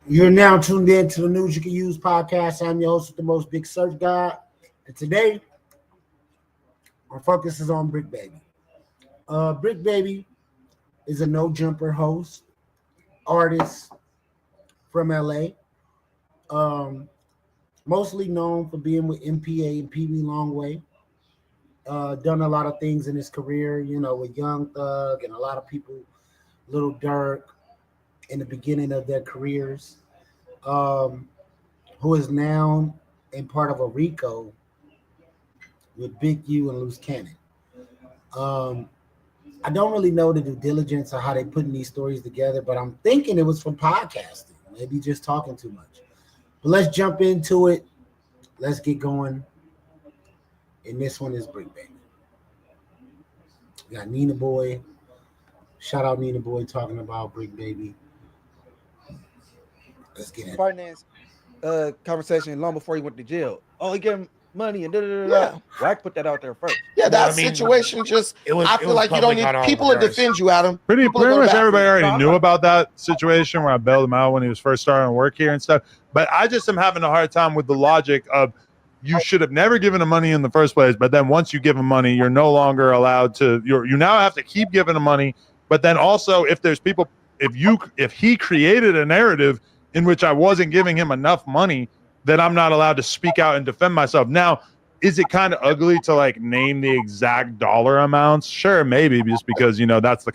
You're now tuned in to the News You Can Use podcast. I'm your host with the most, Big Search God. And today, our focus is on Bricc Baby. Bricc Baby is a no-jumper host, artist from LA. Mostly known for being with MPA and PB Longway. Done a lot of things in his career, with Young Thug and a lot of people, Lil Durk, in the beginning of their careers, who is now in part of a RICO with Big U and Loose Cannon. I don't really know the due diligence of how they putting these stories together, but I'm thinking it was from podcasting, maybe just talking too much. But let's jump into it. Let's get going. And this one is Bricc Baby. We got Nina Boy. Shout out Nina Boy talking about Bricc Baby. Let's get it. Finance conversation long before he went to jail. Oh, he gave him money and da. Wack put that out there first. Yeah, that situation I feel like you don't need people to defend you, Adam. Pretty much everybody already knew about that situation where I bailed him out when he was first starting to work here and stuff. But I just am having a hard time with the logic of you should have never given him money in the first place. But then once you give him money, you're no longer allowed to. You now have to keep giving him money. But then also, if there's people, if he created a narrative in which I wasn't giving him enough money, then I'm not allowed to speak out and defend myself. Now, is it kind of ugly to like name the exact dollar amounts? Sure, maybe, just because that's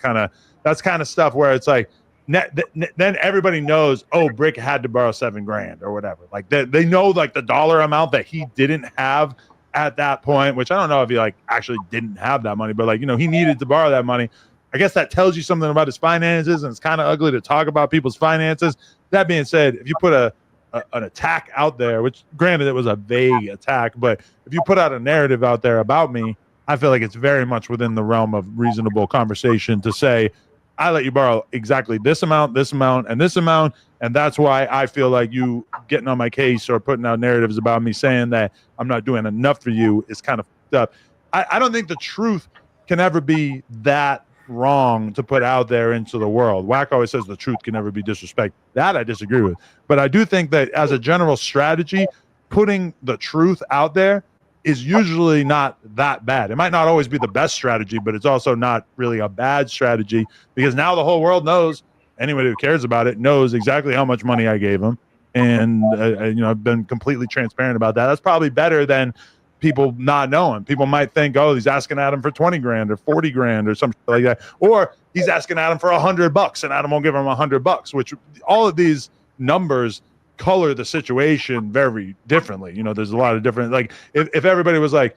kind of stuff where it's like then everybody knows, oh, Bricc had to borrow $7,000 or whatever. Like they know like the dollar amount that he didn't have at that point, which I don't know if he like actually didn't have that money, but like he needed to borrow that money. I guess that tells you something about his finances, and it's kind of ugly to talk about people's finances. That being said, if you put an attack out there, which granted it was a vague attack, but if you put out a narrative out there about me, I feel like it's very much within the realm of reasonable conversation to say, I let you borrow exactly this amount, and this amount, and that's why I feel like you getting on my case or putting out narratives about me saying that I'm not doing enough for you is kind of fucked up. I don't think the truth can ever be that wrong to put out there into the world. Wack always says the truth can never be disrespected. That I disagree with. But I do think that as a general strategy, putting the truth out there is usually not that bad. It might not always be the best strategy, but it's also not really a bad strategy because now the whole world knows, anybody who cares about it knows exactly how much money I gave him. And, I've been completely transparent about that. That's probably better than people not knowing. People might think, oh, he's asking Adam for $20,000 or $40,000 or something like that. Or he's asking Adam for $100 and Adam won't give him $100, which all of these numbers color the situation very differently. There's a lot of different, like if everybody was like,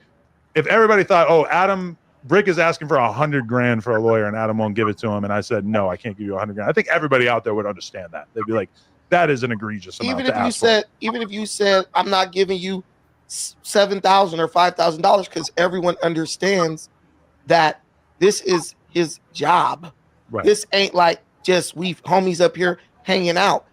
if everybody thought, oh, Bricc is asking for $100,000 for a lawyer and Adam won't give it to him. And I said, no, I can't give you $100,000. I think everybody out there would understand that. They'd be like, that is an egregious amount. Even if you said, I'm not giving you $7,000 or $5,000 because everyone understands that this is his job. Right. This ain't like just we homies up here hanging out.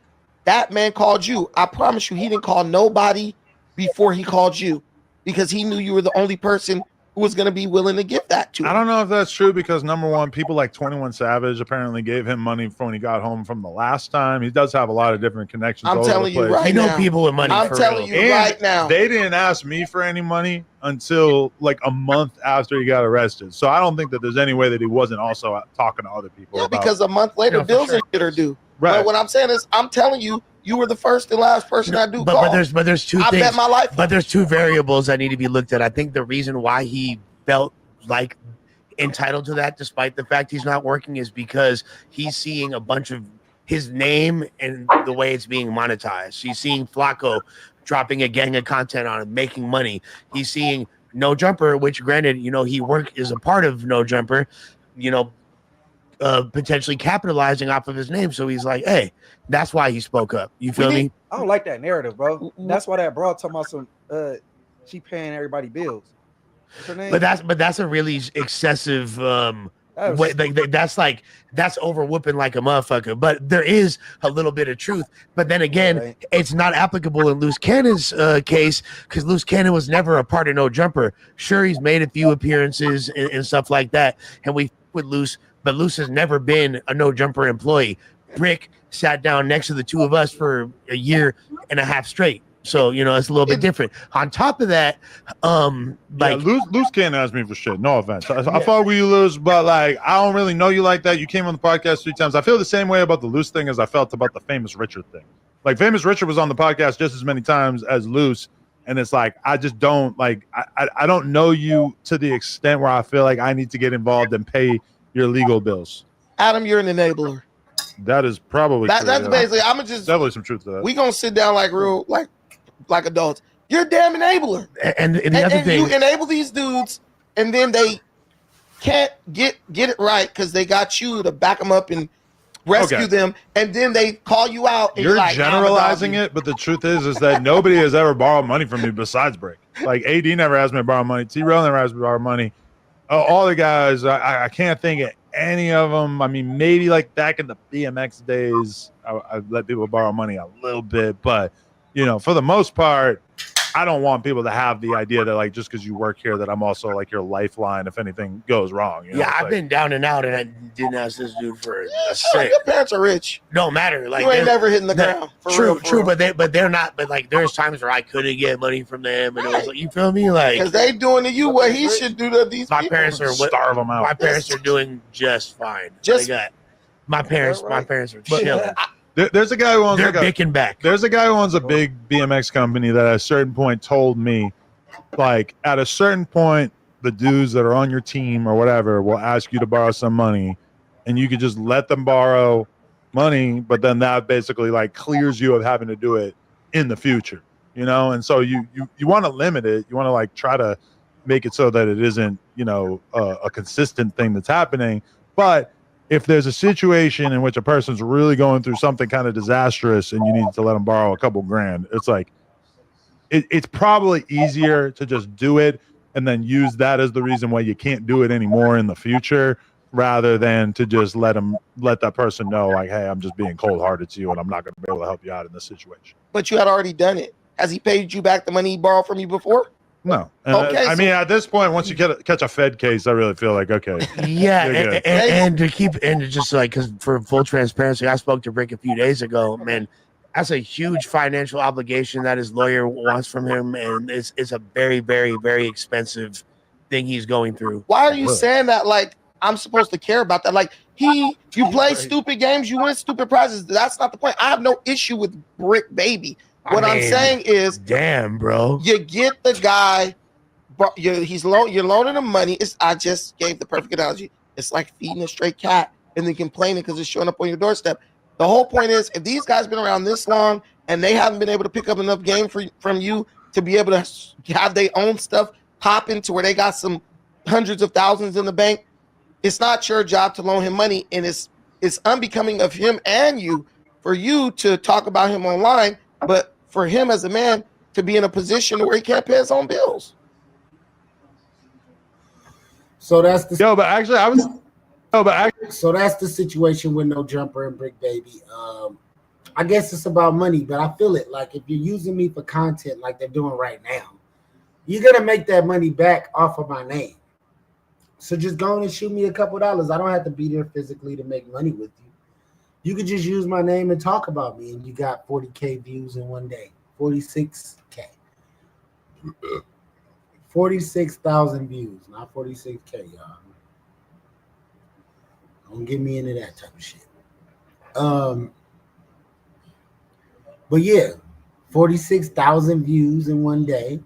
That man called you. I promise you, he didn't call nobody before he called you because he knew you were the only person who was going to be willing to give that to him. I don't know if that's true because number one, people like 21 Savage apparently gave him money when he got home from the last time. He does have a lot of different connections. I'm telling you right now. I know people with money. I'm telling you right now. They didn't ask me for any money until like a month after he got arrested. So I don't think that there's any way that he wasn't also talking to other people. Yeah, because a month later, bills are due. Right. But what I'm saying is, I'm telling you, you were the first and last person I do call. But there's two things. Bet my life. But there's two variables that need to be looked at. I think the reason why he felt like entitled to that, despite the fact he's not working, is because he's seeing a bunch of his name and the way it's being monetized. He's seeing Flacco dropping a gang of content on it, making money. He's seeing No Jumper, which granted, he is a part of No Jumper, potentially capitalizing off of his name. So he's like, hey, that's why he spoke up. You feel me? I don't like that narrative, bro. That's why that bro talking about some she paying everybody bills. But that's a really excessive way, that's over whooping like a motherfucker. But there is a little bit of truth. But then again, it's not applicable in Loose Cannon's case because Loose Cannon was never a part of No Jumper. Sure, he's made a few appearances and stuff like that, and we with Loose, but Loose has never been a No Jumper employee. Bricc sat down next to the two of us for a year and a half straight. So, you know, it's a little bit different. On top of that, like Luz can't ask me for shit. No offense. I fuck with you, Luz, but like I don't really know you like that. You came on the podcast 3 times. I feel the same way about the Luz thing as I felt about the Famous Richard thing. Like Famous Richard was on the podcast just as many times as Luz. And it's like, I just don't like, I don't know you to the extent where I feel like I need to get involved and pay your legal bills. Adam, you're an enabler. That is probably true, that's basically, I'm gonna just definitely some truth to that. We gonna sit down like real, like adults. You're a damn enabler. And the other thing, you enable these dudes, and then they can't get it right because they got you to back them up and rescue them, and then they call you out. And you're like, generalizing it, but the truth is that nobody has ever borrowed money from me besides Bricc. Like AD never asked me to borrow money. T-Rail never asked me to borrow money. All the guys, I can't think of any of them. I mean, maybe like back in the BMX days, I let people borrow money a little bit, but you know, for the most part, I don't want people to have the idea that like just because you work here that I'm also like your lifeline if anything goes wrong. You know? I've been down and out, and I didn't ask this dude for a cent. Your parents are rich. Don't matter. Like you ain't never hitting the ground. True. But they're not. But like there's times where I couldn't get money from them, and it was like, you feel me? Like because they doing to you what he should do to these. My parents are starve them out. My parents are doing just fine. My parents are chilling. There's a guy who owns There's a guy who owns a big BMX company that at a certain point told me, like at a certain point, the dudes that are on your team or whatever will ask you to borrow some money, and you could just let them borrow money, but then that basically like clears you of having to do it in the future, you know. And so you want to limit it. You want to like try to make it so that it isn't, you know, a consistent thing that's happening, but if there's a situation in which a person's really going through something kind of disastrous and you need to let them borrow a couple grand, it's like it's probably easier to just do it and then use that as the reason why you can't do it anymore in the future, rather than to just let that person know like, hey, I'm just being cold-hearted to you and I'm not going to be able to help you out in this situation. But you had already done it. Has he paid you back the money he borrowed from you before? No. I mean, at this point, once you catch a Fed case, I really feel like, okay. Yeah, and to just like, because for full transparency, I spoke to Bricc a few days ago. Man, that's a huge financial obligation that his lawyer wants from him, and it's a very, very, very expensive thing he's going through. Why are you saying that? Like, I'm supposed to care about that? Like, you play stupid games, you win stupid prizes. That's not the point. I have no issue with Bricc Baby. What I'm saying is, damn, bro, you get the guy, you're loaning him money. I just gave the perfect analogy. It's like feeding a stray cat and then complaining because it's showing up on your doorstep. The whole point is, if these guys been around this long and they haven't been able to pick up enough game from you to be able to have their own stuff popping to where they got some hundreds of thousands in the bank, it's not your job to loan him money, and it's unbecoming of him and you for you to talk about him online, but for him as a man to be in a position where he can't pay his own bills. So that's the So that's the situation with No Jumper and Bricc Baby. I guess it's about money, but I feel it. Like if you're using me for content like they're doing right now, you're gonna make that money back off of my name. So just go on and shoot me a couple dollars. I don't have to be there physically to make money with you. You could just use my name and talk about me, and you got 40K views in one day. 46K. 46,000 views, not 46K, y'all. Don't get me into that type of shit. But yeah, 46,000 views in one day.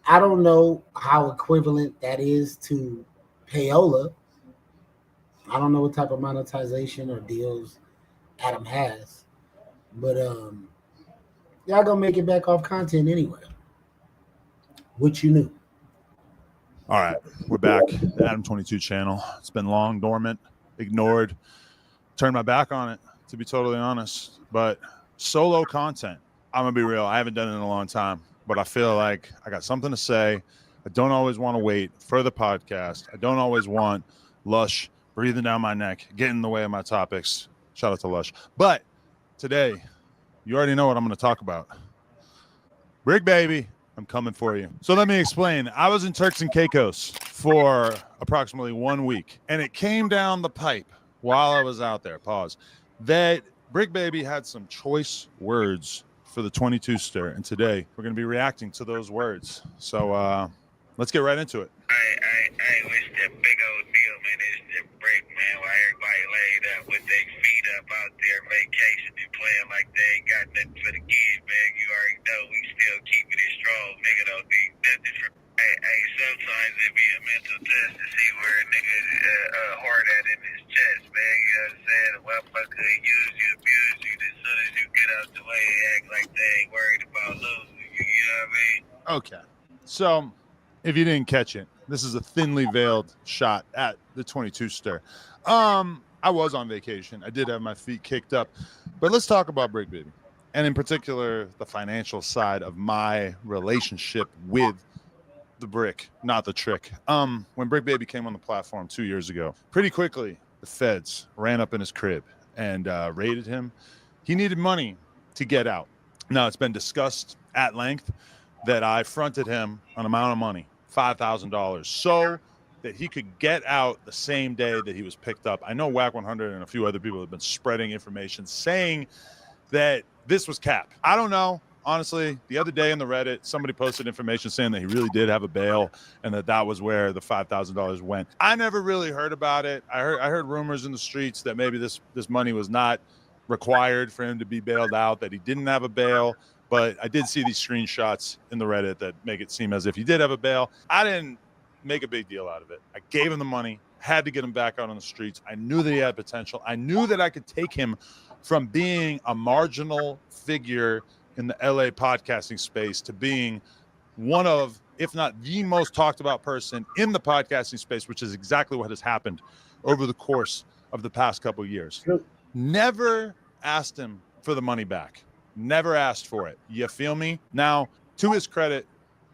I don't know how equivalent that is to payola. I don't know what type of monetization or deals Adam has, but y'all gonna make it back off content anyway. What you knew. All right, we're back. The ADAM22 channel. It's been long dormant, ignored, turned my back on it, to be totally honest. But solo content, I'm gonna be real, I haven't done it in a long time, but I feel like I got something to say. I don't always want to wait for the podcast. I don't always want Lush breathing down my neck, getting in the way of my topics. Shout out to Lush. But today, you already know what I'm going to talk about. Bricc Baby, I'm coming for you. So let me explain. I was in Turks and Caicos for approximately 1 week, and it came down the pipe while I was out there, that Bricc Baby had some choice words for the 22 stir, and today we're going to be reacting to those words. So let's get right into it. Hey, it's that big old deal, man. It's the Bricc, man. While everybody laid up with their feet up out there vacation and playing like they ain't got nothing for the kids, man. You already know we still keeping it strong. Nigga don't need nothing from. Hey, sometimes it be a mental test to see where a nigga hard at in his chest, man. You know what I'm saying? A motherfucker use you, abuse you. As soon as you get out the way, they act like they ain't worried about losing you. You know what I mean? Okay. So if you didn't catch it, this is a thinly veiled shot at the 22 stir. I was on vacation. I did have my feet kicked up. But let's talk about Bricc Baby. And in particular, the financial side of my relationship with the brick, not the trick. When Bricc Baby came on the platform 2 years ago, pretty quickly, the feds ran up in his crib and raided him. He needed money to get out. Now, it's been discussed at length that I fronted him an amount of money, $5,000, so that he could get out the same day that he was picked up. I know Whack 100 and a few other people have been spreading information saying that this was cap. I don't know. Honestly, the other day in the Reddit, somebody posted information saying that he really did have a bail and that was where the $5,000 went. I never really heard about it. I heard rumors in the streets that maybe this money was not required for him to be bailed out, that he didn't have a bail. But I did see these screenshots in the Reddit that make it seem as if he did have a bail. I didn't make a big deal out of it. I gave him the money, had to get him back out on the streets. I knew that he had potential. I knew that I could take him from being a marginal figure in the LA podcasting space to being one of, if not the most talked about person in the podcasting space, which is exactly what has happened over the course of the past couple of years. Never asked him for the money back. Never asked for it. You feel me? Now, to his credit,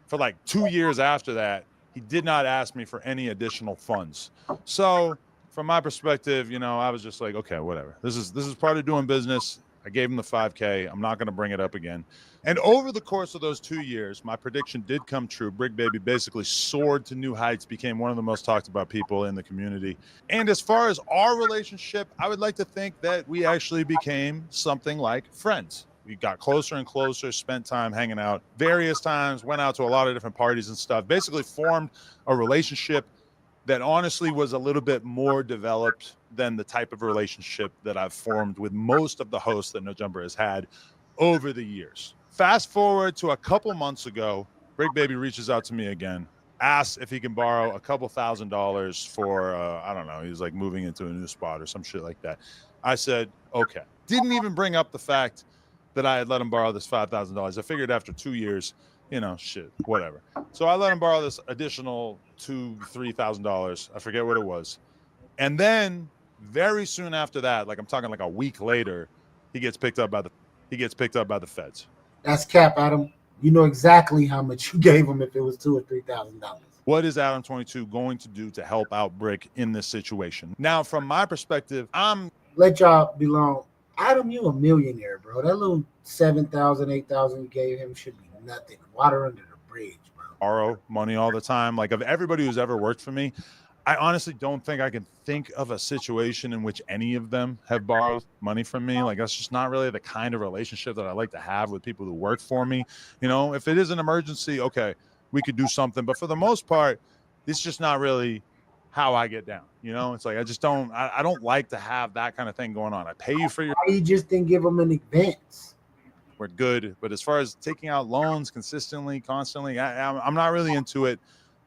for like 2 years after that, he did not ask me for any additional funds. So from my perspective, you know, I was just like, okay, whatever. This is part of doing business. I gave him the $5K. I'm not going to bring it up again. And over the course of those 2 years, my prediction did come true. Bricc Baby basically soared to new heights, became one of the most talked about people in the community. And as far as our relationship, I would like to think that we actually became something like friends. We got closer and closer, spent time hanging out various times, went out to a lot of different parties and stuff, basically formed a relationship that honestly was a little bit more developed than the type of relationship that I've formed with most of the hosts that No Jumper has had over the years. Fast forward to a couple months ago, Bricc Baby reaches out to me again, asks if he can borrow a couple $1,000s for, I don't know, he's like moving into a new spot or some shit like that. I said, okay. Didn't even bring up the fact that I had let him borrow this $5,000. I figured after 2 years, you know, shit, whatever. So I let him borrow this additional $2,000-3,000. I forget what it was. And then very soon after that, like I'm talking like a week later, he gets picked up by the feds. That's cap, Adam. You know exactly how much you gave him if it was $2,000 or $3,000. What is ADAM22 going to do to help out Bricc in this situation? Now, from my perspective, let y'all belong. Adam, you a millionaire, bro. That little $7,000, $8,000 you gave him should be nothing. Water under the bridge, bro. Borrow money all the time. Like of everybody who's ever worked for me, I honestly don't think I can think of a situation in which any of them have borrowed money from me. Like that's just not really the kind of relationship that I like to have with people who work for me. You know, if it is an emergency, okay, we could do something. But for the most part, it's just not really how I get down. You know, it's like I just don't. I don't like to have that kind of thing going on. I pay you for your. You just didn't give him an advance. We're good, but as far as taking out loans consistently, constantly, I'm not really into it.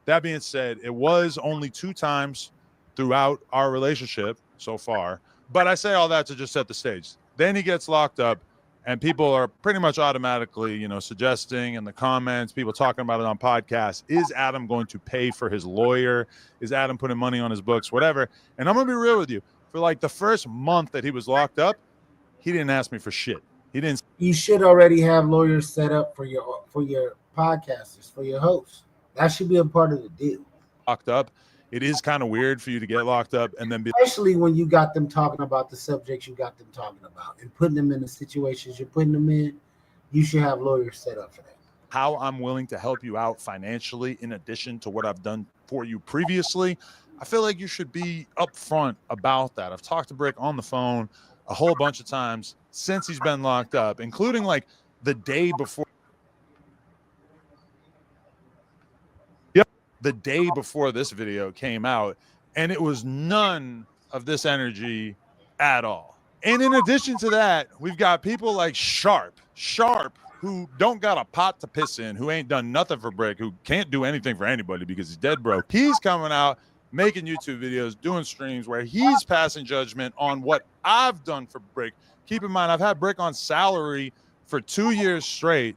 That being said, it was only 2 times throughout our relationship so far. But I say all that to just set the stage. Then he gets locked up, and people are pretty much automatically, you know, suggesting in the comments, people talking about it on podcasts, is Adam going to pay for his lawyer? Is Adam putting money on his books? Whatever. And I'm going to be real with you. For like the first month that he was locked up, he didn't ask me for shit. He didn't. You should already have lawyers set up for your podcasters, for your hosts. That should be a part of the deal. Locked up. It is kind of weird for you to get locked up and then be, especially when you got them talking about the subjects you got them talking about and putting them in the situations you're putting them in. You should have lawyers set up for that. How I'm willing to help you out financially in addition to what I've done for you previously. I feel like you should be upfront about that. I've talked to Bricc on the phone a whole bunch of times since he's been locked up, including like the day before. Yep, the day before this video came out, and it was none of this energy at all. And in addition to that, we've got people like Sharp, who don't got a pot to piss in, who ain't done nothing for Bricc, who can't do anything for anybody because he's dead broke. He's coming out, making YouTube videos, doing streams where he's passing judgment on what I've done for Bricc. Keep in mind, I've had Bricc on salary for 2 years straight.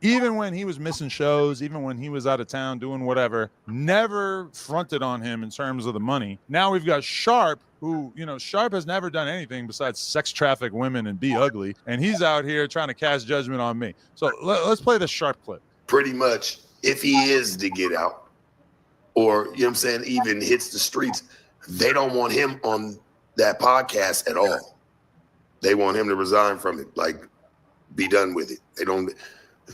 Even when he was missing shows, even when he was out of town doing whatever, never fronted on him in terms of the money. Now we've got Sharp, who, Sharp has never done anything besides sex traffic women and be ugly. And he's out here trying to cast judgment on me. So let's play the Sharp clip. Pretty much, if he is to get out or, even hits the streets, they don't want him on that podcast at all. They want him to resign from it, like be done with it.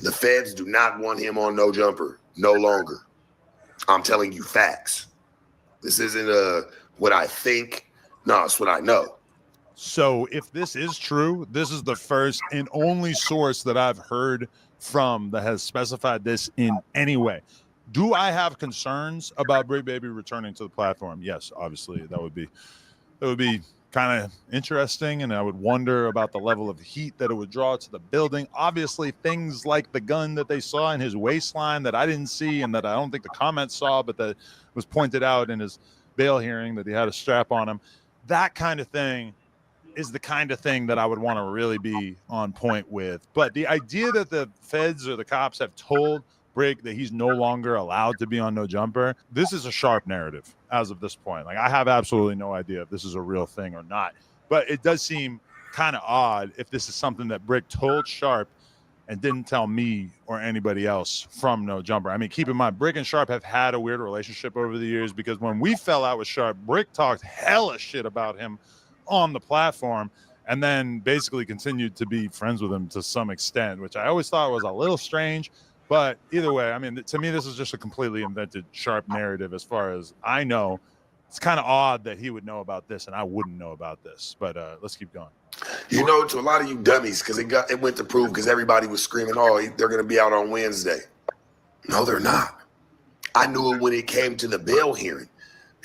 The feds do not want him on No Jumper no longer. I'm telling you facts. This isn't what I think. No, it's what I know. So if this is true, this is the first and only source that I've heard from that has specified this in any way. Do I have concerns about Bricc Baby returning to the platform? Yes, obviously that would be kind of interesting, and I would wonder about the level of heat that it would draw to the building. Obviously, things like the gun that they saw in his waistline that I didn't see and that I don't think the comments saw, but that was pointed out in his bail hearing that he had a strap on him. That kind of thing is the kind of thing that I would want to really be on point with. But the idea that the feds or the cops have told Bricc that he's no longer allowed to be on No Jumper, this is a Sharp narrative as of this point. Like, I have absolutely no idea if this is a real thing or not, but it does seem kind of odd if this is something that Bricc told Sharp and didn't tell me or anybody else from No Jumper. I mean, keep in mind, Bricc and Sharp have had a weird relationship over the years, because when we fell out with Sharp, Bricc talked hella shit about him on the platform and then basically continued to be friends with him to some extent, which I always thought was a little strange. But either way, I mean, to me, this is just a completely invented Sharp narrative as far as I know. It's kind of odd that he would know about this and I wouldn't know about this. But let's keep going. To a lot of you dummies, because it went to prove, because everybody was screaming, oh, they're going to be out on Wednesday. No, they're not. I knew it when it came to the bail hearing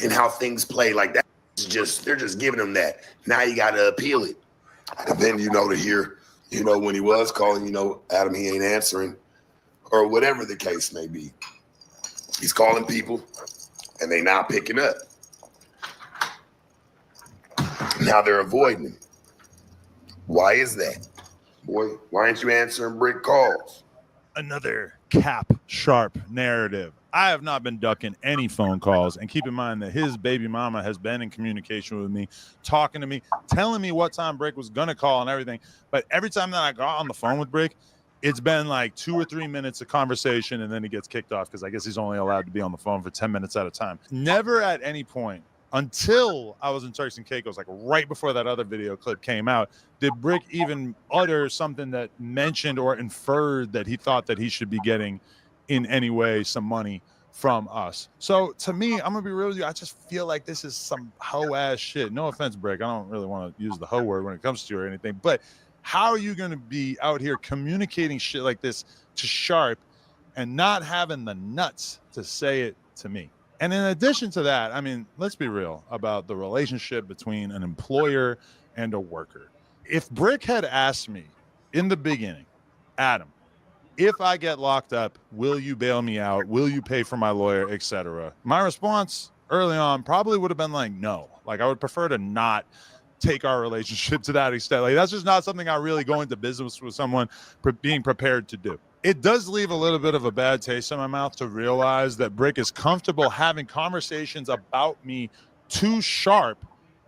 and how things play like that. They're just giving them that. Now you got to appeal it. And then, to hear, when he was calling, Adam, he ain't answering, or whatever the case may be. He's calling people and they not picking up. Now they're avoiding him. Why is that? Boy, why aren't you answering Bricc calls? Another Cap Sharp narrative. I have not been ducking any phone calls, and keep in mind that his baby mama has been in communication with me, talking to me, telling me what time Bricc was going to call and everything. But every time that I got on the phone with Bricc, it's been like 2 or 3 minutes of conversation, and then he gets kicked off because I guess he's only allowed to be on the phone for 10 minutes at a time. Never at any point until I was in Turks and Caicos, like right before that other video clip came out, did Bricc even utter something that mentioned or inferred that he thought that he should be getting in any way some money from us. So to me, I'm gonna be real with you, I just feel like this is some hoe ass shit. No offense, Bricc, I don't really want to use the hoe word when it comes to you or anything, but how are you going to be out here communicating shit like this to Sharp and not having the nuts to say it to me? And in addition to that, I mean, let's be real about the relationship between an employer and a worker. If Bricc had asked me in the beginning, Adam, if I get locked up, will you bail me out? Will you pay for my lawyer, etc.? My response early on probably would have been like, no. Like, I would prefer to not take our relationship to that extent. Like, that's just not something I really go into business with someone being prepared to do. It does leave a little bit of a bad taste in my mouth to realize that Bricc is comfortable having conversations about me to Sharp,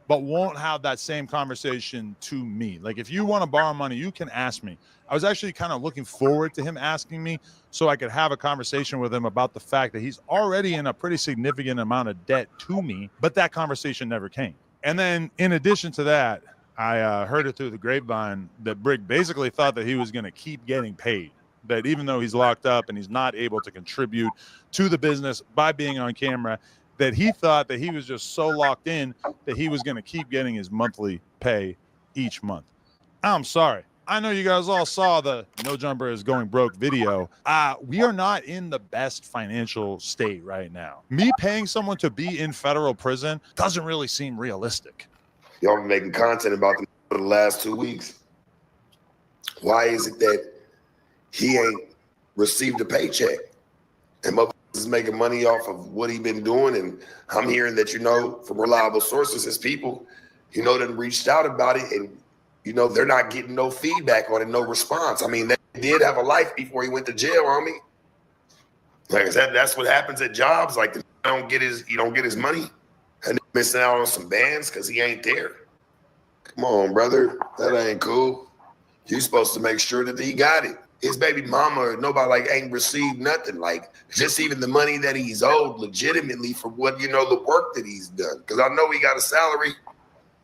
but won't have that same conversation to me. Like, if you want to borrow money, you can ask me. I was actually kind of looking forward to him asking me so I could have a conversation with him about the fact that he's already in a pretty significant amount of debt to me, but that conversation never came. And then in addition to that, I heard it through the grapevine that Bricc basically thought that he was going to keep getting paid, that even though he's locked up and he's not able to contribute to the business by being on camera, that he thought that he was just so locked in that he was going to keep getting his monthly pay each month. I'm sorry. I know you guys all saw the No Jumper is going broke video. We are not in the best financial state right now. Me paying someone to be in federal prison doesn't really seem realistic. Y'all been making content about them for the last 2 weeks. Why is it that he ain't received a paycheck? And motherfuckers is making money off of what he been doing. And I'm hearing that, from reliable sources, his people, done reached out about it. And, they're not getting no feedback on it, no response. I mean, they did have a life before he went to jail, homie. Like I said, that's what happens at jobs. Like, he don't get his money. And missing out on some bands because he ain't there. Come on, brother. That ain't cool. You're supposed to make sure that he got it. His baby mama or nobody ain't received nothing. Like, just even the money that he's owed legitimately for what, the work that he's done. Because I know he got a salary.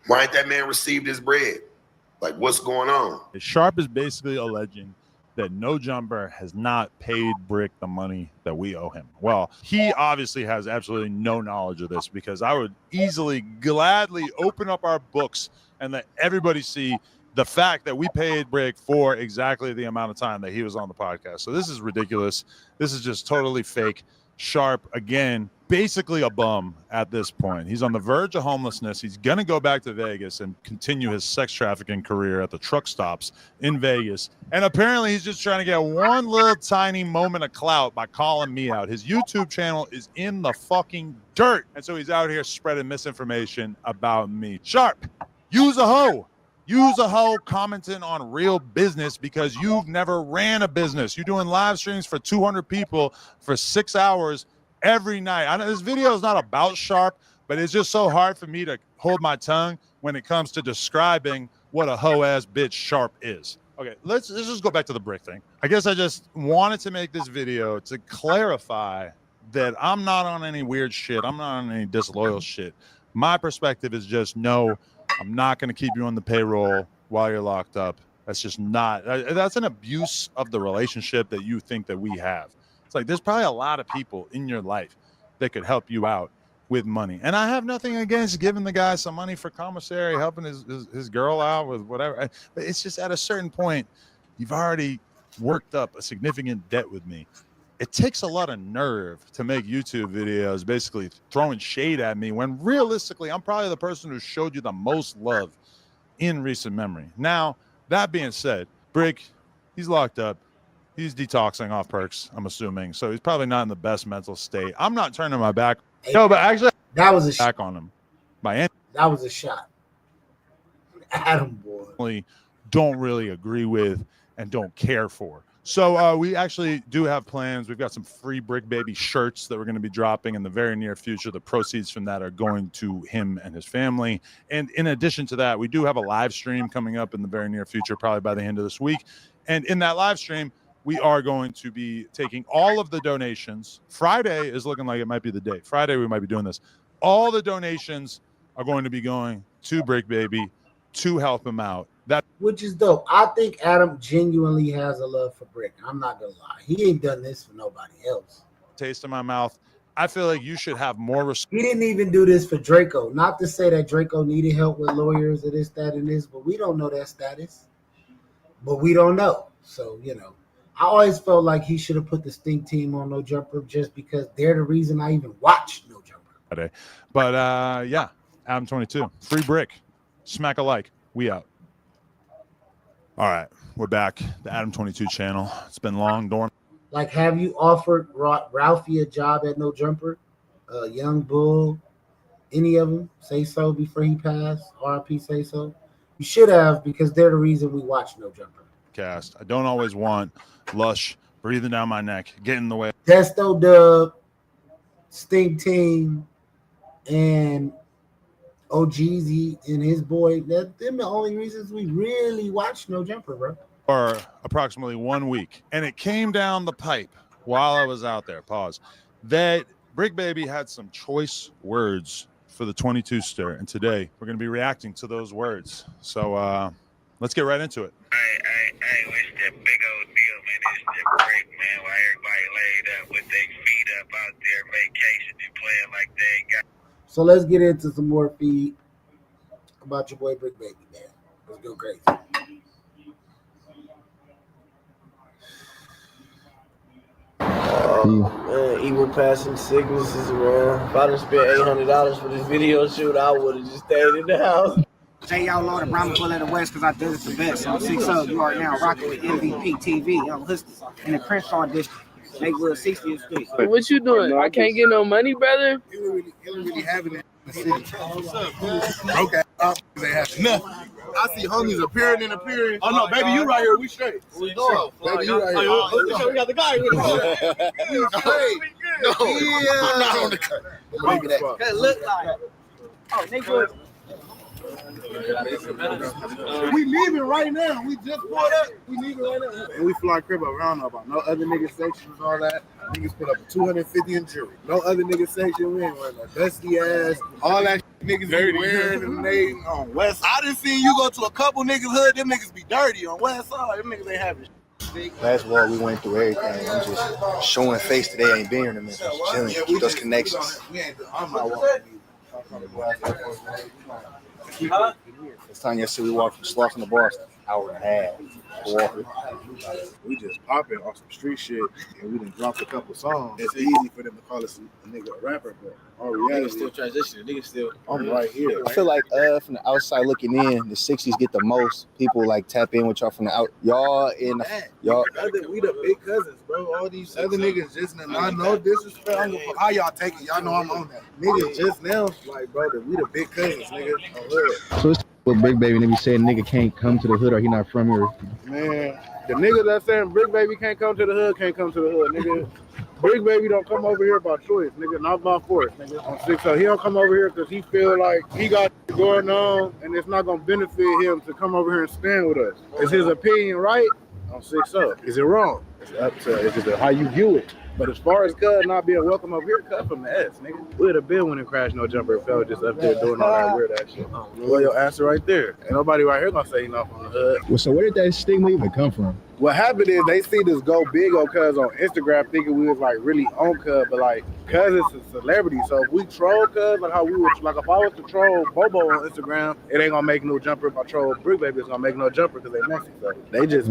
Why ain't that man received his bread? Like, what's going on? Sharp is basically alleging that No Jumper has not paid Bricc the money that we owe him. Well, he obviously has absolutely no knowledge of this, because I would gladly open up our books and let everybody see the fact that we paid Bricc for exactly the amount of time that he was on the podcast. So this is ridiculous. This is just totally fake. Sharp, again, basically a bum at this point. He's on the verge of homelessness. He's going to go back to Vegas and continue his sex trafficking career at the truck stops in Vegas. And apparently he's just trying to get one little tiny moment of clout by calling me out. His YouTube channel is in the fucking dirt. And so he's out here spreading misinformation about me. Sharp, use a hoe. Use a hoe commenting on real business, because you've never ran a business. You're doing live streams for 200 people for 6 hours every night. I know this video is not about Sharp, but it's just so hard for me to hold my tongue when it comes to describing what a hoe-ass bitch Sharp is. Okay, let's just go back to the Bricc thing. I guess I just wanted to make this video to clarify that I'm not on any weird shit. I'm not on any disloyal shit. My perspective is just, no, I'm not going to keep you on the payroll while you're locked up. That's just not, that's an abuse of the relationship that you think that we have. It's like, there's probably a lot of people in your life that could help you out with money. And I have nothing against giving the guy some money for commissary, helping his girl out with whatever. But it's just at a certain point, you've already worked up a significant debt with me. It takes a lot of nerve to make YouTube videos basically throwing shade at me, when realistically, I'm probably the person who showed you the most love in recent memory. Now, that being said, Bricc, he's locked up. He's detoxing off perks, I'm assuming. So he's probably not in the best mental state. I'm not turning my back. No, but actually, that was a back on him by any. That was a shot. Adam boy. Don't really agree with and don't care for. So we actually do have plans. We've got some free Bricc Baby shirts that we're going to be dropping in the very near future. The proceeds from that are going to him and his family. And in addition to that, we do have a live stream coming up in the very near future, probably by the end of this week. And in that live stream, we are going to be taking all of the donations. Friday is looking like it might be the day. Friday, we might be doing this. All the donations are going to be going to Bricc Baby to help him out. Which is dope. I think Adam genuinely has a love for Bricc. I'm not gonna lie. He ain't done this for nobody else. Taste in my mouth. I feel like you should have more respect. He didn't even do this for Draco. Not to say that Draco needed help with lawyers or this, that, and this, but we don't know that status. But we don't know. So, I always felt like he should have put the Stink team on No Jumper, just because they're the reason I even watched No Jumper. But yeah, ADAM22. Free Bricc. Smack a like. We out. All right, we're back. The ADAM22 channel. It's been long dormant. Like, have you offered Ralphie a job at No Jumper? Young Bull, any of them? Say so before he passed. RIP, say so. You should have, because they're the reason we watch No Jumper. Cast. I don't always want Lush breathing down my neck, getting in the way. Desto Dub, Stink Team, and OGZ and his boy, them the only reasons we really watch No Jumper, bro. For approximately 1 week. And it came down the pipe while I was out there, pause, that Bricc Baby had some choice words for the 22 stir. And today we're going to be reacting to those words. So let's get right into it. Hey, what's that big old deal, man? It's the Bricc, man. Why everybody laid up with their feet up out there, vacation and playing like they ain't got. So let's get into some more feed about your boy Bricc Baby, man. Let's go crazy. Man, evil passing sicknesses around. If I done spent $800 for this video shoot, I would have just stayed in the house. J. Outlaw, the Brahma Bull of the West, because I did it the best. On 6-0, you are now rocking with MVP TV on Hustlers in the Crenshaw District. Lakewood 60th Street. What you doing? I can't get no money, brother. You really having it in the city. What's up, man? Broke ass they have nothing. I see homies appearing. Oh no, baby, you right here. We straight. We go. Baby, you right here. We got the guy with us. We straight. No, I'm not on the cut. It look like. Oh, nigga. We leaving right now. We just pulled up. We leaving right now. And we fly crib around about no other nigga section and all that. Niggas put up a 250 in jury. No other nigga section. We ain't wearing no dusty ass. All that niggas be wearing and they on West. I done seen you go to a couple niggas hood. Them niggas be dirty on West Side. Them niggas ain't having shit. Last war, we went through everything. I'm just showing face today. Ain't been here in a minute. Just chilling. Keep those connections. I'm not walking. This time yesterday, we walked from Slauson to Boston. Hour and a half. Walking. We just popping on some street shit, and we done dropped a couple songs. It's easy for them to call us a nigga a rapper, but our reality, Niggas still transitioning. Niggas still. I'm right here. I feel like from the outside looking in, the 60s get the most people like tap in with y'all from the out. Y'all in y'all. We the big cousins, bro. All these other niggas just now. No disrespect. I don't give a fuck how y'all take it. Y'all know I'm on that. Niggas just now, like, bro, we the big cousins, nigga. So it's with Bricc Baby, and they be saying nigga can't come to the hood or he not from here. Man, the niggas that saying Bricc Baby can't come to the hood, can't come to the hood, nigga. Bricc Baby don't come over here by choice, nigga, not by force, nigga. On 6-0, he don't come over here because he feel like he got going on and it's not gonna benefit him to come over here and stand with us. Is his opinion right? On 6-0. Is it wrong? It's up to it's just how you view it. But as far as Cuz not being welcome over here, cut from the S, nigga. We'd have been when it crashed no jumper if fell just up there doing all that weird ass shit. Well, your answer right there. Ain't nobody right here gonna say he not from the hood. Well, so where did that stigma even come from? What happened is they see this go big on Cuz on Instagram thinking we was like really on Cuz, but like Cuz is a celebrity. So if we troll Cuz, like how we would, like if I was to troll Bobo on Instagram, it ain't gonna make no jumper. If I troll Bricc Baby, it's gonna make no jumper because they messy. So they just,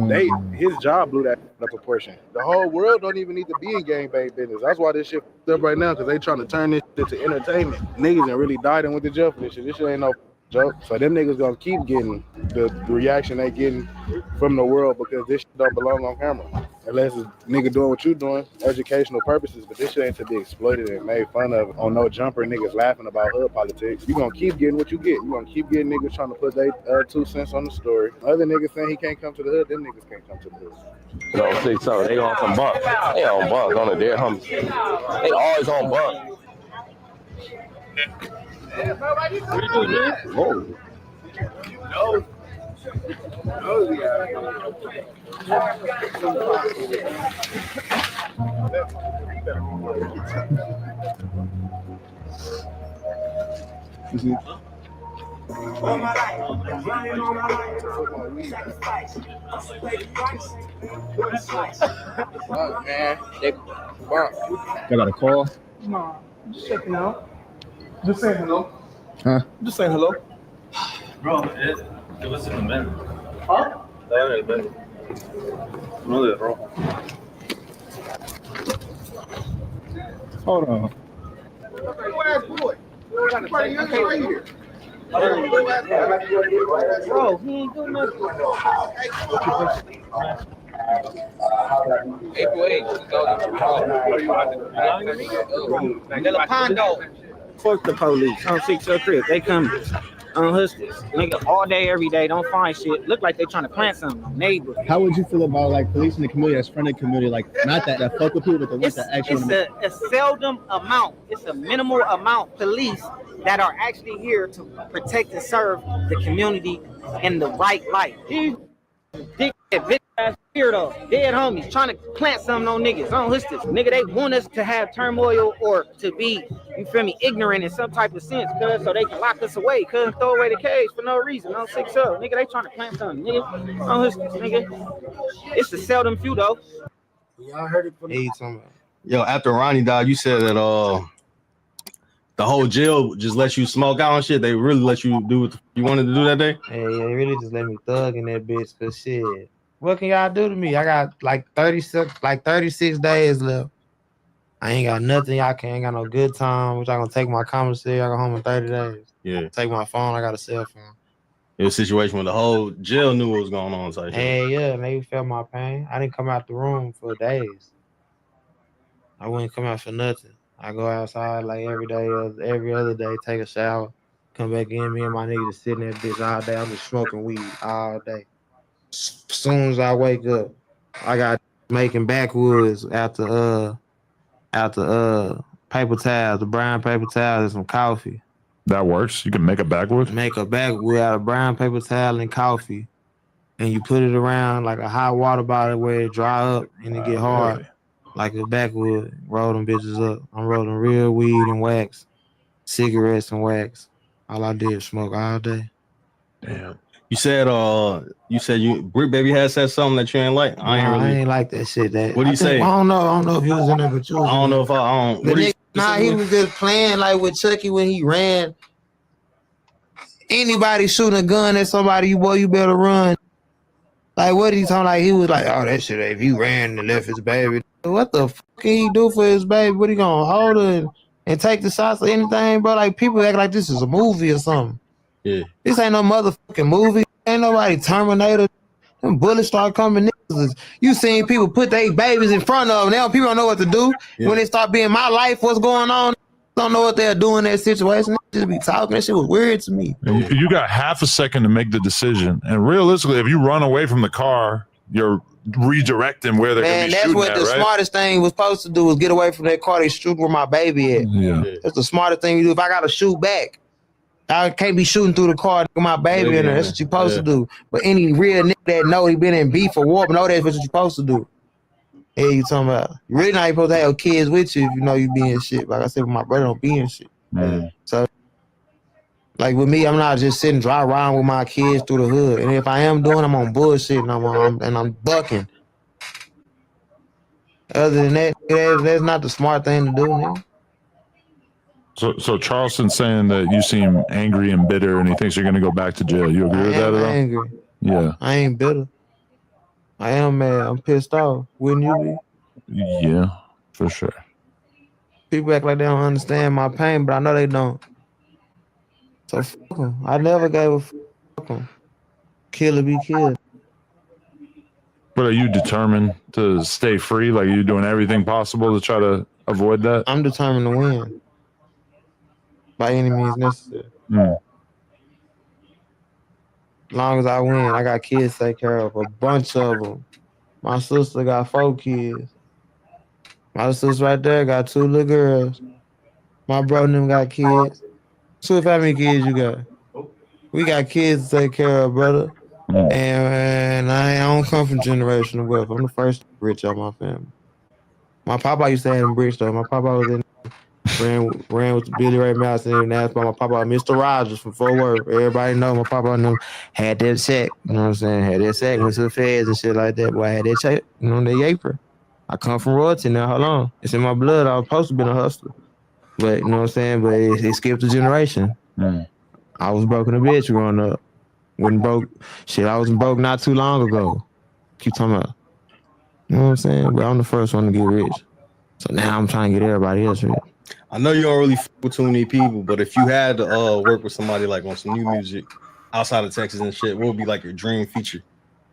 his job blew that up proportion. The whole world don't even need to be in gangbang business. That's why this shit up right now, because they trying to turn this shit to entertainment. Niggas done really died and went to jail for this shit. This shit ain't no joke. So them niggas gonna keep getting the reaction they getting from the world because this shit don't belong on camera. Unless it's nigga doing what you doing, educational purposes, but this shit ain't to be exploited and made fun of on no jumper niggas laughing about hood politics. You gonna keep getting what you get. You gonna keep getting niggas trying to put their 2 cents on the story. Other niggas saying he can't come to the hood, them niggas can't come to the hood. You know, 6-0, they on some bump. They on bump on the dead homies. They always on bump. What you doing, man? Whoa. No. I got a call. No, just checking out. Just saying hello. Huh? Just saying hello. Bro, it was in the middle. Huh? Estaba en el medio. Uno de rojo. Hold on. Bro, he ain't doing nothing. Fuck the police on 6-0 crib. They come on Hustlers. Nigga, all day, every day, don't find shit. Look like they trying to plant something on neighbors. How would you feel about like police in the community that's friendly community, like not that fuck with people, but the ones that actually? It's a seldom amount. It's a minimal amount police that are actually here to protect and serve the community in the right light. These dickhead, bitch ass weirdo, dead homies trying to plant something on niggas on Hustlers. Nigga, they want us to have turmoil or to be, you feel me, ignorant in some type of sense, cuz so they can lock us away, cuz and throw away the cage for no reason on 6-0. Nigga, they trying to plant something, nigga, on Hustlers, nigga. It's a seldom few though. Y'all heard it from Yo, after Ronnie died, you said that The whole jail just let you smoke out and shit. They really let you do what you wanted to do that day. Hey, they really just let me thug in that bitch. Cause shit, what can y'all do to me? I got like 36 days left. I ain't got nothing. Y'all ain't got no good time. Which I gonna take my commissary. I go home in 30 days. Yeah. Take my phone. I got a cell phone. It was a situation where the whole jail knew what was going on. Hey, yeah, they felt my pain. I didn't come out the room for days. I wouldn't come out for nothing. I go outside like every day, every other day, take a shower, come back in. Me and my nigga just sitting that bitch all day. I'm just smoking weed all day. As soon as I wake up, I got making backwoods after paper towels, the brown paper towels and some coffee. That works. You can make a backwood. Make a backwood out of brown paper towel and coffee, and you put it around like a hot water bottle where it dry up and it get hard. Really? Like a backwood, roll them bitches up. I'm rolling real weed and wax, cigarettes and wax. All I did was smoke all day. Damn. You said Bricc Baby had said something that you ain't like. I ain't like that shit. What do you say? I don't know if he was in there, but you was I don't know if I don't. He was just playing like with Chucky when he ran. Anybody shooting a gun at somebody, you better run. Like what he talking like? He was like, oh, that shit. If he ran and left his baby, what the fuck can he do for his baby? What he gonna hold her and take the shots or anything, bro? Like people act like this is a movie or something. Yeah. This ain't no motherfucking movie. Ain't nobody Terminator. Them bullets start coming. You seen people put their babies in front of them. Now people don't know what to do. Yeah. When they start being my life, what's going on? Don't know what they're doing in that situation. They just be talking. That shit was weird to me. You got half a second to make the decision. And realistically, if you run away from the car, you're redirecting where they're going to be shooting. That's what the smartest thing was supposed to do was get away from that car. They shoot where my baby at. Yeah. That's the smartest thing you do. If I got to shoot back, I can't be shooting through the car with my baby in there. That's what you're supposed to do. But any real nigga that know he been in beef or war, know that's what you're supposed to do. Yeah, you talking about. You really not supposed to have kids with you if you know you be in shit. Like I said, my brother don't be in shit. Mm. So, like with me, I'm not just sitting dry around with my kids through the hood. And if I am doing, I'm on bullshit and I'm bucking. Other than that, that's not the smart thing to do, man. So Charleston's saying that you seem angry and bitter, and he thinks you're going to go back to jail. You agree with that at all? Angry. Yeah. I ain't bitter. I am mad. I'm pissed off. Wouldn't you be? Yeah, for sure. People act like they don't understand my pain, but I know they don't. So fuck them. I never gave a fuck them. Kill or be killed. But are you determined to stay free? Like, are you doing everything possible to try to avoid that? I'm determined to win. By any means necessary. Mm. As long as I win, I got kids to take care of, a bunch of them. My sister got 4 kids. My sister right there got 2 little girls. My brother and them got kids. So how many kids you got? We got kids to take care of, brother. Mm. And I don't come from generational wealth. I'm the first rich out of my family. My papa used to have them bricks though. My papa was in ran with Billy Ray Mouse and that's why my papa, Mr. Rogers from Fort Worth. Everybody know my papa knew had that sack. You know what I'm saying? Had that sack, went to the feds and shit like that. Boy, I had that check, you know, the apron. I come from royalty now. Hold on. It's in my blood. I was supposed to be a hustler. But you know what I'm saying? But it skipped a generation. Mm. I was broken a bitch growing up. Wasn't broke. Shit, I was broke not too long ago. Keep talking about. You know what I'm saying? But I'm the first one to get rich. So now I'm trying to get everybody else rich. I know you don't really fuck with too many people, but if you had to work with somebody like on some new music outside of Texas and shit, what would be like your dream feature?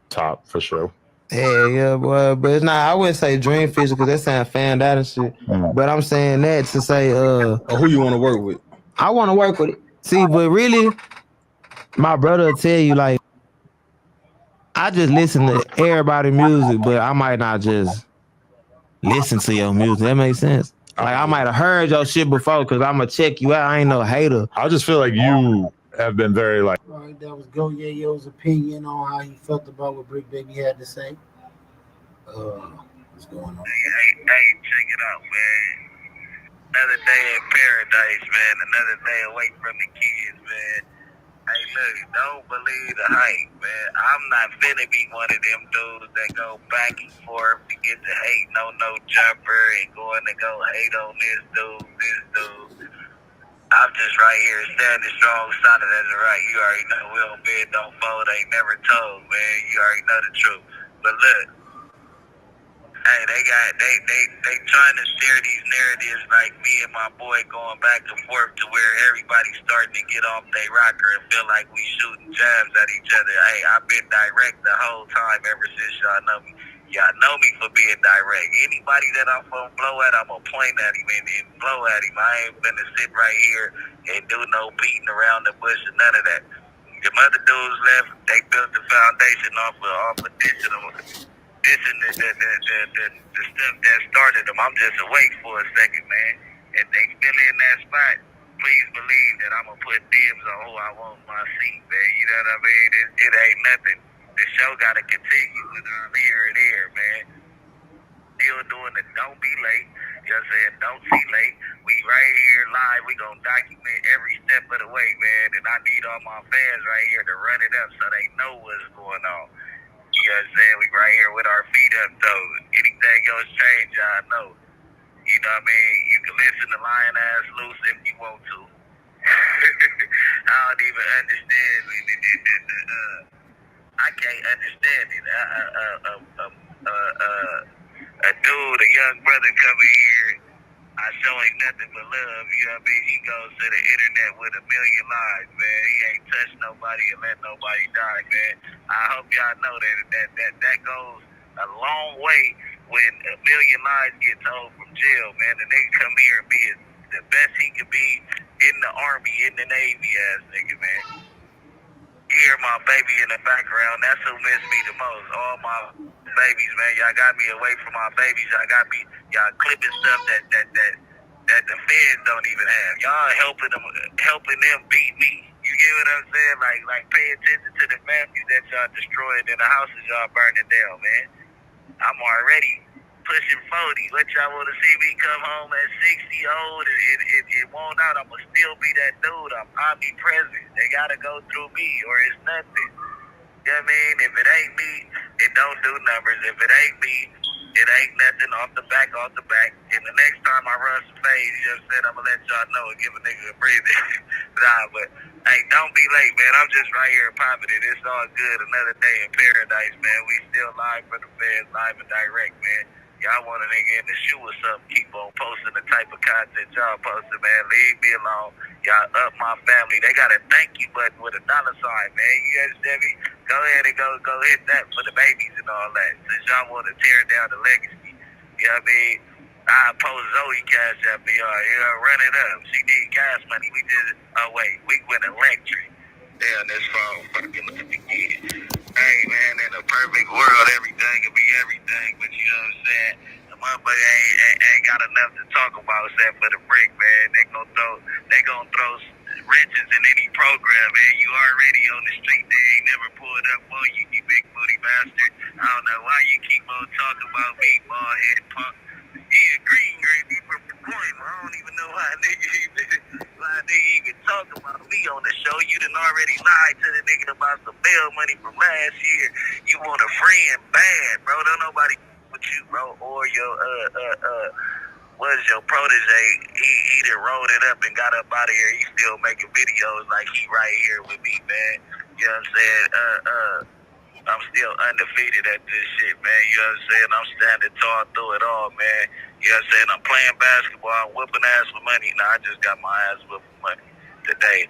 Top for sure. Yeah, boy. But it's not, I wouldn't say dream feature because that sounds fanned out and shit. Mm. But I'm saying that to say who you want to work with? I want to work with it. See, but really, my brother will tell you, like, I just listen to everybody's music, but I might not just listen to your music. That makes sense. Like, I might have heard your shit before because I'm going to check you out. I ain't no hater. I just feel like you have been very, like... All right, that was Go Yayo's opinion on how he felt about what Bricc Baby had to say. What's going on? Hey, check it out, man. Another day in paradise, man. Another day away from the kids, man. Hey, look, don't believe the hype, man. I'm not finna be one of them dudes that go back and forth to get to hating on no jumper and going to go hate on this dude. I'm just right here standing strong, solid as a rock. You already know we don't bend, don't fold, ain't never told, man. You already know the truth. But look, hey, they trying to steer these narratives like me and my boy going back and forth to where everybody's starting to get off their rocker and feel like we shooting jabs at each other. Hey, I've been direct the whole time ever since y'all know me. Y'all know me for being direct. Anybody that I'm gonna blow at, I'm gonna point at him and blow at him. I ain't gonna sit right here and do no beating around the bush and none of that. Them other dudes left, they built the foundation off of this and the stuff that started them. I'm just awake for a second, man. If they still in that spot, please believe that I'm gonna put dibs on who I want my seat, man. You know what I mean? It ain't nothing. The show gotta continue, whether I'm here or there, man. Still doing the don't be late. You know what I'm saying? Don't see late. We right here live. We gonna document every step of the way, man. And I need all my fans right here to run it up so they know what's going on. You know what I'm saying? We right here with our feet up, though. Anything else change, I know. You know what I mean? You can listen to Lion Ass Loose if you want to. I don't even understand. I can't understand it. A dude, a young brother coming here, I show him nothing but love. You know what I mean? He goes to the internet with a million lies, man. He ain't touched nobody and let nobody die, man. I hope y'all know that goes a long way when a million lies get told from jail, man. The nigga come here and be the best he could be in the Army, in the Navy ass nigga, man. You hear my baby in the background. That's who missed me the most. All my babies, man. Y'all got me away from my babies. Y'all clipping stuff that the feds don't even have. Y'all helping them beat me. You get what I'm saying? Like pay attention to the families that y'all destroyed and the houses y'all burning down, man. I'm already pushing 40. What y'all want to see me come home at 60 old and won't out? I'm going to still be that dude. I'm omnipresent. They got to go through me or it's nothing. You know what I mean? If it ain't me, it don't do numbers. If it ain't me, it ain't nothing off the back. And the next time I run some fades, you know what I'm saying? I'm going to let y'all know and give a nigga a breather. Nah, but hey, don't be late, man. I'm just right here popping it. It's all good. Another day in paradise, man. We still live for the fans, live and direct, man. Y'all want a nigga in the shoe or something, keep on posting the type of content y'all posting, man. Leave me alone. Y'all up my family. They got a thank you button with a $sign, man. You understand me? Go ahead and go hit that for the babies and all that. Since y'all want to tear down the legacy. You know what I mean? I post Zoe cash up for y'all. You know, run it up. She need gas money. We went electric. Damn, this phone fucking up again. Hey, man, in a perfect world, everything could be everything, but you know what I'm saying? The motherfucker ain't got enough to talk about except for the Bricc, man. They gonna throw wrenches in any program, man. You already on the street, they ain't never pulled up for you, you big booty bastard. I don't know why you keep on talking about me, bald head punk. He a green from the point. I don't even know why nigga even talk about me on the show. You done already lied to the nigga about some bail money from last year. You want a friend bad, bro. Don't nobody with you, bro. Or your what is your protege? He done rolled it up and got up out of here. He still making videos like he right here with me, man. You know what I'm saying? I'm still undefeated at this shit, man. You know what I'm saying? I'm standing tall through it all, man. You know what I'm saying? I'm playing basketball. I'm whooping ass with money. Nah, I just got my ass whooped with money today.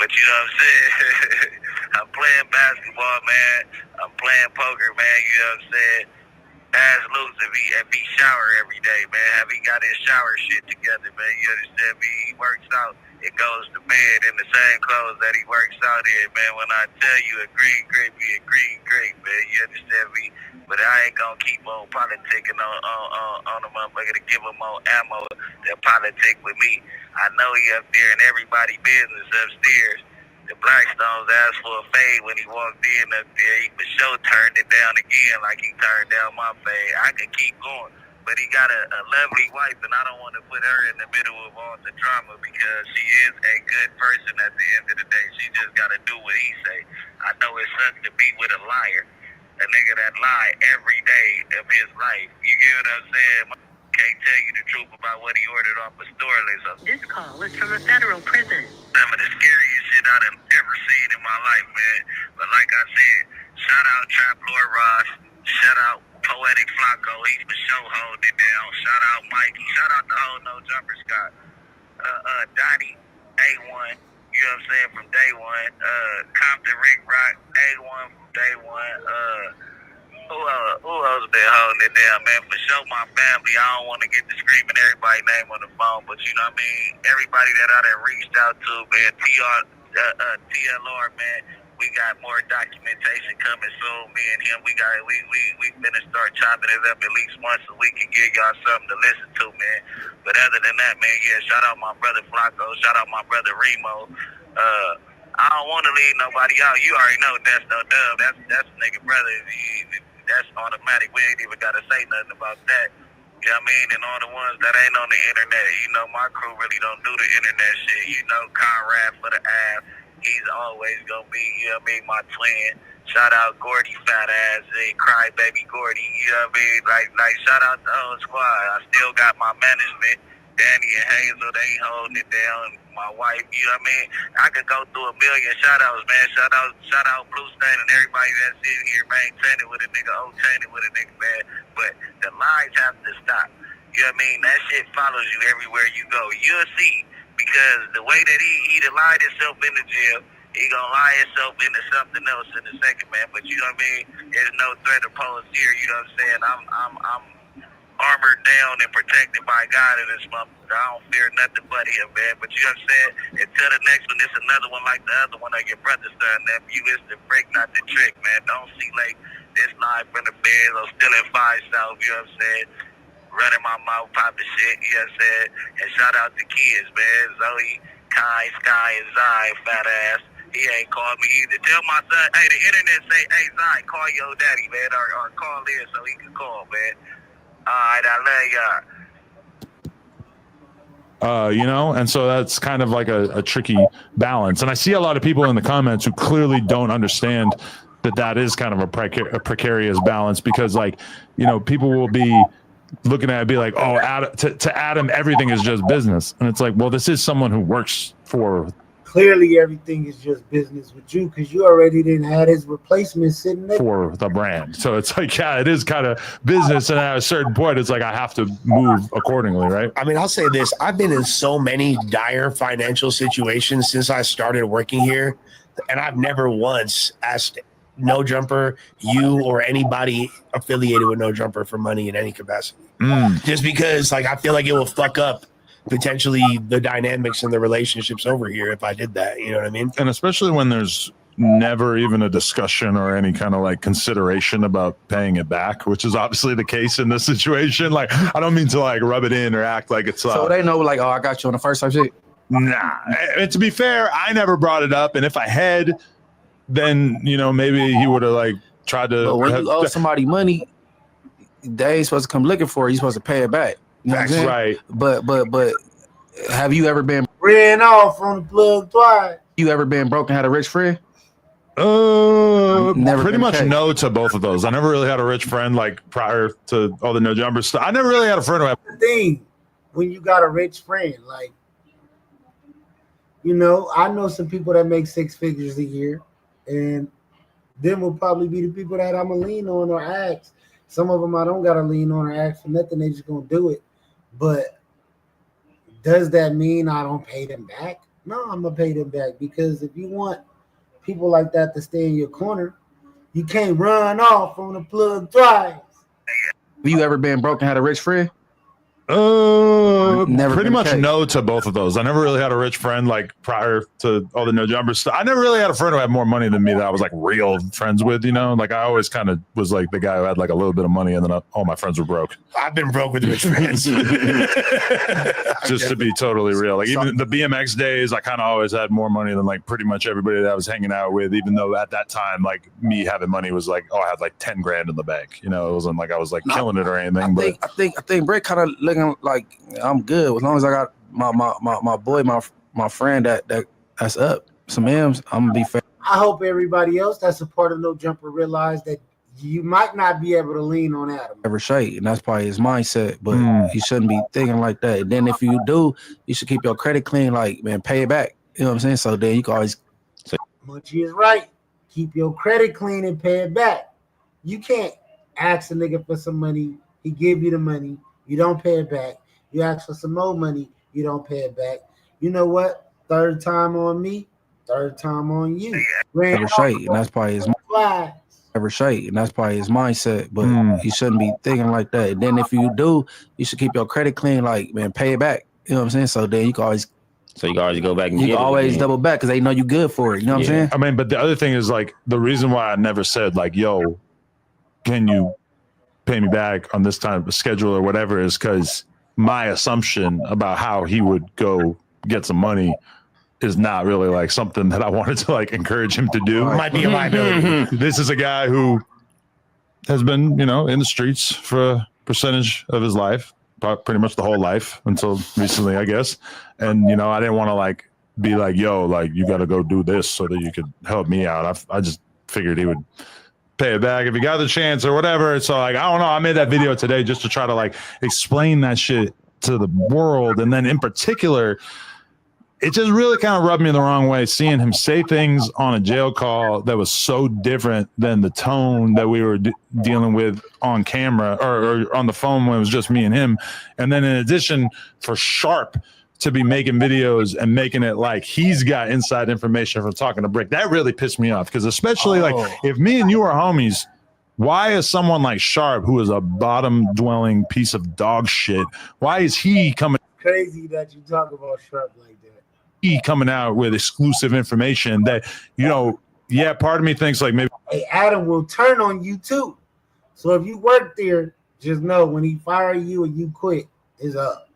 But you know what I'm saying? I'm playing basketball, man. I'm playing poker, man. You know what I'm saying? Ask Luke if he shower every day, man. Have he got his shower shit together, man? You understand me? He works out and goes to bed in the same clothes that he works out in, man. When I tell you a green grape, be a green grape, man. You understand me? But I ain't gonna keep on politicking on the motherfucker to give him more ammo to politic with me. I know he up there in everybody's business upstairs. The Blackstones asked for a fade when he walked in up there. He for sure turned it down again like he turned down my fade. I could keep going, but he got a lovely wife, and I don't want to put her in the middle of all the drama because she is a good person at the end of the day. She just got to do what he say. I know it sucks to be with a liar, a nigga that lie every day of his life. You get what I'm saying? Can't tell you the truth about what he ordered off a store list. So this call is from a federal prison. Some of the scariest shit I've ever seen in my life, man. But like I said, shout out Trap Lord Ross. Shout out Poetic Flacco. He's for sure holding it down. Shout out Mikey. Shout out the whole No Jumper Scott. Donnie, A1. You know what I'm saying? From day one. Compton Rick Rock, A1 from day one. Who else been holding it down, man? For sure, my family. I don't want to get to screaming everybody's name on the phone, but you know what I mean? Everybody that I done reached out to, man. TLR, man. We got more documentation coming soon. Me and him, we finna start chopping it up at least once so we can give y'all something to listen to, man. But other than that, man, yeah, shout out my brother Flacco, shout out my brother Remo. I don't want to leave nobody out. You already know that's no dub. That's nigga brother. That's automatic. We ain't even gotta say nothing about that. You know what I mean? And all the ones that ain't on the internet, you know, my crew really don't do the internet shit. You know, Conrad for the app. He's always gonna be, you know what I mean, my twin. Shout out Gordy, fat ass, Cry Baby Gordy, you know what I mean? Like shout out the whole squad. I still got my management, Danny and Hazel, they holding it down. My wife, you know what I mean? I could go through a million shout outs, man. Shout out Blue Stain and everybody that's in here, maintaining with a nigga, obtaining with a nigga, man. But the lies have to stop. You know what I mean? That shit follows you everywhere you go. You'll see. Because the way that he lied himself in the jail, he gonna lie himself into something else in a second, man. But you know what I mean? There's no threat opposed here. You know what I'm saying? I'm armored down and protected by God in this month. I don't fear nothing but him, man. But you know what I'm saying? Until the next one, it's another one like the other one on your brother's son. Nephew, it's the brick, not the trick, man. Don't see like this live from the bed or still in 5 South. You know what I'm saying? Running my mouth, popping shit, you know what I'm saying? And shout out to kids, man. Zoe, Kai, Sky, and Zai, fat ass. He ain't called me either. Tell my son, hey, the internet say, hey, Zai, call your daddy, man, or call in so he can call, man. All right, I love y'all. You know, and so that's kind of like a tricky balance. And I see a lot of people in the comments who clearly don't understand that is kind of a precarious balance because, like, you know, people will be looking at it, be like, oh, to Adam, everything is just business. And it's like, well, this is someone who works for. Clearly, everything is just business with you because you already didn't have his replacement sitting there for the brand. So it's like, yeah, it is kind of business. And at a certain point, it's like, I have to move accordingly, right? I mean, I'll say this. I've been in so many dire financial situations since I started working here, and I've never once asked No Jumper, you, or anybody affiliated with No Jumper for money in any capacity. Just because, like, I feel like it will fuck up potentially the dynamics and the relationships over here if I did that. You know what I mean? And especially when there's never even a discussion or any kind of like consideration about paying it back, which is obviously the case in this situation. Like, I don't mean to like rub it in or act like it's so they know, like, oh, I got you on the first time shit. Nah, and to be fair, I never brought it up, and if I had, then, you know, maybe he would have like tried to. But when you owe somebody money, they ain't supposed to come looking for it. You're supposed to pay it back. You know what I'm saying? Right. But have you ever been ran off on the plug twice? You ever been broke and had a rich friend? Never pretty much no to both of those. I never really had a rich friend like prior to all the No Jumper stuff. I never really had a friend who had the thing when you got a rich friend, like, you know, I know some people that make 6 figures a year, and them will probably be the people that I'm gonna lean on or ask. Some of them I don't gotta lean on or ask for nothing. They just gonna do it. But does that mean I don't pay them back? No, I'm gonna pay them back, because if you want people like that to stay in your corner, you can't run off on the plug twice. Have you ever been broke and had a rich friend? Never pretty much no to both of those. I never really had a rich friend like prior to all the No Jumper stuff. I never really had a friend who had more money than me that I was like real friends with, you know? Like I always kind of was like the guy who had like a little bit of money, and then all my friends were broke. I've been broke with rich friends. Just to be totally real. Like even the BMX days, I kind of always had more money than like pretty much everybody that I was hanging out with, even though at that time, like me having money was like, oh, I had like 10 grand in the bank. You know, it wasn't like I was like killing it or anything. I think Bricc kind of looking like I'm good as long as I got my boy, my friend that's up some M's. I'm gonna be fair. I hope everybody else that's a part of No Jumper realize that you might not be able to lean on Adam. Ever shake, and that's probably his mindset. But he shouldn't be thinking like that. And then if you do, you should keep your credit clean. Like, man, pay it back. You know what I'm saying? So then you can always. Munchie is right. Keep your credit clean and pay it back. You can't ask a nigga for some money. He give you the money. You don't pay it back. You ask for some more money. You don't pay it back. You know what? Third time on me. Third time on you. Ever shake, and that's probably his. Fly. Ever shake, and that's probably his mindset. But he shouldn't be thinking like that. And then if you do, you should keep your credit clean. Like, man, pay it back. You know what I'm saying? So then you can always. So you can always go back and you get can it always again. double back because they know you good for it. You know what I'm saying? I mean, but the other thing is like the reason why I never said like, yo, can you pay me back on this time of schedule or whatever is because my assumption about how he would go get some money is not really like something that I wanted to like encourage him to do. Might be a liability. This is a guy who has been, you know, in the streets for a percentage of his life, pretty much the whole life until recently, I guess. And, you know, I didn't want to like be like, yo, like you got to go do this so that you could help me out. I just figured he would pay it back if he got the chance or whatever. So like, I don't know. I made that video today just to try to like explain that shit to the world. And then in particular, it just really kind of rubbed me the wrong way seeing him say things on a jail call that was so different than the tone that we were dealing with on camera or on the phone when it was just me and him. And then in addition, for Sharp to be making videos and making it like he's got inside information from talking to Bricc, that really pissed me off because especially like if me and you are homies, why is someone like Sharp, who is a bottom dwelling piece of dog shit, why is he coming? Crazy that you talk about Sharp like that. He coming out with exclusive information that, you know, yeah, part of me thinks like maybe Hey, Adam will turn on you too. So if you work there, just know when he fire you and you quit, it's up.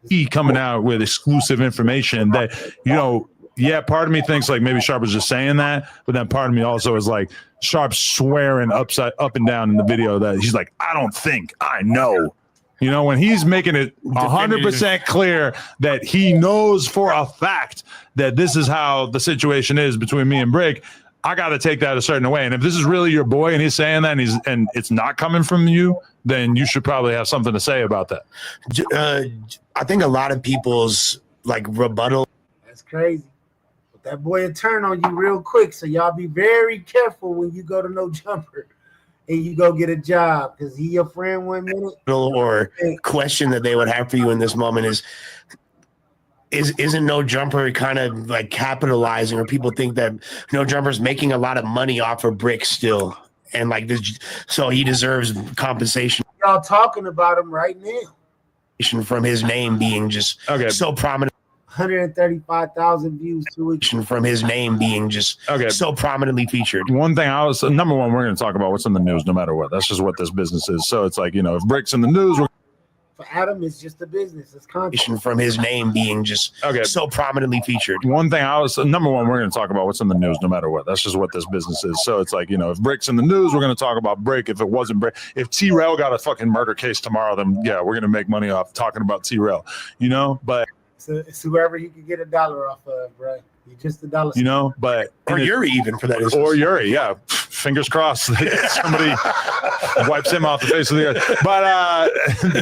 he coming out with exclusive information that, you know, yeah, part of me thinks like maybe Sharp was just saying that, but then part of me also is like Sharp swearing up and down in the video that he's like, I don't think, I know. You know, when he's making it 100% clear that he knows for a fact that this is how the situation is between me and Bricc, I got to take that a certain way. And if this is really your boy and he's saying that and it's not coming from you, then you should probably have something to say about that. I think a lot of people's like rebuttal. That's crazy. But that boy will turn on you real quick. So y'all be very careful when you go to No Jumper and you go get a job because he your friend 1 minute. Or question that they would have for you in this moment isn't No Jumper kind of like capitalizing, or people think that No Jumper's making a lot of money off of Bricc still, and like this, so he deserves compensation. Y'all talking about him right now From his name being just so prominent. 135,000 views 2 weeks. From his name being just so prominently featured. One thing number one, we're going to talk about what's in the news no matter what. That's just what this business is. So it's like, you know, if Brick's in the news, for Adam, it's just a business. It's content. From his name being just so prominently featured. One thing number one, we're going to talk about what's in the news no matter what. That's just what this business is. So it's like, you know, if Brick's in the news, we're going to talk about Bricc. If it wasn't Bricc, if T-Rail got a fucking murder case tomorrow, then yeah, we're going to make money off talking about T-Rail, you know, but it's whoever he could get $1 off of, bro. You just $1. You know, but or Yuri even for that. Or Yuri, yeah. Fingers crossed that somebody wipes him off the face of the earth. But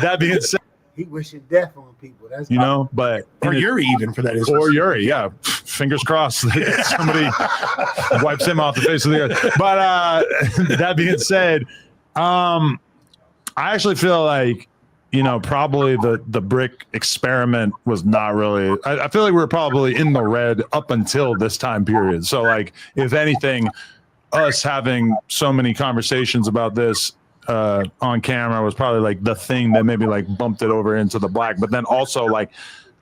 that being said, he wishing death on people. That's you know, but or Yuri even for that. Or Yuri, yeah. Fingers crossed that somebody wipes him off the face of the earth. But that being said, I actually feel like, you know, probably the Bricc experiment was not really, I feel like we were probably in the red up until this time period. So like, if anything, us having so many conversations about this on camera was probably like the thing that maybe like bumped it over into the black. But then also like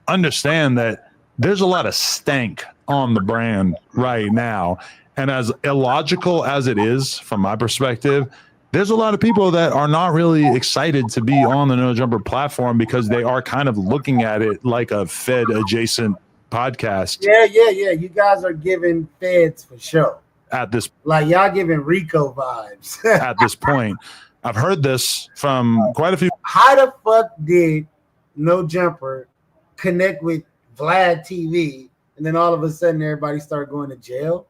understand that there's a lot of stank on the brand right now. And as illogical as it is from my perspective, there's a lot of people that are not really excited to be on the No Jumper platform because they are kind of looking at it like a Fed adjacent podcast. Yeah. You guys are giving feds for sure. At this, like y'all giving Rico vibes. At this point, I've heard this from quite a few. How the fuck did No Jumper connect with Vlad TV, and then all of a sudden everybody started going to jail?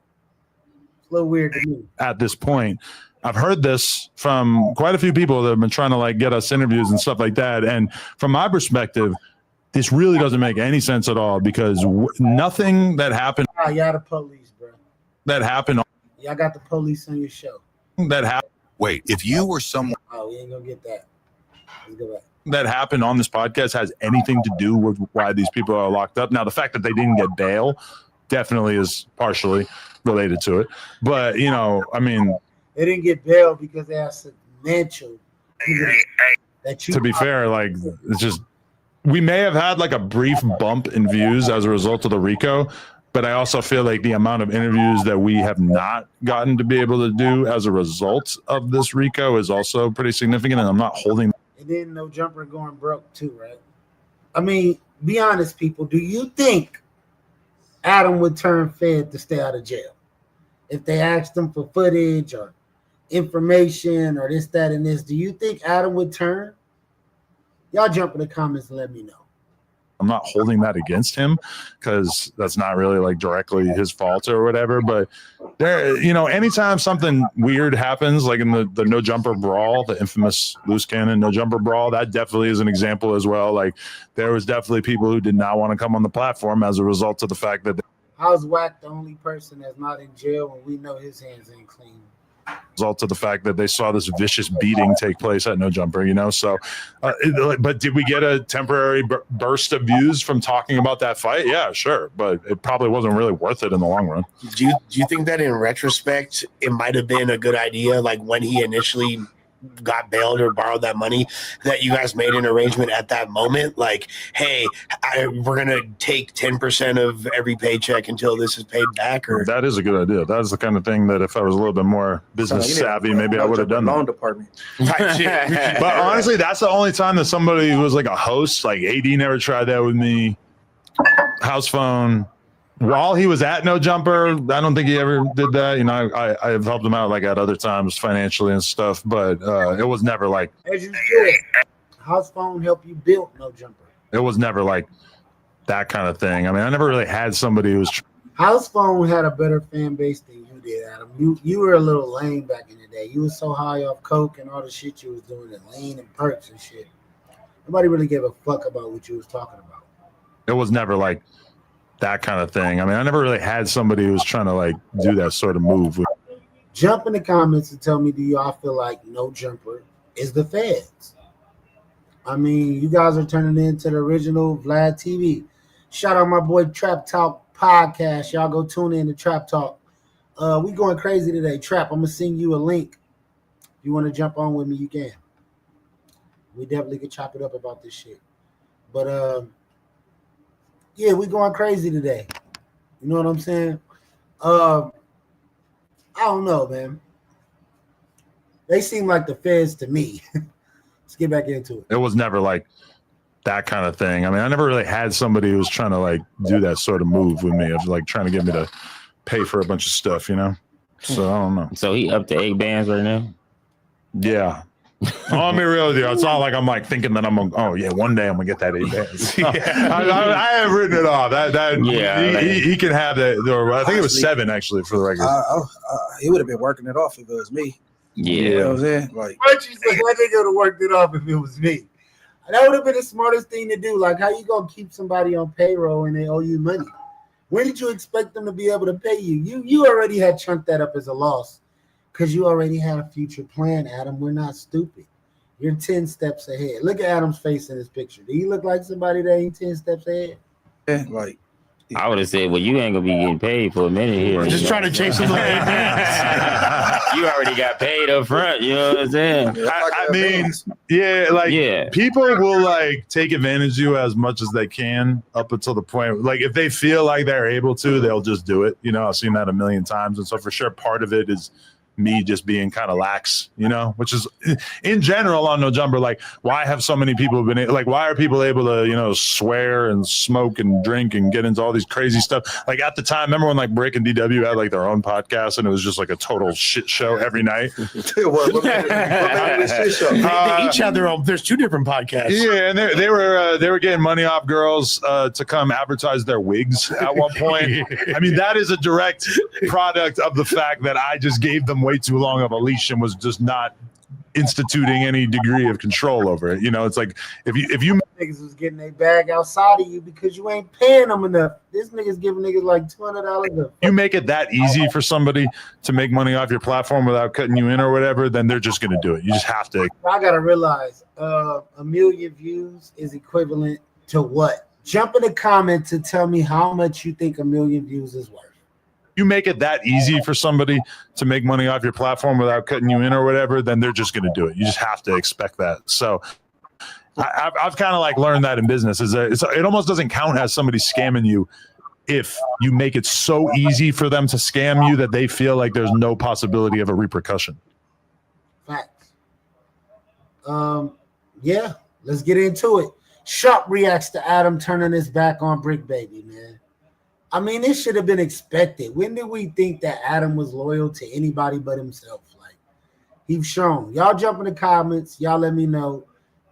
It's a little weird to me. At this point, I've heard this from quite a few people that have been trying to like get us interviews and stuff like that. And from my perspective, this really doesn't make any sense at all because nothing that happened. Y'all the police, bro. That happened. Y'all got the police on your show. That happened. Wait, if you were someone. Oh, we ain't gonna get that. Let's go back. That happened on this podcast has anything to do with why these people are locked up. Now, the fact that they didn't get bail definitely is partially related to it. But, you know, I mean, they didn't get bail because they have financial. To be fair, like, it's just, we may have had like a brief bump in views as a result of the RICO, but I also feel like the amount of interviews that we have not gotten to be able to do as a result of this RICO is also pretty significant. And I'm not holding. And then No Jumper going broke too, right? I mean, be honest, people. Do you think Adam would turn Fed to stay out of jail if they asked him for footage or information or this, that, and this? Do you think Adam would turn? Y'all jump in the comments and let me know. I'm not holding that against him because that's not really like directly his fault or whatever. But there, you know, anytime something weird happens, like in the No Jumper brawl, the infamous loose cannon No Jumper brawl, that definitely is an example as well. Like there was definitely people who did not want to come on the platform as a result of the fact that. How's Wack the only person that's not in jail when we know his hands ain't clean? Result of the fact that they saw this vicious beating take place at No Jumper, you know. So, but did we get a temporary burst of views from talking about that fight? Yeah, sure, but it probably wasn't really worth it in the long run. Do you think that in retrospect it might have been a good idea, like when he initially got bailed or borrowed that money, that you guys made an arrangement at that moment, like, hey, we're gonna take 10% of every paycheck until this is paid back? Or that is a good idea. That is the kind of thing that if I was a little bit more business savvy, maybe I would have done. Loan department. But honestly, that's the only time that somebody who was like a host, like AD, never tried that with me. House phone. While he was at No Jumper, I don't think he ever did that. You know, I've helped him out like at other times financially and stuff, but it was never like. As you said, house phone help you build No Jumper. It was never like that kind of thing. I mean, I never really had somebody who was. House phone had a better fan base than you did, Adam. You were a little lame back in the day. You were so high off coke and all the shit you was doing, and lean and perks and shit. Nobody really gave a fuck about what you was talking about. It was never like that kind of thing. I mean, I never really had somebody who was trying to like do that sort of move. Jump in the comments and tell me, do y'all feel like No Jumper is the feds? I mean, you guys are turning into the original Vlad TV. Shout out my boy Trap Talk Podcast. Y'all go tune in to Trap Talk. We going crazy today. Trap, I'm gonna send you a link. If you want to jump on with me, you can. We definitely could chop it up about this shit. But yeah, we going crazy today. You know what I'm saying? I don't know, man. They seem like the feds to me. Let's get back into it. It was never like that kind of thing. I mean, I never really had somebody who was trying to like do that sort of move with me, of like trying to get me to pay for a bunch of stuff, you know? So I don't know. So he up to 8 bands right now? Yeah. I'll be real with you. It's not like I'm like thinking that I'm gonna, oh yeah, one day I'm gonna get that 8 bands. I have written it off. He can have that. I think it was 7 actually for the record. He would have been working it off if it was me. Yeah. You know what I'm saying? Like, I think they would have worked it off if it was me. That would have been the smartest thing to do. Like, how you gonna keep somebody on payroll and they owe you money? When did you expect them to be able to pay you? You already had chunked that up as a loss because you already had a future plan, Adam. We're not stupid. You're 10 steps ahead. Look at Adam's face in this picture. Do you look like somebody that ain't 10 steps ahead? Yeah, like. I would have said, well, you ain't gonna be getting paid for a minute here. I'm just trying to chase some of You already got paid up front, you know what I'm saying? I mean, yeah, people will like take advantage of you as much as they can up until the point, like if they feel like they're able to, they'll just do it. You know, I've seen that a million times. And so for sure, part of it is me just being kind of lax, you know, which is in general on No Jumper. Like, why have so many people been like, why are people able to, you know, swear and smoke and drink and get into all these crazy stuff? Like at the time, remember when like Bricc and DW had like their own podcast and it was just like a total shit show every night? They each have their own. There's two different podcasts. Yeah, and they were getting money off girls to come advertise their wigs at one point. I mean, that is a direct product of the fact that I just gave them way too long of a leash and was just not instituting any degree of control over it. You know, it's like if you niggas was getting their bag outside of you because you ain't paying them enough. This nigga's giving niggas like $200. You make it that easy for somebody to make money off your platform without cutting you in or whatever, then they're just going to do it. You just have to. I gotta realize 1 million views is equivalent to what? Jump in the comments to tell me how much you think 1 million views is worth. You make it that easy for somebody to make money off your platform without cutting you in or whatever, then they're just going to do it. You just have to expect that. So I've kind of like learned that in business is that it almost doesn't count as somebody scamming you if you make it so easy for them to scam you that they feel like there's no possibility of a repercussion. Facts. Yeah, let's get into it. Sharp reacts to Adam turning his back on Bricc Baby, man. I mean, this should have been expected. When did we think that Adam was loyal to anybody but himself? Like, he's shown. Y'all jump in the comments. Y'all let me know.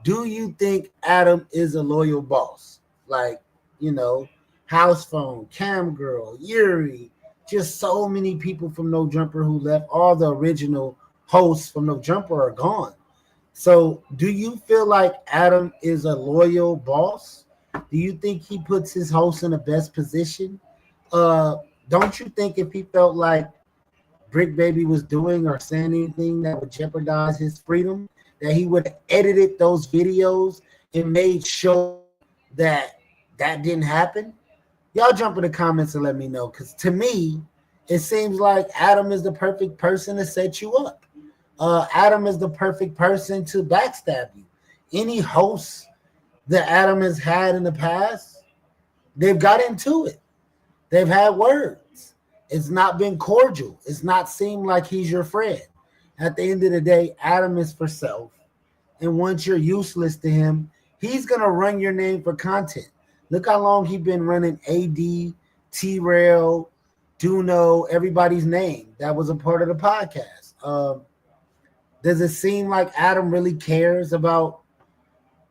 Do you think Adam is a loyal boss? Like, you know, House Phone, Cam Girl, Yuri, just so many people from No Jumper who left. All the original hosts from No Jumper are gone. So do you feel like Adam is a loyal boss? Do you think he puts his hosts in the best position? Don't you think if he felt like Bricc Baby was doing or saying anything that would jeopardize his freedom, that he would have edited those videos and made sure that that didn't happen? Y'all jump in the comments and let me know, because to me, it seems like Adam is the perfect person to set you up. Adam is the perfect person to backstab you. Any hosts that Adam has had in the past, they've got into it. They've had words. It's not been cordial. It's not seemed like he's your friend. At the end of the day, Adam is for self. And once you're useless to him, he's going to run your name for content. Look how long he's been running AD, T-Rail, Duno, everybody's name that was a part of the podcast. Does it seem like Adam really cares about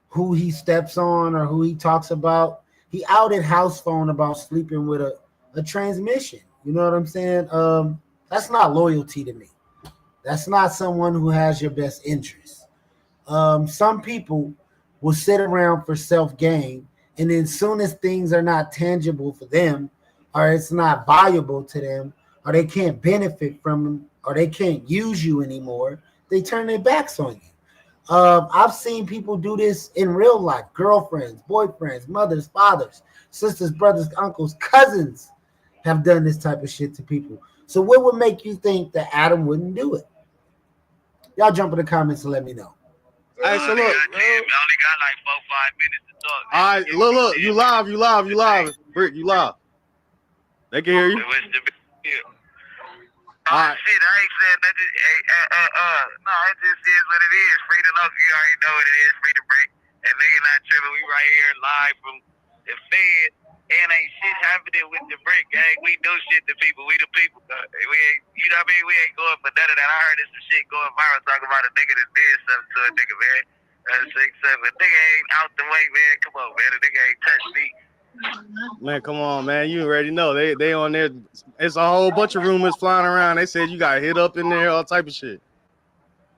who he steps on or who he talks about? He outed House Phone about sleeping with a transmission. You know what I'm saying? That's not loyalty to me. That's not someone who has your best interest. Some people will sit around for self-gain, and then as soon as things are not tangible for them, or it's not valuable to them, or they can't benefit from them, or they can't use you anymore, they turn their backs on you. I've seen people do this in real life. Girlfriends, boyfriends, mothers, fathers, sisters, brothers, uncles, cousins have done this type of shit to people. So what would make you think that Adam wouldn't do it? Y'all jump in the comments and let me know. Hey, so look, we only got like 4-5 minutes to talk. All right, look, you live, Bricc, you live. They can hear you. All right. Shit, I ain't saying nothing. No, it just is what it is. Free to love, you already know what it is. Free to break. And nigga not tripping. We right here live from the Fed. And ain't shit happening with the Bricc gang. We do shit to people. We the people. We ain't, you know what I mean? We ain't going for none of that. I heard this shit going viral talking about a nigga that did something to a nigga, man. That's 6-7. Nigga ain't out the way, man. Come on, man. The nigga ain't touched me. Man, come on, man. You already know. They on there. It's a whole bunch of rumors flying around. They said you got hit up in there, all type of shit.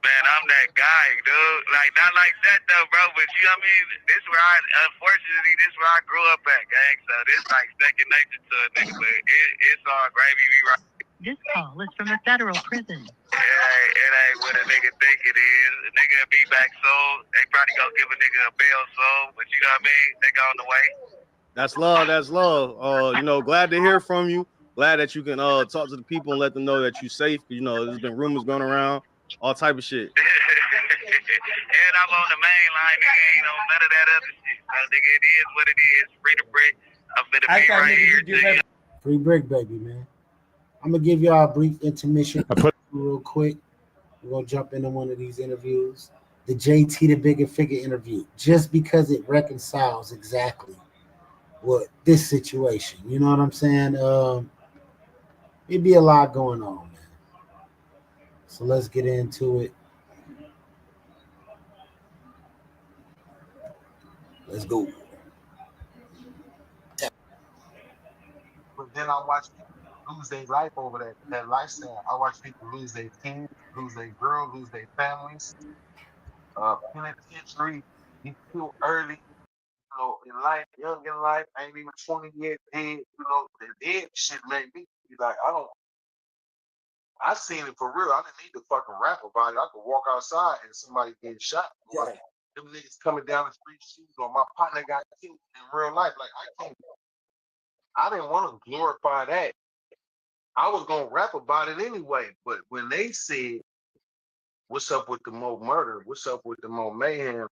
Man, I'm that guy, dude. Like, not like that, though, bro. But you know what I mean? This where this where I grew up at, gang. So this like second nature to a nigga. But it's all gravy. We right. This call is from a federal prison. It ain't what a nigga think it is. A nigga be back soon. They probably gonna give a nigga a bail soon. But you know what I mean? They go on the way. That's love. That's love. You know, glad to hear from you. Glad that you can talk to the people and let them know that you're safe. You know, there's been rumors going around, all type of shit. And I'm on the main line. Nigga ain't on none of that other shit. So, nigga, it is what it is. Free to Bricc. I'm finna be right here. Free Bricc Baby, man. I'm gonna give y'all a brief intermission. real quick. We're gonna jump into one of these interviews. The JT the Bigger Figure interview, just because it reconciles exactly what this situation. You know what I'm saying? It'd be a lot going on, man. So let's get into it. Let's go. But then I watch people lose their life over that lifestyle. I watch people lose their kids, lose their girl, lose their families. Penitentiary, get killed early, in life, young in life, ain't even 20 yet, dead, the dead shit made me be like, I seen it for real. I didn't need to fucking rap about it. I could walk outside and somebody getting shot. Like, them niggas coming down the street shooting, or my partner got killed in real life. Like, I didn't want to glorify that. I was gonna rap about it anyway. But when they said, what's up with the more murder? What's up with the more mayhem?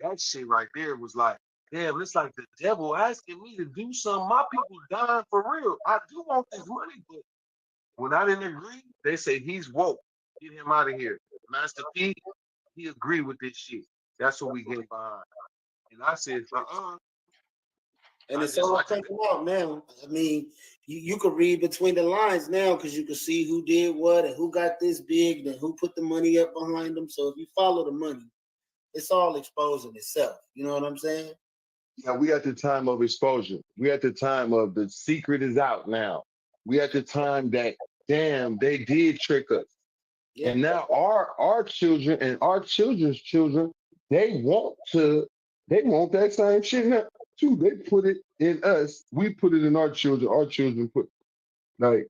That shit right there was like, damn, it's like the devil asking me to do something. My people dying for real. I do want this money, but when I didn't agree, they say he's woke. Get him out of here. Master P, he agreed with this shit. That's what we get behind. And I said, And it's all coming out now. I mean, you could read between the lines now because you can see who did what and who got this big and who put the money up behind them. So if you follow the money, it's all exposing itself. You know what I'm saying? Yeah, we at the time of exposure. We at the time of the secret is out now. We at the time that, damn, they did trick us. Yeah. And now our children and our children's children, they want that same shit now too. They put it in us. We put it in our children. Our children put, like,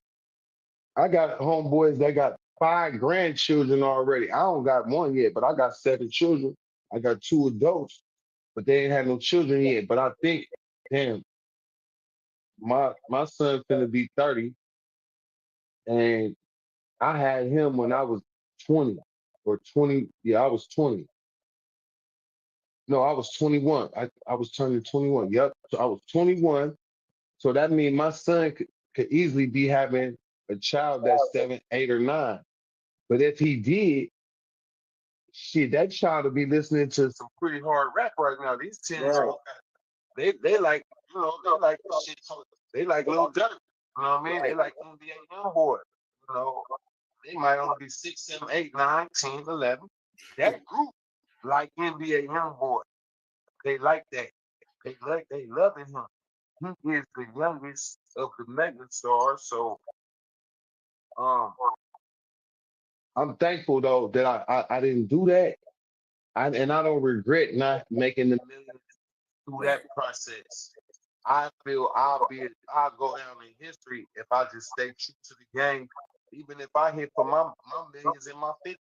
I got homeboys that got 5 grandchildren already. I don't got one yet, but I got 7 children. I got 2 adults, but they ain't had no children yet. But I think, damn, my son's gonna be 30, and I had him when I was 20 or 20. Yeah, I was 20. No, I was 21. I was turning 21. Yep. So I was 21. So that means my son could easily be having a child that's 7, 8, or 9. But if he did, shit, that child would be listening to some pretty hard rap right now. These 10-year-olds, they like, they like shit. They like Lil Durk. You know what I mean? They like NBA YoungBoy. They might only be 6, 7, 8, 9, 10, 11. That group like NBA YoungBoy. They like that. They loving him. He is the youngest of the mega stars. So I'm thankful though that I didn't do that. And I don't regret not making the millions through that process. I feel I'll go down in history if I just stay true to the game, even if I hit for my millions in my 50s.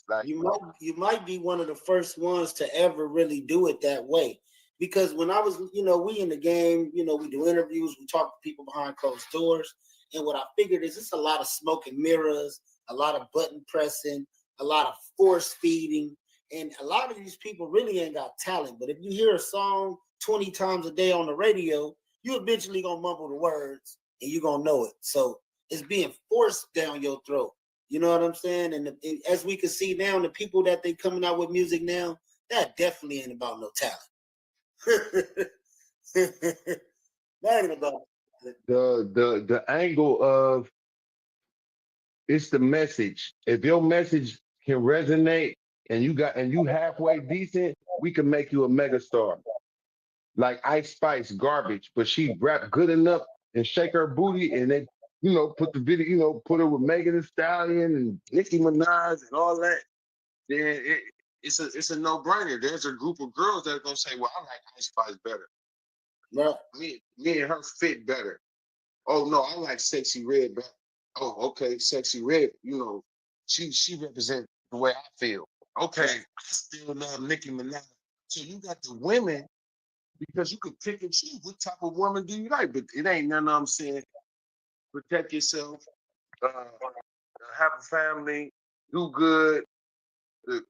Like, you might be one of the first ones to ever really do it that way. Because when I was, we in the game, we do interviews, we talk to people behind closed doors. And what I figured is it's a lot of smoke and mirrors, a lot of button pressing, a lot of force feeding. And a lot of these people really ain't got talent. But if you hear a song 20 times a day on the radio, you eventually gonna mumble the words and you're gonna know it. So it's being forced down your throat. You know what I'm saying? And as we can see now, the people that they coming out with music now, that definitely ain't about no talent. That ain't about the angle of it's the message. If your message can resonate and you halfway decent, we can make you a megastar. Like Ice Spice, garbage, but she rap good enough and shake her booty and they, put the video, put her with Megan Thee Stallion and Nicki Minaj and all that. Then it's a no-brainer. There's a group of girls that are gonna say, well, I like Ice Spice better. Well, me and her fit better. Oh no, I like Sexy Red better. Oh, okay, Sexy Red, she represents the way I feel. Okay, I still love Nicki Minaj. So you got the women, because you can pick and choose what type of woman do you like, but it ain't none of them saying protect yourself, have a family, do good,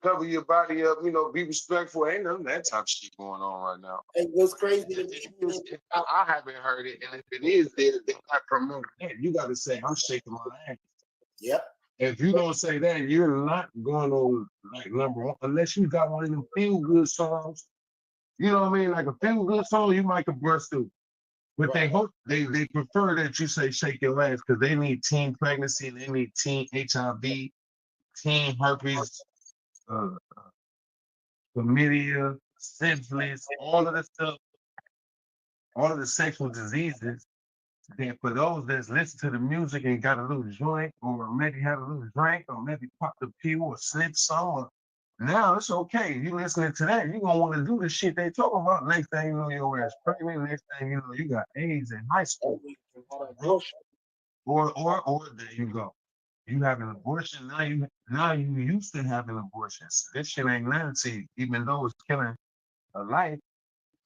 cover your body up, be respectful. Ain't none of that type of shit going on right now. And what's crazy to me is I haven't heard it, and if it is there, they're not promoting it. You got to say, I'm shaking my ass. Yep. If you don't say that, you're not going on like number one unless you got one of them feel good songs. You know what I mean? Like a feel good song, you might can burst through. But they hope they prefer that you say shake your ass because they need teen pregnancy and they need teen HIV, teen herpes, uh, chlamydia, syphilis, all of the stuff, all of the sexual diseases. Then for those that's listen to the music and got a little joint, or maybe had a little drink, or maybe popped a pill or slipped some, or now it's okay. You listening to that, you gonna want to do the shit they talking about. Next thing you know, your ass pregnant. Next thing you know, you got AIDS in high school. Or there you go. You have an abortion now. You used to having abortions. This shit ain't nothing to you, even though it's killing a life.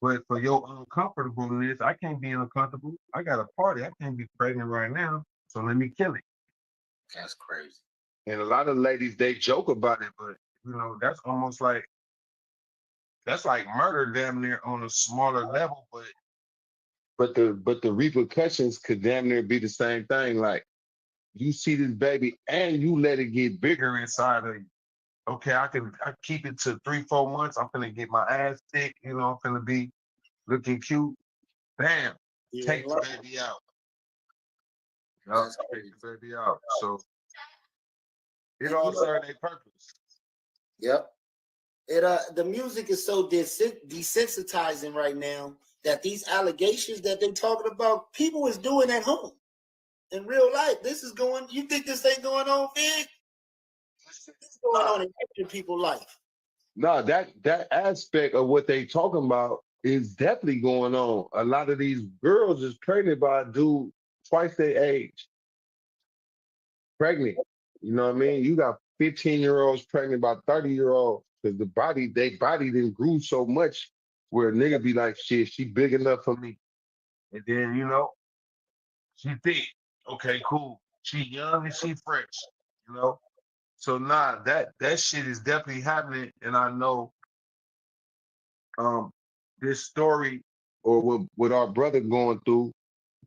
But for your uncomfortableness, I can't be uncomfortable. I got a party. I can't be pregnant right now. So let me kill it. That's crazy. And a lot of ladies, they joke about it, but that's almost like murder damn near on a smaller level, but the repercussions could damn near be the same thing. Like you see this baby and you let it get bigger inside of you. Okay, I keep it to 3-4 months. I'm gonna get my ass thick, I'm gonna be looking cute. Bam, take the baby out. Take the baby out. So it all serves a purpose. Yep. The music is so desensitizing right now that these allegations that they're talking about, people is doing at home. In real life, this is going. You think this ain't going on, Fig? It's going on in people's life. No, that aspect of what they talking about is definitely going on. A lot of these girls is pregnant by a dude twice their age. Pregnant. You know what I mean? You got 15-year-olds pregnant by 30-year-olds because their body didn't grew so much where a nigga be like, shit, she big enough for me. And then, she thick. Okay, cool. She young and she fresh, So that shit is definitely happening. And I know this story or what our brother going through,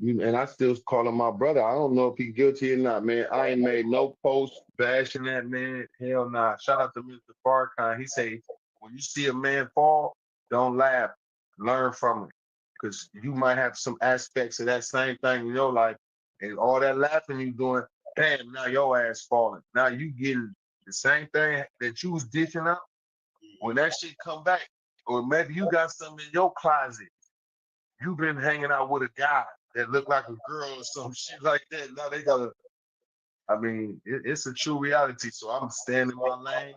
and I still call him my brother. I don't know if he's guilty or not, man. I ain't made no post bashing that man. Hell nah. Shout out to Mr. Farrakhan. He say, when you see a man fall, don't laugh. Learn from it. Because you might have some aspects of that same thing in your life. And all that laughing you doing, damn, now your ass falling. Now you getting the same thing that you was dishing out. When that shit come back, or maybe you got something in your closet. You've been hanging out with a guy that looked like a girl or some shit like that. Now they gotta, it's a true reality. So I'm staying in my lane,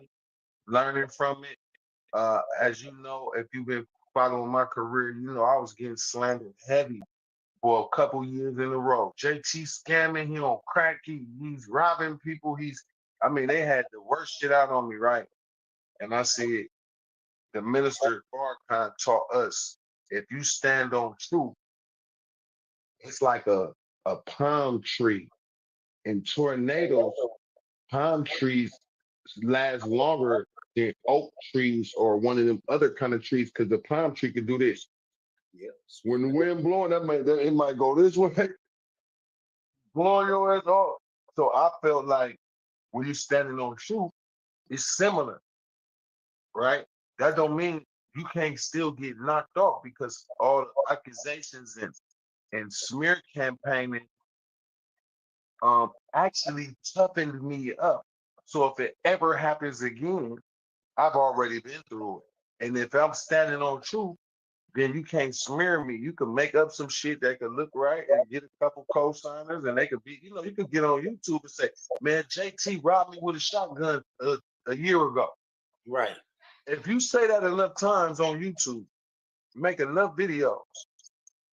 learning from it. As you know, if you've been following my career, I was getting slandered heavy for a couple years in a row. JT scamming, he on crack, he's robbing people. They had the worst shit out on me, right? And I said, the minister Farrakhan taught us, if you stand on truth, it's like a palm tree. In tornadoes, palm trees last longer than oak trees or one of them other kind of trees because the palm tree can do this. Yes. When the wind blowing, it might go this way, blowing your ass off. So I felt like when you're standing on truth, it's similar, right? That don't mean you can't still get knocked off because all the accusations and smear campaigning actually toughened me up. So if it ever happens again, I've already been through it. And if I'm standing on truth, then you can't smear me. You can make up some shit that could look right and get a couple co-signers, and they could be, you could get on YouTube and say, man, JT robbed me with a shotgun a year ago. Right. If you say that enough times on YouTube, make enough videos,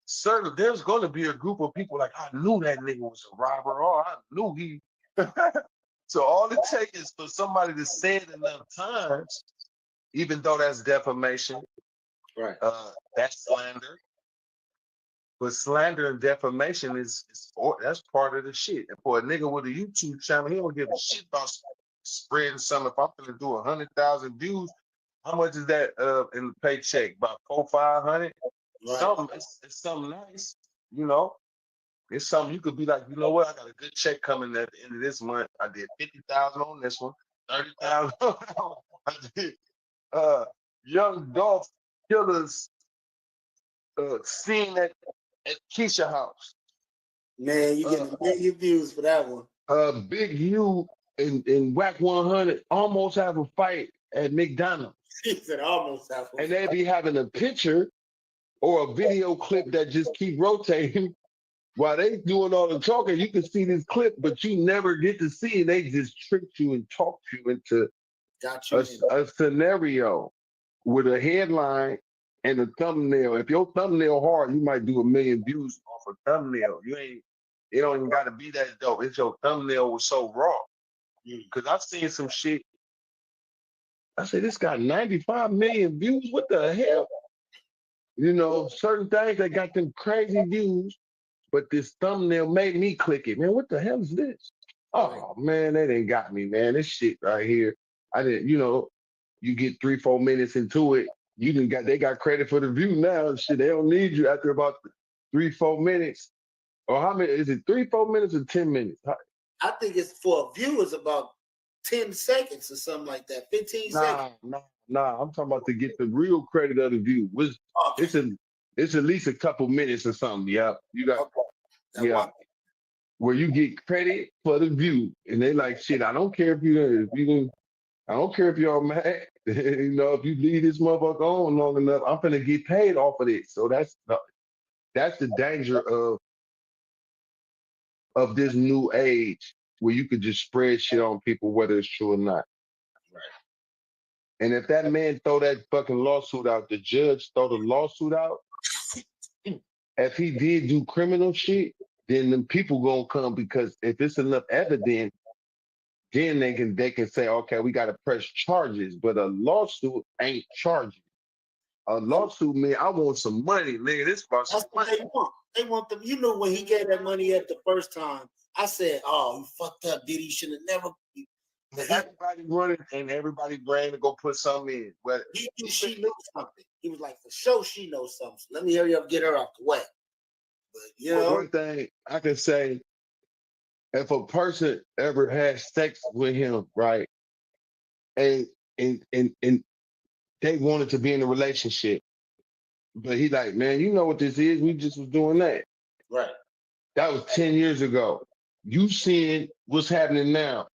certainly there's going to be a group of people like, I knew that nigga was a robber, or I knew he. So all it takes is for somebody to say it enough times, even though that's defamation, right? That's slander. But slander and defamation that's part of the shit. And for a nigga with a YouTube channel, he don't give a shit about spreading something. If I'm gonna do 100,000 views, how much is that in the paycheck? About 400-500. Right. Something. It's something nice, It's something you could be like, you know what? I got a good check coming at the end of this month. I did 50,000 on this one, 30,000. I did young golf killers scene at Keisha house. Man, you getting a million views for that one. Big U in Whack 100 almost have a fight at McDonald's. He said almost have a and they be having a picture or a video clip that just keep rotating while they doing all the talking. You can see this clip, but you never get to see it. They just tricked you and talked you into a scenario with a headline and a thumbnail. If your thumbnail hard, you might do 1 million views off a thumbnail. It don't even got to be that dope. It's your thumbnail was so raw. Because I've seen some shit. I said, this got 95 million views. What the hell? You know, certain things that got them crazy views, but this thumbnail made me click it. Man, what the hell is this? Oh man, they didn't got me, man. This shit right here. I didn't, you get 3-4 minutes into it. They got credit for the view now. Shit, they don't need you after about 3-4 minutes. Or how many is it? 3-4 minutes or 10 minutes? I think it's for a view is about 10 seconds or something like that. 15 seconds. Nah. I'm talking about to get the real credit of the view. It's at least a couple minutes or something. Yeah, you got where you get credit for the view, and they like shit. I don't care I don't care if you're mad. If you leave this motherfucker on long enough, I'm gonna get paid off of this. So that's the danger of this new age where you could just spread shit on people whether it's true or not. Right. And if that man throw that fucking lawsuit out, the judge throw the lawsuit out, if he did do criminal shit, then the people gonna come, because if it's enough evidence, then they can say, okay, we gotta press charges. But a lawsuit ain't charging. A lawsuit, man, I want some money, nigga. This about some money. They want. They want them. You know, when he gave that money at the first time, I said, "Oh, you fucked up, Diddy. You should have never." Everybody running and everybody brain to go put something in. But he knew she knew something. He was like, for sure, she knows something. So let me hurry up, get her out the way. But one thing I can say, if a person ever has sex with him, right, and they wanted to be in a relationship, but he like, man, you know what this is? We just was doing that. Right. That was 10 years ago. You seeing what's happening now.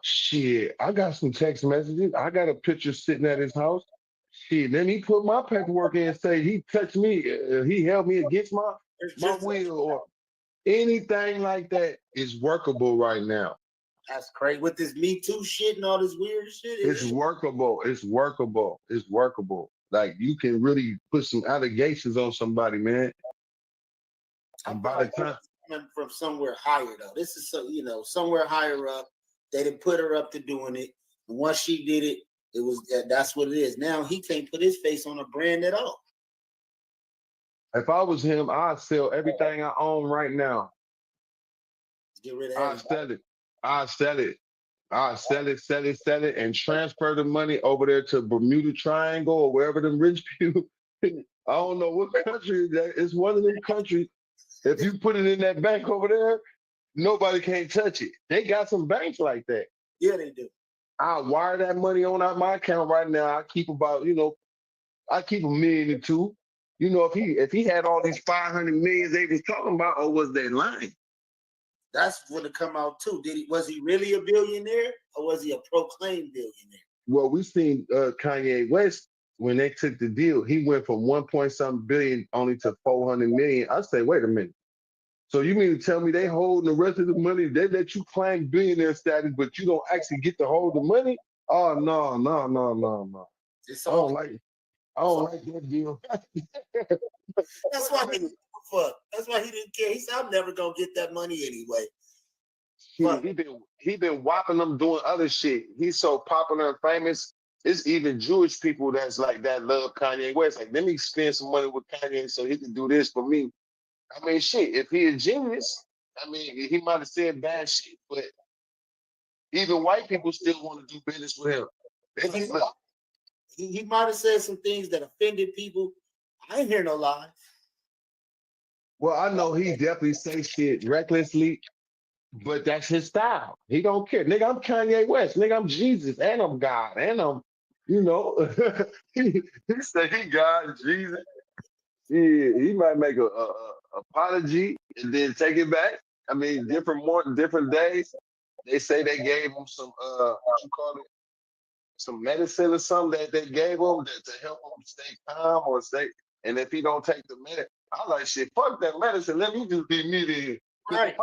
Shit, I got some text messages. I got a picture sitting at his house. Shit, let me put my paperwork in and say he touched me. He held me against my will, or anything like that is workable right now. That's crazy. With this Me Too shit and all this weird shit. It's workable. It's workable. It's workable. Like, you can really put some allegations on somebody, man. And by the time coming from somewhere higher though. This is somewhere higher up. They didn't put her up to doing it. And once she did it, that's what it is. Now he can't put his face on a brand at all. If I was him, I'd sell everything I own right now. Get rid of it. I'd sell it, and transfer the money over there to Bermuda Triangle or wherever them rich people. I don't know what country that is. One of them countries. If you put it in that bank over there, nobody can't touch it. They got some banks like that. Yeah, they do. I wire that money on out my account right now. I keep about, I keep $1 million or $2 million. If he had all these 500 million they was talking about, or was they lying? That's when it come out too. Was he really a billionaire, or was he a proclaimed billionaire? Well, we seen Kanye West when they took the deal. He went from 1-point-something billion only to 400 million. I say, wait a minute. So you mean to tell me they hold the rest of the money? They let you claim billionaire status, but you don't actually get to hold the money? Oh no. I don't like that deal. That's why he didn't fuck. That's why he didn't care. He said, I'm never gonna get that money anyway. He been whopping them doing other shit. He's so popular and famous. It's even Jewish people that's like that love Kanye West. Like, let me spend some money with Kanye so he can do this for me. I mean, shit, if he a genius, I mean, he might have said bad shit, but even white people still want to do business with him. He might have said some things that offended people. I ain't hear no lies. Well, I know he definitely say shit recklessly, but that's his style. He don't care. Nigga, I'm Kanye West. Nigga, I'm Jesus and I'm God. And I'm, you know, he say he God, Jesus. He might make a apology and then take it back. I mean, different days. They say they gave him some what you call it, some medicine or something that they gave him to help him stay calm or stay. And if he don't take the medicine, I like shit. Fuck that medicine. Let me just be me then. Right.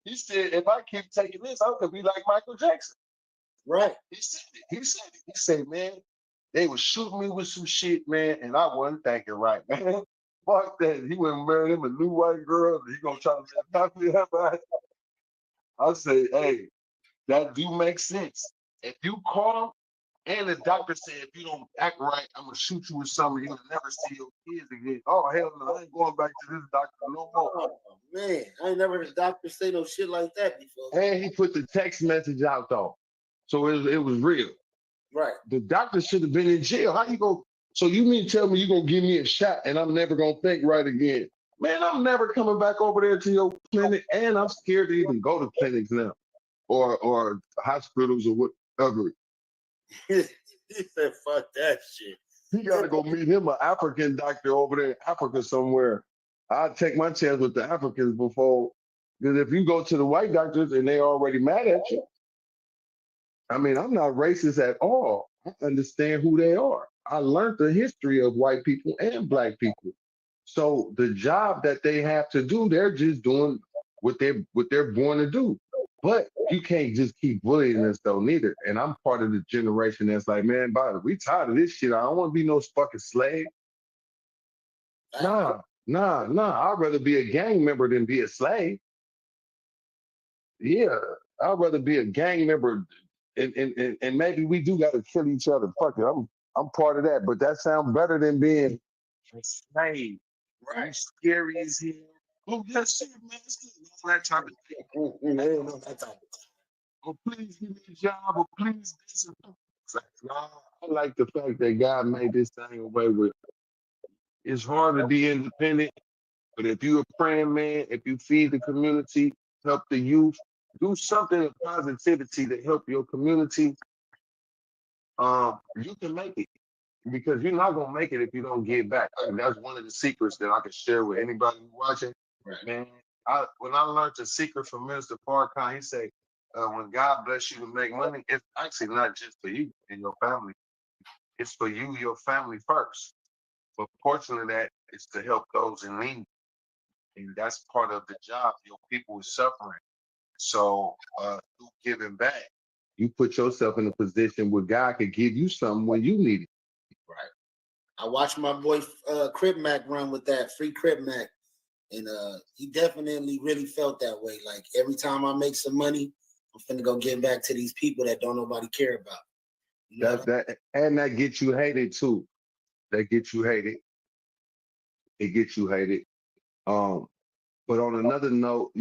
He said if I keep taking this, I'm gonna be like Michael Jackson. Right. He said it. He said, man, they was shooting me with some shit, man, and I wasn't thinking right, man. Fuck that. He went and married him a new white girl. And he gonna try to knock me up. I say, hey, that do make sense. If you caught him, and the doctor said if you don't act right, I'm gonna shoot you with something. You'll never see your kids again. Oh hell no, I ain't going back to this doctor no more. Oh man, I ain't never heard a doctor say no shit like that before. And he put the text message out though, so it was real. Right. The doctor should have been in jail. How you go? So you mean tell me you gonna give me a shot and I'm never gonna think right again? Man, I'm never coming back over there to your clinic, and I'm scared to even go to clinics now, or hospitals or whatever. He said, "Fuck that shit." He got to go meet him an African doctor over there in Africa somewhere. I'll take my chance with the Africans before, because if you go to the white doctors and they already mad at you, I mean, I'm not racist at all. I understand who they are. I learned the history of white people and black people. So the job that they have to do, they're just doing what they're born to do. But you can't just keep bullying us though, neither. And I'm part of the generation that's like, man, we tired of this shit. I don't want to be no fucking slave. Nah. I'd rather be a gang member than be a slave. Yeah, I'd rather be a gang member, and maybe we do got to kill each other. Fuck it, I'm part of that. But that sounds better than being a slave. Right? Scary as hell. Oh, that's shit, man. All that type of thing. That type of oh, please give me a job, or please this. Nah, I like the fact that God made this thing away with. It's hard to be independent, but if you're a praying man, if you feed the community, help the youth, do something of positivity to help your community, you can make it. Because you're not gonna make it if you don't give back. That's one of the secrets that I can share with anybody watching. Right. Man, when I learned the secret from Minister Farrakhan, he said, when God bless you to make money, it's actually not just for you and your family. It's for you, your family first. But portion of that is to help those in need. And that's part of the job. Your people is suffering. So through giving back, you put yourself in a position where God could give you something when you need it. Right. I watched my boy Crip Mac run with that free Crip Mac, and he definitely really felt that way. Like every time I make some money, I'm finna go give back to these people that don't nobody care about. You know? That gets you hated too. That gets you hated. It gets you hated. But on another note,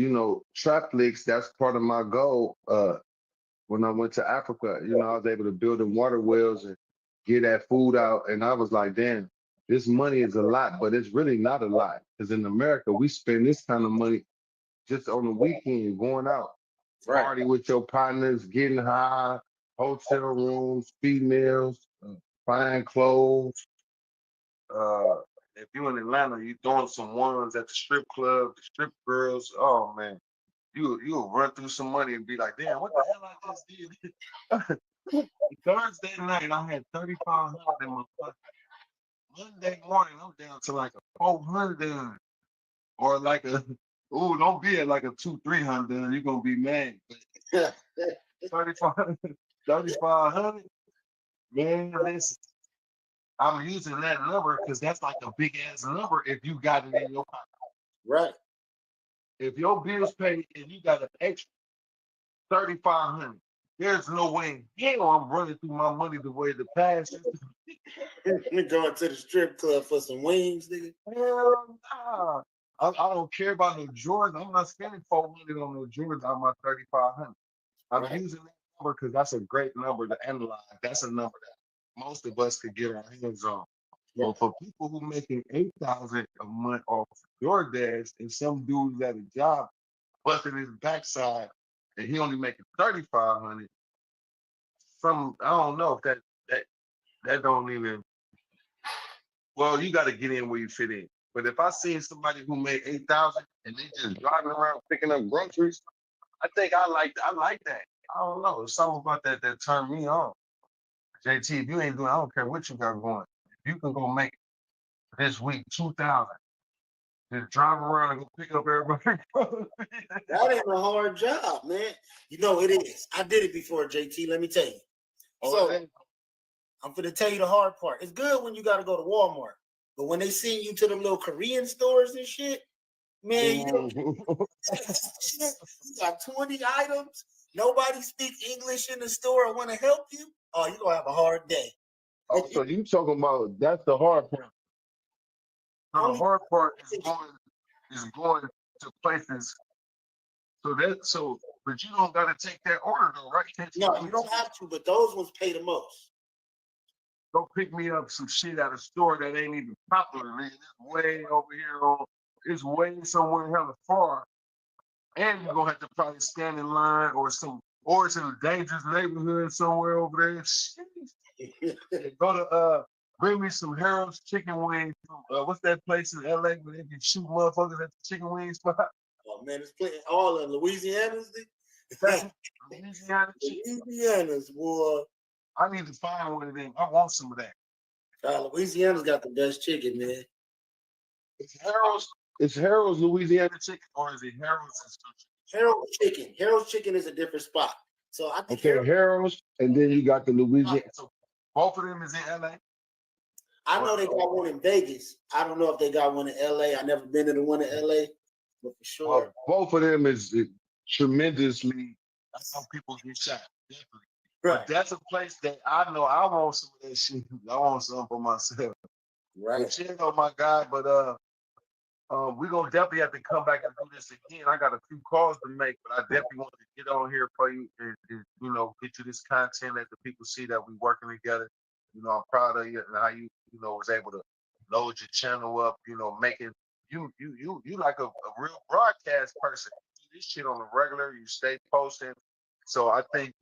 trap flicks, that's part of my goal. When I went to Africa, I was able to build them water wells and get that food out. And I was like, damn, this money is a lot, but it's really not a lot. Because in America, we spend this kind of money just on the weekend, going out, party with your partners, getting high, hotel rooms, females, fine clothes. If you're in Atlanta, you throwing some ones at the strip club, the strip girls. Oh man, you'll run through some money and be like, damn, what the hell I just did? Thursday night, I had 3,500 in my pocket. Monday morning, I'm down to like a 400, or like a don't be at like a 200-300. You're gonna be mad. 3,500. Man, listen. I'm using that number because that's like a big ass number if you got it in your pocket. Right. If your bills paid and you got an extra 3,500, there's no way in hell I'm running through my money the way the past is. We going to the strip club for some wings, nigga. Hell nah. I don't care about no Jordans. I'm not spending 400 on no Jordans on my 3,500. I'm using that number because that's a great number to analyze. That's a number that most of us could get our hands on. So for people who making 8,000 a month off DoorDash, and some dudes at a job busting his backside, and he only making 3,500. I don't know if that don't even. Well, you got to get in where you fit in. But if I seen somebody who made 8,000 and they just driving around picking up groceries, I think I like that. I don't know. There's something about that turned me on. JT, if you ain't doing, I don't care what you got going. If you can go make this week 2,000, just drive around and go pick up everybody. That ain't a hard job, man. You know it is. I did it before, JT. Let me tell you. So I'm gonna tell you the hard part. It's good when you got to go to Walmart, but when they send you to them little Korean stores and shit, man, you got 20 items. Nobody speaks English in the store and want to help you. Oh, you're gonna have a hard day. Oh, so you talking about that's the hard part. So the hard part is going to places. But you don't gotta take that order though, right? No, you don't have to, but those ones pay the most. Go pick me up some shit at a store that ain't even popular, man. It's way over here it's way somewhere hella far. And you're gonna have to probably stand in line or it's in a dangerous neighborhood somewhere over there. Go to bring me some Harold's chicken wings from what's that place in LA where they can shoot motherfuckers at the chicken wing spot? Oh man, it's plenty all in Louisiana's. Louisiana's, boy. I need to find one of them. I want some of that. Louisiana's got the best chicken, man. Is Harold's Louisiana chicken or is it Harold's? Harold's chicken. Harold's chicken is a different spot. So I think Harold's, and then you got the Louisiana. So both of them is in LA. I know they got one in Vegas. I don't know if they got one in LA. I never been to the one in LA, but for sure. Both of them is tremendously. That's how people get shot. Definitely. Right. But that's a place that I know I want some of that shit. I want some for myself. Right. But you know, my guy, but we're gonna definitely have to come back and do this again. I got a few calls to make, but I definitely want to get on here for you and get you this content, let the people see that we working together. I'm proud of you and how you was able to load your channel up, making you like a real broadcast person. You do this shit on the regular, you stay posting. So I think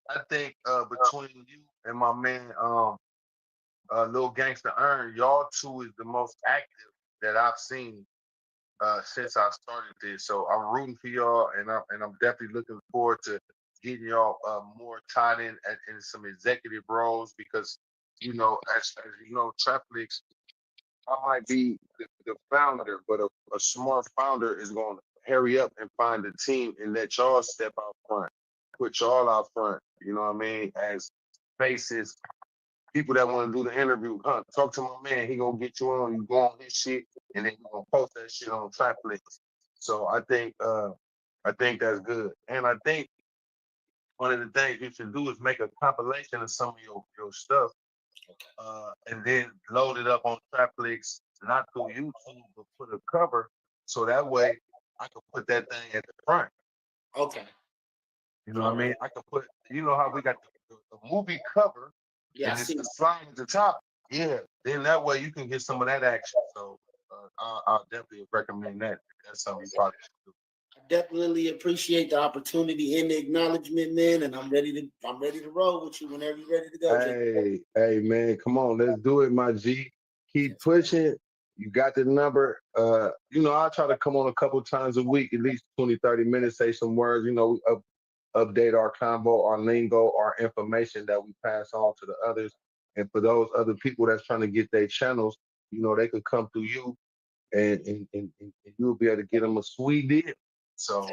between you and my man Lil Gangsta Earn, y'all two is the most active that I've seen since I started this. So I'm rooting for y'all, and I'm definitely looking forward to getting y'all more tied in some executive roles because as you know, Trapflix, I might be the founder, but a smart founder is going to hurry up and find a team and let y'all step out front, put y'all out front. You know what I mean? As faces, people that want to do the interview, talk to my man. He gonna get you on. You go on his shit, and then you gonna post that shit on Trapflix. So I think that's good, and I think one of the things you should do is make a compilation of some of your stuff, and then load it up on Trapflix, not through YouTube, but put a cover, so that way I can put that thing at the front. Okay. You know what I mean? I can put, how we got the movie cover, yeah, and it's the slide at the top. Yeah, then that way you can get some of that action. So I'll definitely recommend that. That's something you probably should do. I definitely appreciate the opportunity and the acknowledgement, man. And I'm ready to roll with you whenever you're ready to go. Hey, man, come on, let's do it, my G. Keep pushing. You got the number. I try to come on a couple times a week, at least 20, 30 minutes, say some words, update our convo, our lingo, our information that we pass on to the others. And for those other people that's trying to get their channels, they could come through you and you'll be able to get them a sweet deal. So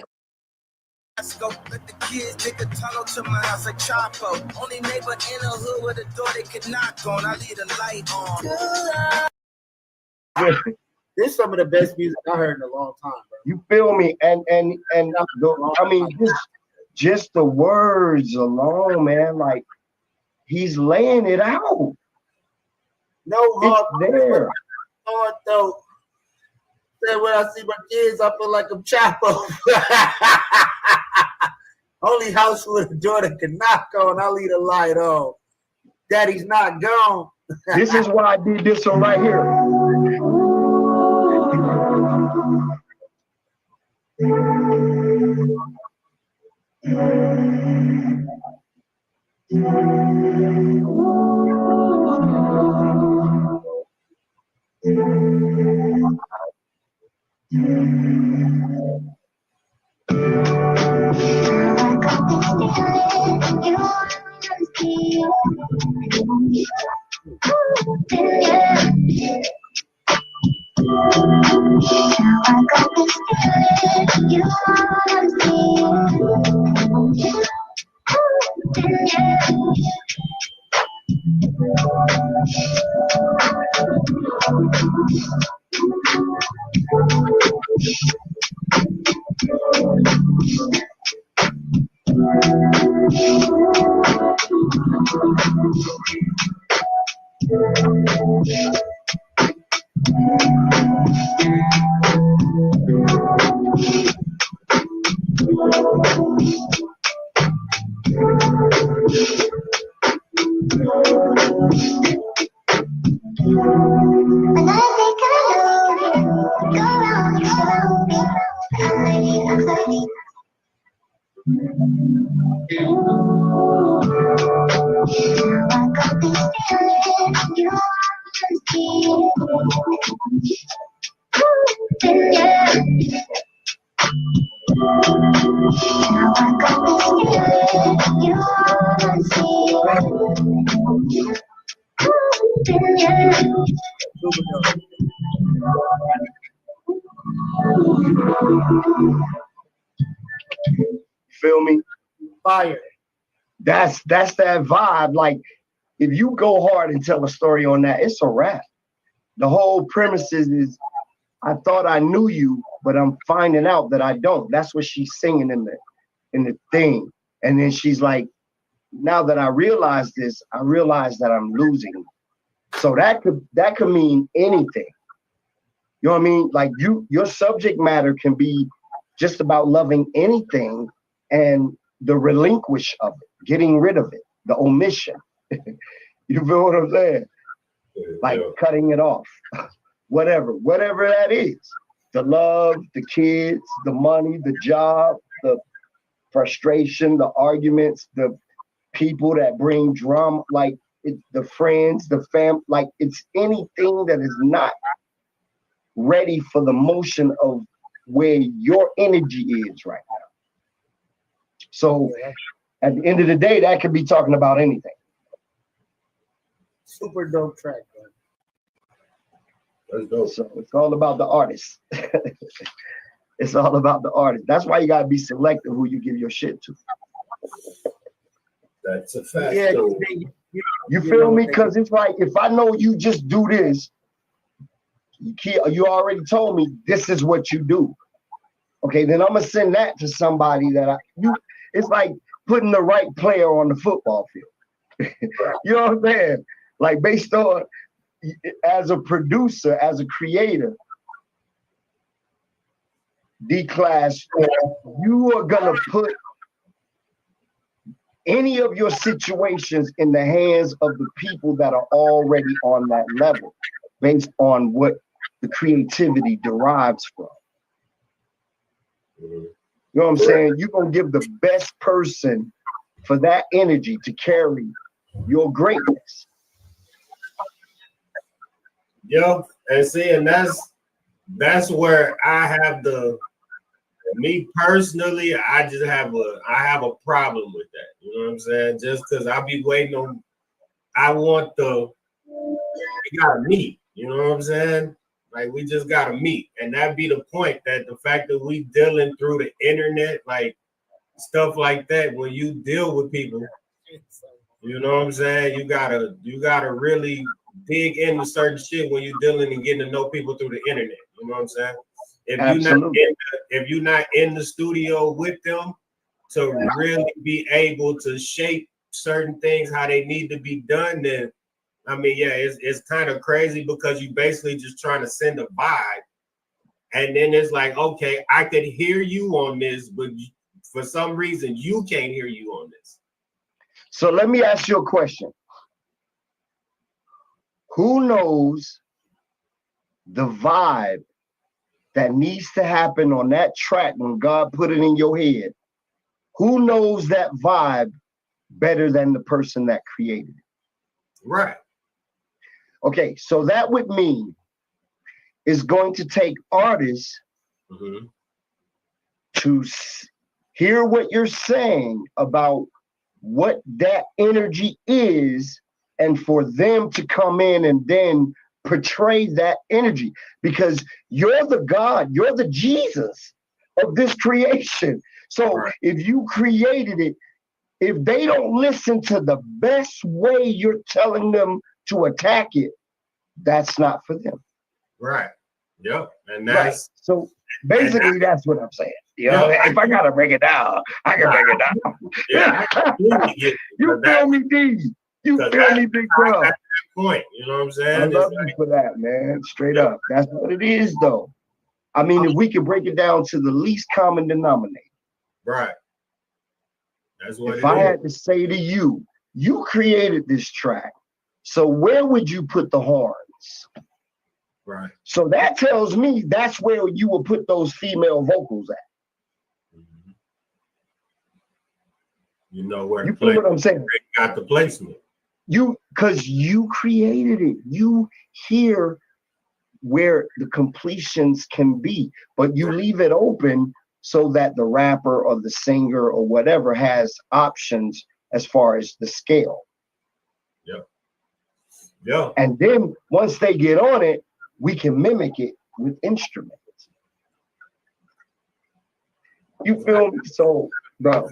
Let's go let the kids dig a tunnel to my house like Chapo. Only neighbor in the hood with a door they could knock on. I leave the light on. This is some of the best music I heard in a long time, bro. You feel me? And just the words alone, man, like he's laying it out. No hard there. Hard though. Say when I see my kids, I feel like I'm Chapo. Only house with a door that can knock on, I leave the light on. Daddy's not gone. This is why I did this one right here. Feel me? Fire. That's that vibe. Like, if you go hard and tell a story on that, it's a wrap. The whole premise is I thought I knew you, but I'm finding out that I don't. That's what she's singing in the thing. And then she's like, now that I realize this, I realize that I'm losing you. So that could mean anything. You know what I mean? Like your subject matter can be just about loving anything and the relinquish of it, getting rid of it, the omission. You feel what I'm saying? Like cutting it off. Whatever that is. The love, the kids, the money, the job, the frustration, the arguments, the people that bring drama, like the friends, the fam, like it's anything that is not ready for the motion of where your energy is right now. So at the end of the day, that could be talking about anything. Super dope track, man. That's dope. So it's all about the artist. It's all about the artist. That's why you gotta be selective who you give your shit to. That's a fact. Yeah, you feel me? Because it's like, if I know you just do this, you already told me this is what you do. Okay, then I'm gonna send that to somebody that it's like putting the right player on the football field. You know what I'm saying? Like, based on, as a producer, as a creator, D-Class, you are gonna put any of your situations in the hands of the people that are already on that level, based on what the creativity derives from. You know what I'm saying? You're gonna give the best person for that energy to carry your greatness. Yo, and see, and that's where I have me personally, I have a problem with that. You know what I'm saying? Just because I be waiting on, we gotta meet. You know what I'm saying? Like, we just gotta meet, and that be the point. That the fact that we dealing through the internet, like stuff like that, when you deal with people, you know what I'm saying? You gotta really dig into certain shit when you're dealing and getting to know people through the internet. You know what I'm saying? If you're not in the studio with them to really be able to shape certain things how they need to be done, then I mean, yeah, it's kind of crazy, because you basically just trying to send a vibe, and then it's like, okay, I could hear you on this, but for some reason you can't hear you on this. So let me ask you a question. Who knows the vibe that needs to happen on that track when God put it in your head? Who knows that vibe better than the person that created it? Right. Okay, so that would mean it's going to take artists to hear what you're saying about what that energy is, and for them to come in and then portray that energy, because you're the God, you're the Jesus of this creation. So if you created it, if they don't listen to the best way you're telling them to attack it, that's not for them. Right. Yep. And Right. that's So basically that's what I'm saying. You know, if I gotta break it down, I can break it down. Yeah, I completely get You feel me, D? You feel me, big bro? Point. You know what I'm saying? I love you for that, man. Straight up. That's what it is, though. I mean, if we could break it down to the least common denominator. Right. That's what if I had to say to you, you created this track. So where would you put the horns? Right. So that tells me that's where you would put those female vocals at. You know where you feel what I'm saying? Got the placement. Because you created it. You hear where the completions can be, but you leave it open so that the rapper or the singer or whatever has options as far as the scale. Yep. Yeah. And then once they get on it, we can mimic it with instruments. You feel me? So, bro,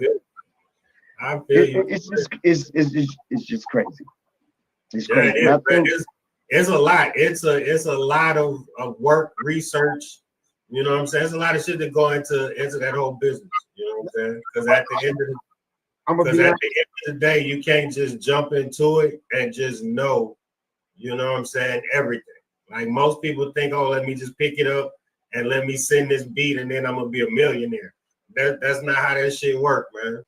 I feel you. It's just crazy. It's Yeah, crazy. It's a lot. It's a lot of work, research. You know what I'm saying? There's a lot of shit that go into that whole business. You know what I'm saying? Because at the end of the day, you can't just jump into it and just know. You know what I'm saying? Everything. Like most people think, oh, let me just pick it up and let me send this beat and then I'm gonna be a millionaire. That's not how that shit work, man.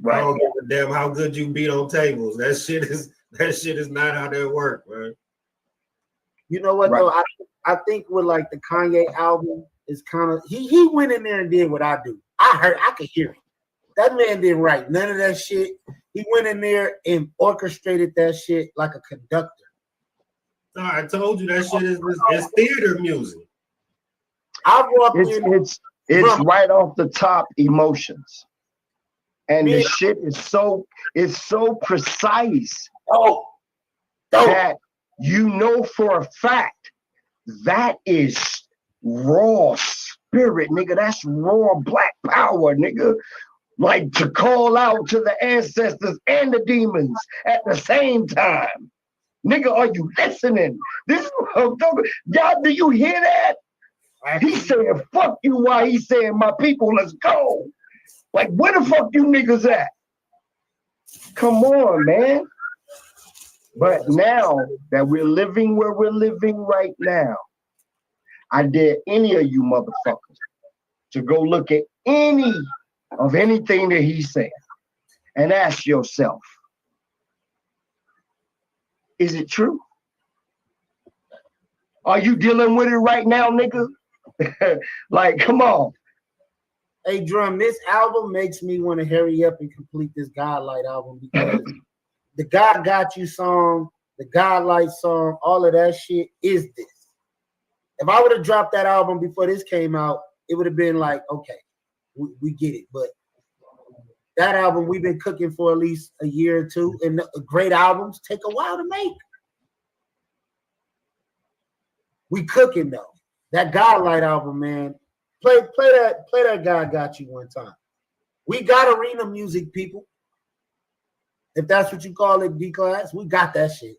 Right. I don't give a damn how good you beat on tables. That shit is not how that work, man. You know what though? I think with like the Kanye album is kind of he went in there and did what I do. I could hear it. That man didn't write none of that shit. He went in there and orchestrated that shit like a conductor. No, I told you that shit is theater music. It's right off the top emotions. And the shit is so precise that you know for a fact that is raw spirit, nigga. That's raw black power, nigga. Like to call out to the ancestors and the demons at the same time. Nigga, are you listening? This is what I'm talking. Y'all, do you hear that? He's saying fuck you while he's saying my people, let's go. Like, where the fuck you niggas at? Come on, man. But now that we're living where we're living right now, I dare any of you motherfuckers to go look at any of anything that he's saying and ask yourself, is it true? Are you dealing with it right now, nigga? Like, come on. Hey, Drum, this album makes me want to hurry up and complete this Godlight album because the God Got You song, the Godlight song, all of that shit is this. If I would have dropped that album before this came out, it would have been like, okay, we get it. But that album, we've been cooking for at least a year or two, and great albums take a while to make. We cooking though. That Godlight album, man. Play that God Got You one time. We got arena music, people. If that's what you call it, D-Class, we got that shit.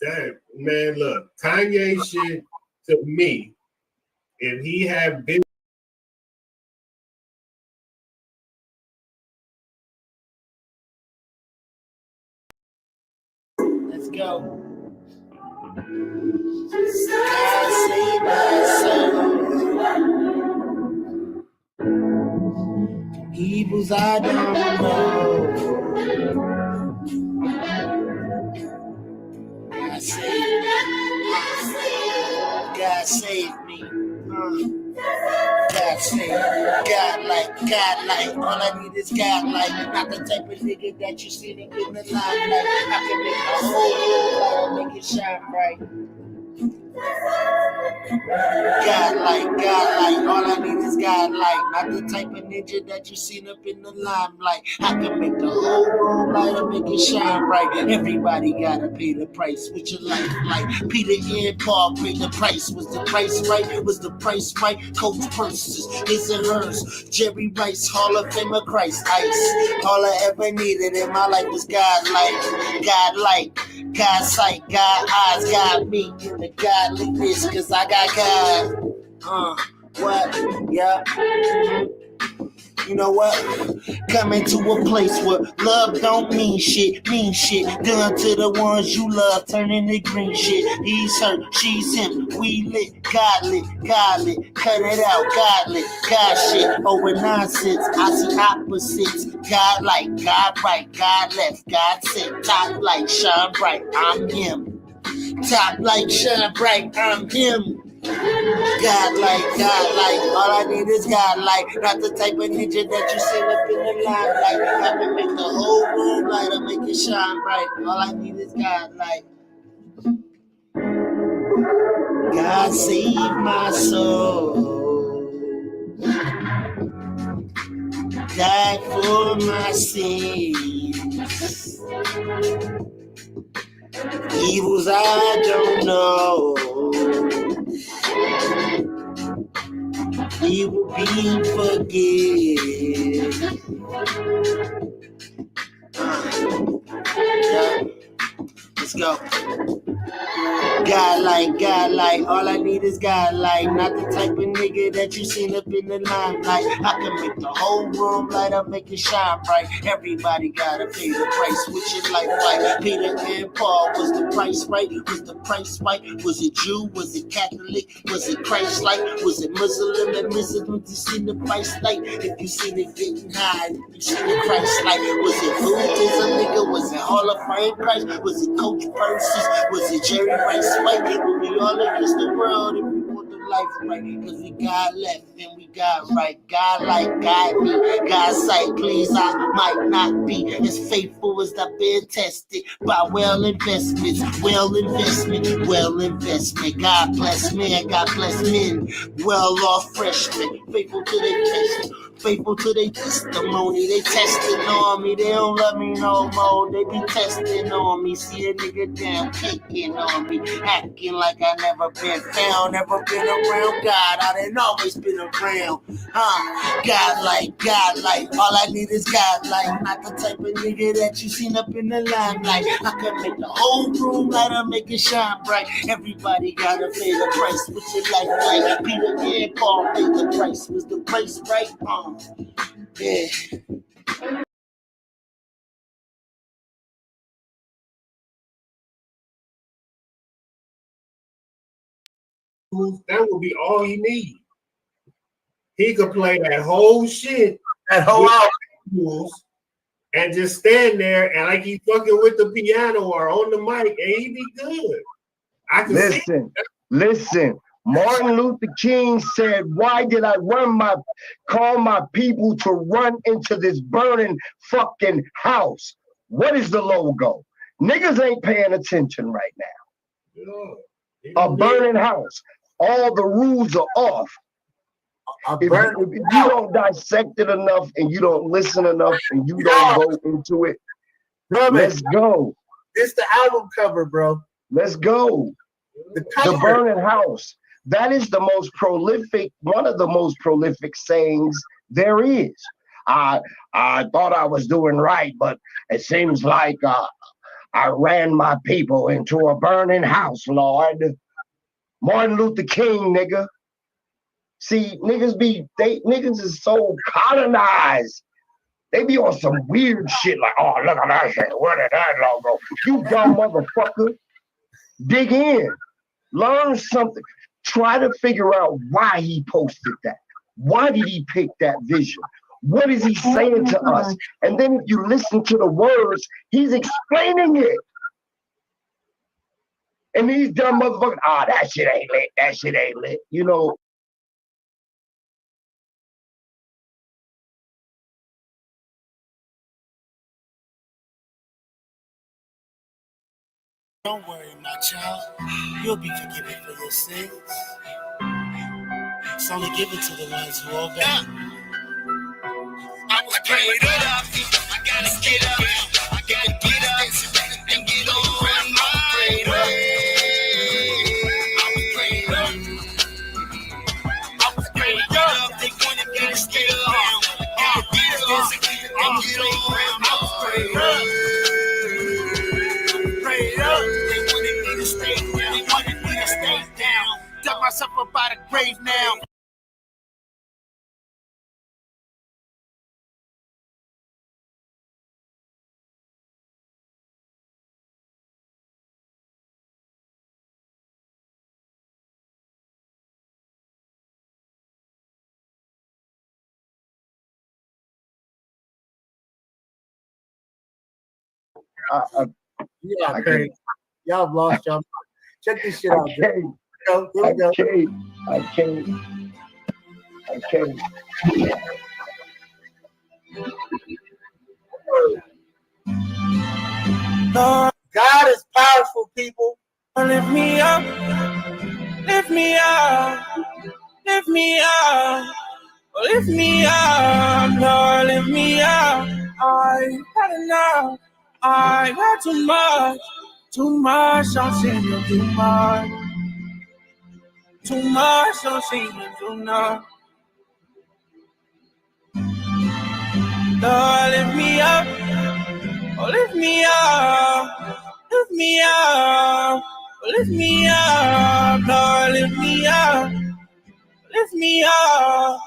Damn, man, look, Kanye shit to me, if he had been Let's go. Evils I don't know. God save me. God save me. God save me. God like. All I need is God like. Not the type of nigga that you see in the limelight. I can make a whole world, make it shine bright. God like, all I need is God like, not the type of ninja that you seen up in the limelight. I can make the whole room light up, make it shine bright. Everybody gotta pay the price with your life. Like Peter and Paul paid the price. Was the price right? Was the price right? Coach purses, his and hers. Jerry Rice, Hall of Famer Christ Ice. All I ever needed in my life was God like, God sight, God eyes, God me. The godliness, cause I got God. What? Yeah. You know what? Coming to a place where love don't mean shit. Done to the ones you love, turning to green shit. He's her, she's him. We lit, godly. Cut it out, godly. God shit over nonsense. I see opposites. God like, God right, God left, God sent. Top like, shine bright, I'm him. Top like, shine bright, I'm him. God like, all I need is God like, not the type of ninja that you see up in the limelight. I can make the whole room light up, make it shine bright. All I need is God like. God save my soul. Died for my sins. Evils I don't know. He will be forgiven. Yeah. Let's go. God like, all I need is God like, not the type of nigga that you seen up in the limelight. I can make the whole room light up, make it shine bright. Everybody gotta pay the price, which is like white. Peter and Paul, was the price right? Was the price right? Was it Jew? Was it Catholic? Was it Christ-like? Was it Muslim and Muslim? You seen the price light? If you seen it getting high, if you seen the Christ-like, was it Buddhism, nigga? Was it Hall of Fame Christ? Was it Coach Purses? Was it Jerry Rice? White people, we all against the world if we want the life right. Cause we got left and we got right. God like, God me, God sight, please I might not be as faithful as I've been tested by well investment. God bless man, God bless men. Well off freshmen, faithful to their taste. Faithful to their testimony, they testing on me, they don't love me no more, they be testing on me, see a nigga damn kicking on me, acting like I never been found, never been around God, I done always been around, God like, all I need is God like, not the type of nigga that you seen up in the limelight, I can make the whole room light up, make it shine bright, everybody gotta pay the price, with your life like, Peter and Paul paid the price, was the price right? Yeah. That would be all he need. He could play that whole shit, that whole album, and just stand there and like he's fucking with the piano or on the mic, and he'd be good. I can Listen. Martin Luther King said, "Why did I call my people to run into this burning fucking house?" What is the logo? Niggas ain't paying attention right now. A burning house. All the rules are off. If you don't dissect it enough and you don't listen enough and you don't go into it, let's go. It's the album cover, bro. Let's go. The burning house. That is the most prolific, one of the most prolific sayings there is. I thought I was doing right, but it seems like I ran my people into a burning house, Lord. Martin Luther King, nigga. See, niggas is so colonized. They be on some weird shit like, oh, look at that shit. Where did that logo? You dumb motherfucker. Dig in. Learn something. Try to figure out why he posted that. Why did he pick that vision? What is he saying to us? And then if you listen to the words, he's explaining it. And these dumb motherfuckers, that shit ain't lit. That shit ain't lit. You know. Don't worry, my child. You'll be forgiven for your sins. It's only given to the ones who obey. I was prayed up. I gotta get up. I gotta get up and get on my way. I was prayed up. I was prayed up. They wanna get us get up. I gotta get up and get on. I was prayed up. Prayed up. They wanted me to stay down. They wanted me to stay down. Dug myself up out of grave now. Yeah, Perry. Y'all have lost y'all. Check this shit out. Here we go. I can't. God is powerful, people. Lift me up. Lift me up. Lift me up. Lift me up. Lord, lift me up. I got enough. I got too much. Too much. I'm seeing too much. Too much. I'm seeing too much. Lord, lift me up. Lift me up. Lift me up. Lift me up. Lord, lift me up. Lift me up.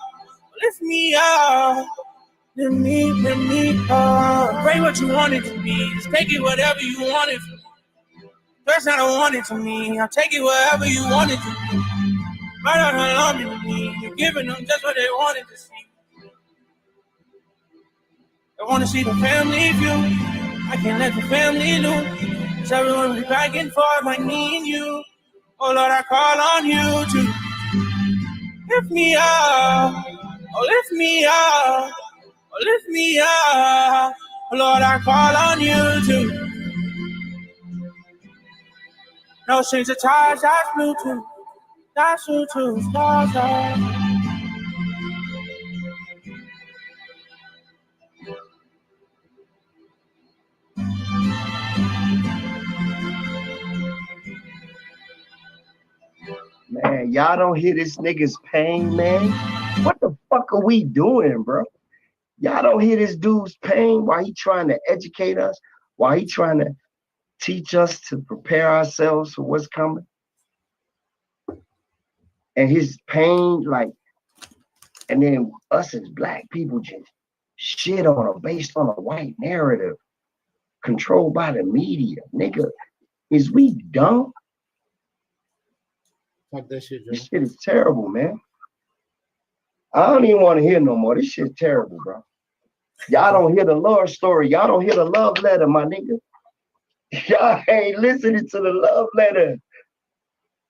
Lift me up. Lift me up. Pray what you want it to be. Just take it whatever you want it to be. First I don't want it to me. I'll take it wherever you want it to be. Might not allow me to me. You're giving them just what they wanted to see. I want to see the family view. I can't let the family lose. Cause everyone be back and forth like me and you. Oh Lord, I call on you to lift me up. Oh, lift me up. Oh, lift me up. Oh, Lord, I call on you to. No strings attached, that's Bluetooth. That's Bluetooth. Stars are. Man, y'all don't hear this nigga's pain, man. What the fuck are we doing, bro? Y'all don't hear this dude's pain while he trying to educate us, while he trying to teach us to prepare ourselves for what's coming. And his pain, like, and then us as black people just shit on him based on a white narrative controlled by the media. Nigga, is we dumb? Fuck that shit, Joe. This shit is terrible, man. I don't even want to hear no more. This shit's terrible, bro. Y'all don't hear the love story. Y'all don't hear the love letter, my nigga. Y'all ain't listening to the love letter.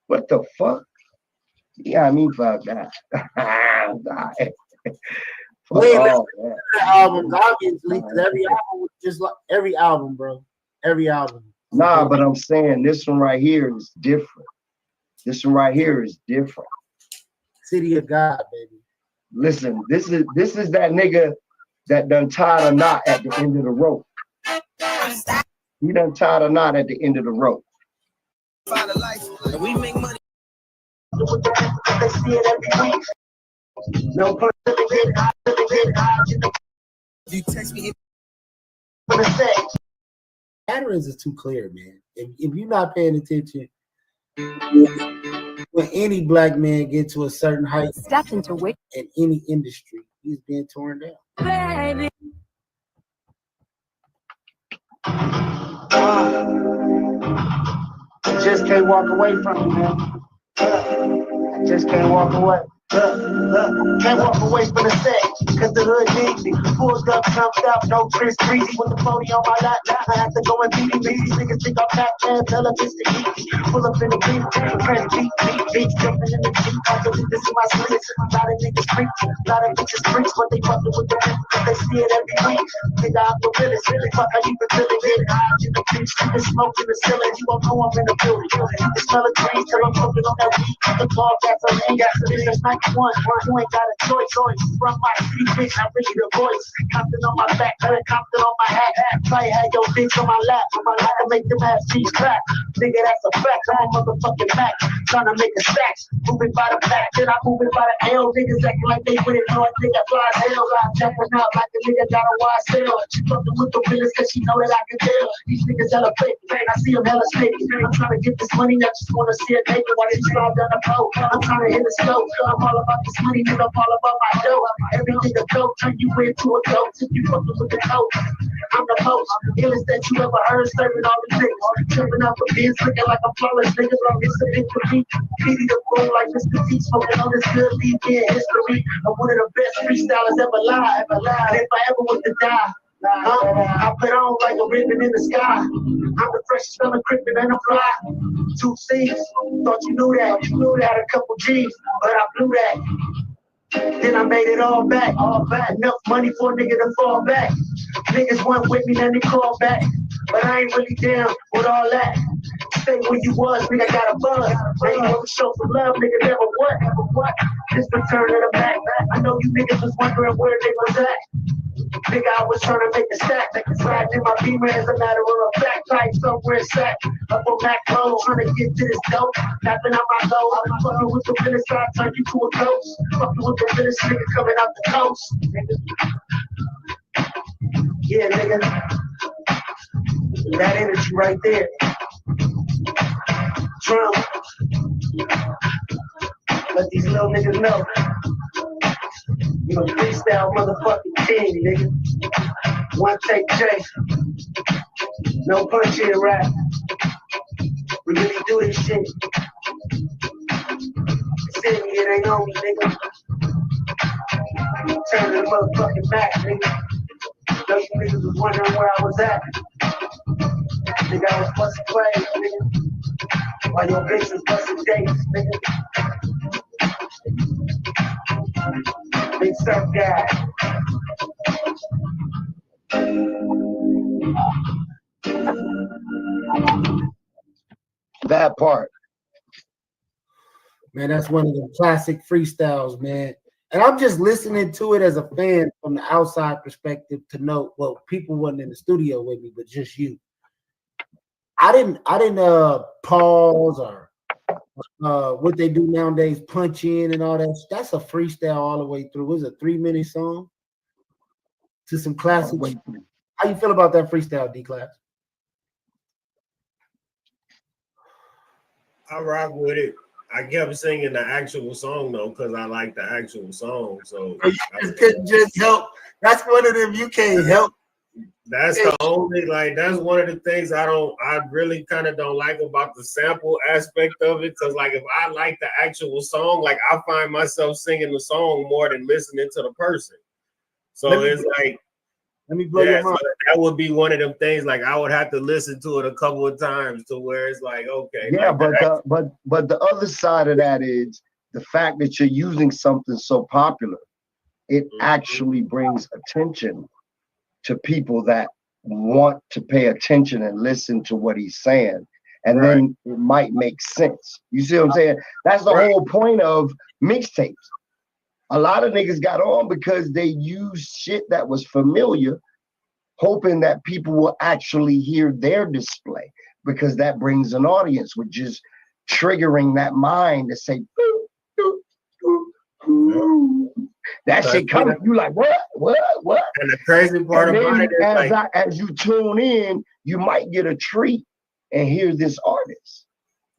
What the fuck? Yeah, I mean, fuck that. Wait, albums, obviously, because every album was just like every album, bro. Every album. Nah, but I'm saying this one right here is different. This one right here is different. City of God, baby. Listen, this is that nigga that done tied a knot at the end of the rope. He done tied a knot at the end of the rope. We make money. No You text me. Patterns is too clear, man. If you're not paying attention, when any black man get to a certain height in any industry, he's being torn down. I just can't walk away from you, man. I just can't walk away. Can't walk away from the set, cause the hood needs me. Pulled up, jumped out, no Chris Breezy with the pony on my lap. I have to go and beat me. These niggas think I'm fat, man, tell them it's the heat. Pull up in the beat, friends beat, jumping in the Jeep. I believe this is my streets. A lot of niggas preach, a lot of bitches preach, but they fucking with the people, cause they see it every week. Nigga, I'm the realest, fuck how you been feeling, get high in the bitch, you can smoke in the ceiling, you don't know I'm in the building. You can smell the trees till I'm smoking on that weed. The car gasoline, business 91, you ain't got a choice. From my city, bitch, I bring you the voice. Compton on my back, Compton on my hat. Try had your bitch on my lap. I can make them ass cheese clap. Nigga, that's a fact. I'm a motherfucking Mac. Trying to make a stack. Moving by the back, then I move it by the L. Niggas acting like they with it, no, nigga fly as hell. I'm jumping out like a nigga got a wide cell. She fucking with the realest cause she know that I can tell. These niggas hella fake. I see them hella snake. I'm trying to get this money, I just wanna see it naked while they drive down the pole. I'm trying to hit it slow. I'm all about this money, nigga, I'm all about my dough. Everything a dope, turn you into a ghost if you fucking with the coke. I'm the most illest that you ever heard, serving all the niggas. Tripping out for beers, looking like a flawless nigga, but I'm listening to me. Beating the floor like Mr. T, smoking on this good lead in history. I'm one of the best freestylers ever live. And if I ever was to die, I put on like a ribbon in the sky. I'm the freshest from the crippin' and the fly. 2 C's, thought you knew that. You knew that, a couple G's, but I blew that. Then I made it all back. Enough money for a nigga to fall back. Niggas went with me, then they called back. But I ain't really down with all that. Stay where you was, nigga, got a buzz. Now you want to show some love, nigga, never what? This return of the back. I know you niggas was wondering where they was at. Nigga, I was trying to make a stack. Slide in my beamer as a matter of fact. Tight somewhere sack. Up on Mac Road, trying to get to this dope. Tapping out my low. I'm fucking with the realest, I turn you to a ghost. Fucking with the realest nigga coming out the coast. Yeah, nigga. That energy right there. Drum. Let these little niggas know. You a freestyle motherfucking king, nigga. One take J. No punch in rap. We really do this shit. Send me, it ain't on me, nigga. Turn to the motherfucking back, nigga. Those niggas was wondering where I was at. Nigga, I was busting plays, nigga. While your bitch was busting dates, nigga. Big surf guy. That part. Man, that's one of the classic freestyles, man. And I'm just listening to it as a fan from the outside perspective to know, well, people wasn't in the studio with me, but just you. I didn't pause or what they do nowadays, punch in and all that. That's a freestyle all the way through. It was a 3-minute song to some classic. How you feel about that freestyle, D-Class? I rock with it. I kept singing the actual song though, because I like the actual song. So you couldn't just help. That's one of them you can't help. That's the only that's one of the things I really kind of don't like about the sample aspect of it. Cause like if I like the actual song, like I find myself singing the song more than listening to the person. So it's like, let me blow your mind. So that would be one of them things. Like I would have to listen to it a couple of times to where it's like, okay. Yeah, like but the other side of that is the fact that you're using something so popular. It actually brings attention to people that want to pay attention and listen to what he's saying. And then it might make sense. You see what I'm saying? That's the whole point of mixtapes. A lot of niggas got on because they used shit that was familiar, hoping that people will actually hear their display, because that brings an audience, which is triggering that mind to say, that shit coming. You like, what? And the crazy part about it is as you tune in, you might get a treat and hear this artist.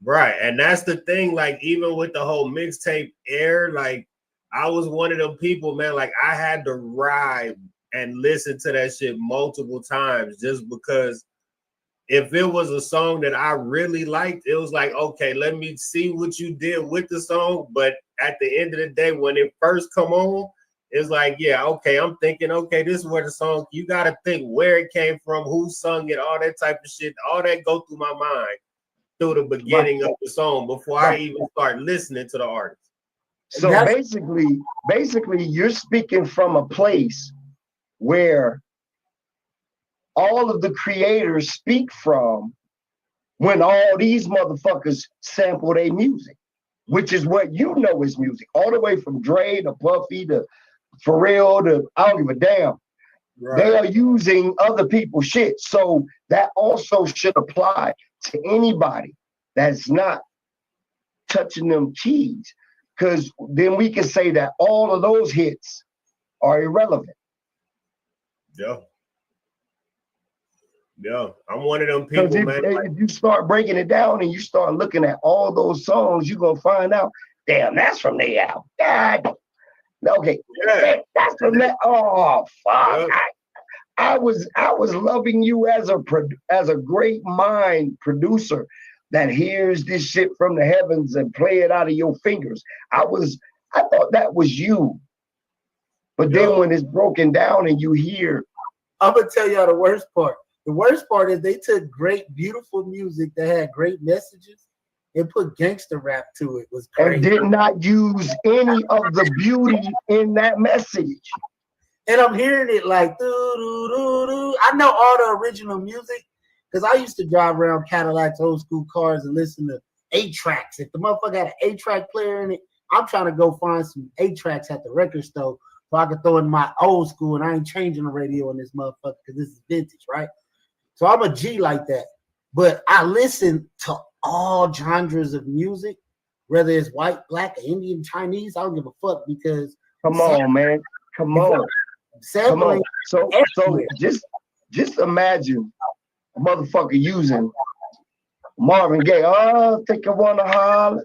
Right. And that's the thing, like even with the whole mixtape air, like I was one of them people, man, like I had to ride and listen to that shit multiple times just because if it was a song that I really liked, it was like, okay, let me see what you did with the song. But at the end of the day, when it first come on, it's like, yeah, okay, I'm thinking, okay, this is where the song, you got to think where it came from, who sung it, all that type of shit, all that go through my mind through the beginning of the song before I even start listening to the artist. So basically, you're speaking from a place where all of the creators speak from when all these motherfuckers sample their music, which is what you know is music, all the way from Dre to Puffy to Pharrell to I don't give a damn. Right. They are using other people's shit. So that also should apply to anybody that's not touching them keys, because then we can say that all of those hits are irrelevant. Yeah. Yeah, I'm one of them people, man. If you start breaking it down and you start looking at all those songs, you're gonna find out, damn, that's from the album. God, okay, yeah. That's from that. Oh fuck! Yeah. I was loving you as a great mind producer that hears this shit from the heavens and play it out of your fingers. I thought that was you, but then when it's broken down and you hear, I'm gonna tell y'all the worst part. The worst part is they took great, beautiful music that had great messages and put gangster rap to it. It was crazy. And did not use any of the beauty in that message. And I'm hearing it like, doo-doo-doo-doo. I know all the original music because I used to drive around Cadillacs, old school cars, and listen to 8-tracks. If the motherfucker had an 8-track player in it, I'm trying to go find some 8-tracks at the record store so I could throw in my old school, and I ain't changing the radio on this motherfucker because this is vintage, right? So I'm a G like that. But I listen to all genres of music, whether it's white, black, Indian, Chinese. I don't give a fuck because come on, man. Come on. Sampling. So just imagine a motherfucker using Marvin Gaye. Oh, think I wanna holler.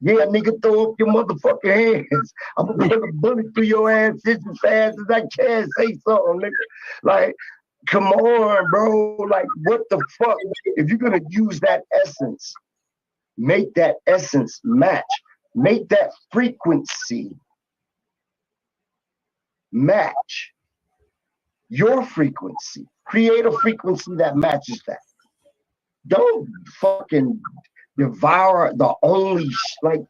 Yeah, nigga, throw up your motherfucking hands. I'm gonna put a bullet through your ass just as fast as I can. Say something, nigga. Like, come on, bro. Like, what the fuck? If you're gonna use that essence, make that essence match. Make that frequency match your frequency. Create a frequency that matches that. Don't fucking devour the only like.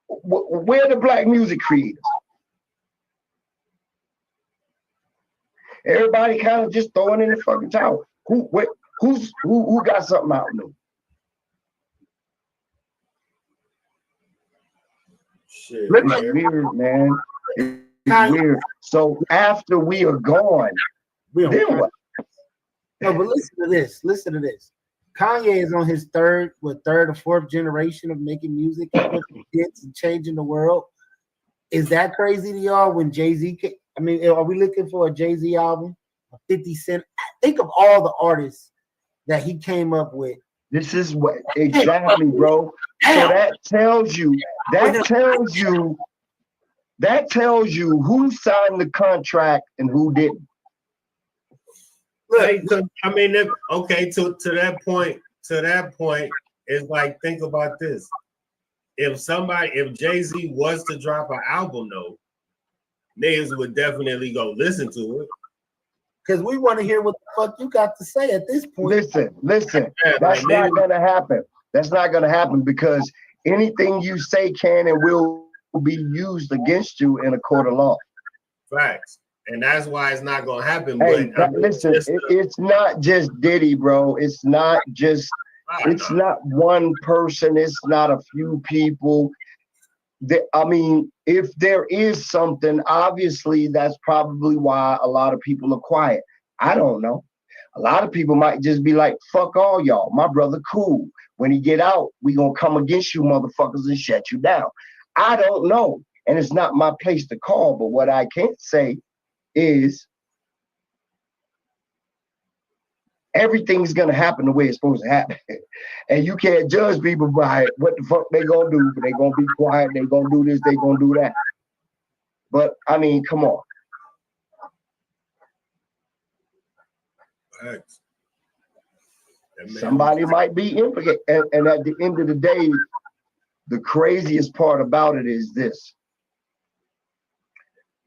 Where the black music creators? Everybody kind of just throwing in the fucking towel. Who got something out new? Shit, it's weird, man. It's weird. So after we are gone, then what? No, but listen to this. Listen to this. Kanye is on his third or fourth generation of making music and hits and changing the world. Is that crazy to y'all when Jay-Z came? I mean, are we looking for a Jay-Z album? A 50 Cent? Think of all the artists that he came up with. This is what exactly, bro. So that tells you who signed the contract and who didn't. Look, I mean, to that point, it's like, think about this. If Jay-Z was to drop an album, though, niggas would definitely go listen to it. Because we want to hear what the fuck you got to say at this point. Listen. That's not gonna happen. That's not gonna happen because anything you say can and will be used against you in a court of law. Facts. And that's why it's not gonna happen. Hey, but listen, it's not just Diddy, bro. It's not one person. It's not a few people. I mean, if there is something, obviously that's probably why a lot of people are quiet. I don't know. A lot of people might just be like, fuck all y'all. My brother cool. When he get out, we gonna come against you motherfuckers and shut you down. I don't know. And it's not my place to call, but what I can say is everything's gonna happen the way it's supposed to happen. And you can't judge people by what the fuck they gonna do. They gonna be quiet, they gonna do this, they gonna do that. But I mean, come on. Somebody might be implicated. And at the end of the day, the craziest part about it is this.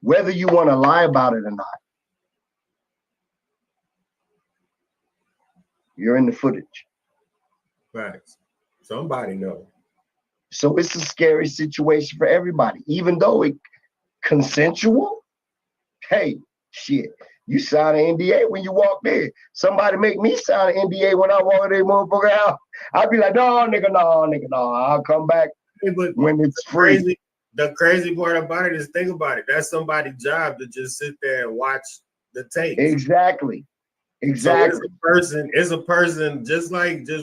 Whether you want to lie about it or not, you're in the footage. Facts. Somebody know. So it's a scary situation for everybody, even though it consensual. Hey, shit, you sign an NDA when you walk in. Somebody make me sign an NDA when I walk in their motherfucker out. I'll be like, no, nigga, no. I'll come back when it's free. The crazy part about it is, think about it. That's somebody's job to just sit there and watch the tape. Exactly. So it's a person just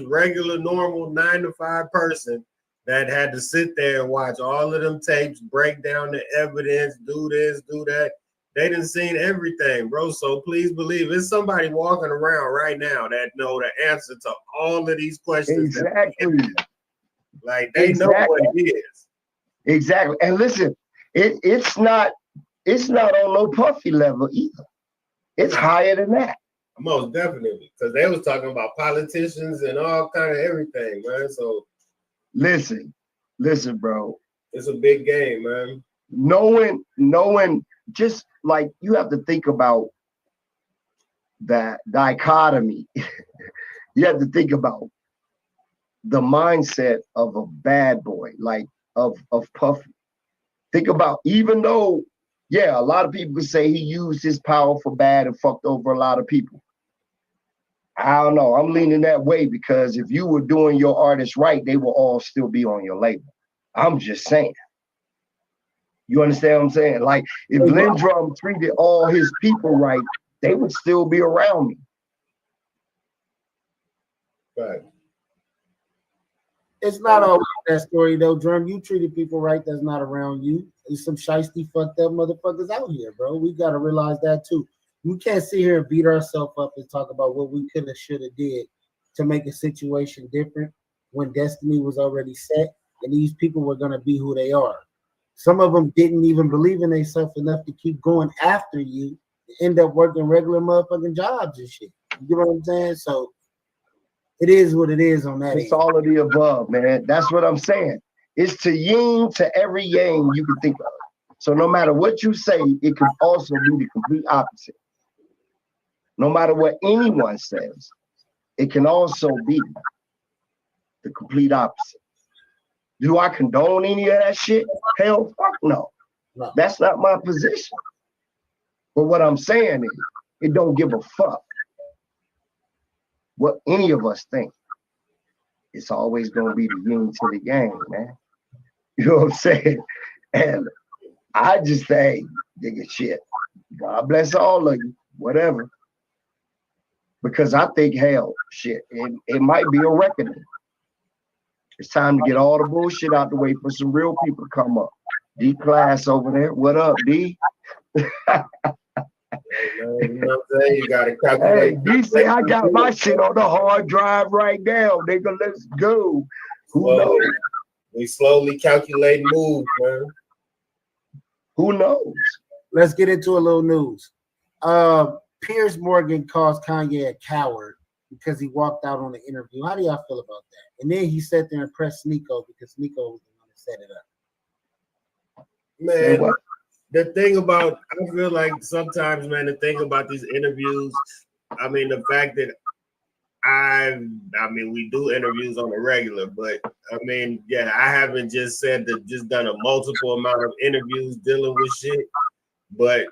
regular, normal 9-to-5 person that had to sit there and watch all of them tapes, break down the evidence, do this, do that. They done seen everything, bro. So please believe it's somebody walking around right now that know the answer to all of these questions. Exactly. Like they know what it is. Exactly. And listen, it's not on no Puffy level either. It's higher than that. Most definitely, because they was talking about politicians and all kind of everything, man. So listen, bro. It's a big game, man. Knowing, just like you have to think about that dichotomy. You have to think about the mindset of a bad boy, like of Puffy. Think about, even though, yeah, a lot of people say he used his power for bad and fucked over a lot of people. I don't know. I'm leaning that way because if you were doing your artist right, they will all still be on your label. I'm just saying. You understand what I'm saying? Like, if Lindrum treated all his people right, they would still be around me. Right. It's not always that story though, Drum. You treated people right that's not around you. There's some shiesty fucked up motherfuckers out here, bro. We gotta realize that too. We can't sit here and beat ourselves up and talk about what we could have, should have did to make a situation different when destiny was already set and these people were gonna be who they are. Some of them didn't even believe in themselves enough to keep going after you, end up working regular motherfucking jobs and shit. You know what I'm saying? So it is what it is on that. It's all of the above, man. That's what I'm saying. It's to yin to every yang you can think of. So no matter what you say, it could also be the complete opposite. No matter what anyone says, it can also be the complete opposite. Do I condone any of that shit? Hell, fuck no. That's not my position. But what I'm saying is, it don't give a fuck what any of us think. It's always gonna be the yin to the yang, man. You know what I'm saying? And I just say, nigga, shit. God bless all of you, whatever. Because I think, hell, shit, it might be a reckoning. It's time to get all the bullshit out the way for some real people to come up. D Class over there. What up, D? You know what I'm saying? You gotta calculate. Hey, D say I got my shit on the hard drive right now, nigga. Let's go. Who knows? We slowly calculate moves, man. Who knows? Let's get into a little news. Piers Morgan calls Kanye a coward because he walked out on the interview. How do y'all feel about that? And then he sat there and pressed Nico because Nico was the one that set it up. Man, the thing about, I feel like sometimes, man, the thing about these interviews, I mean, the fact that I mean, we do interviews on a regular, but I mean, yeah, I haven't just done a multiple amount of interviews dealing with shit, but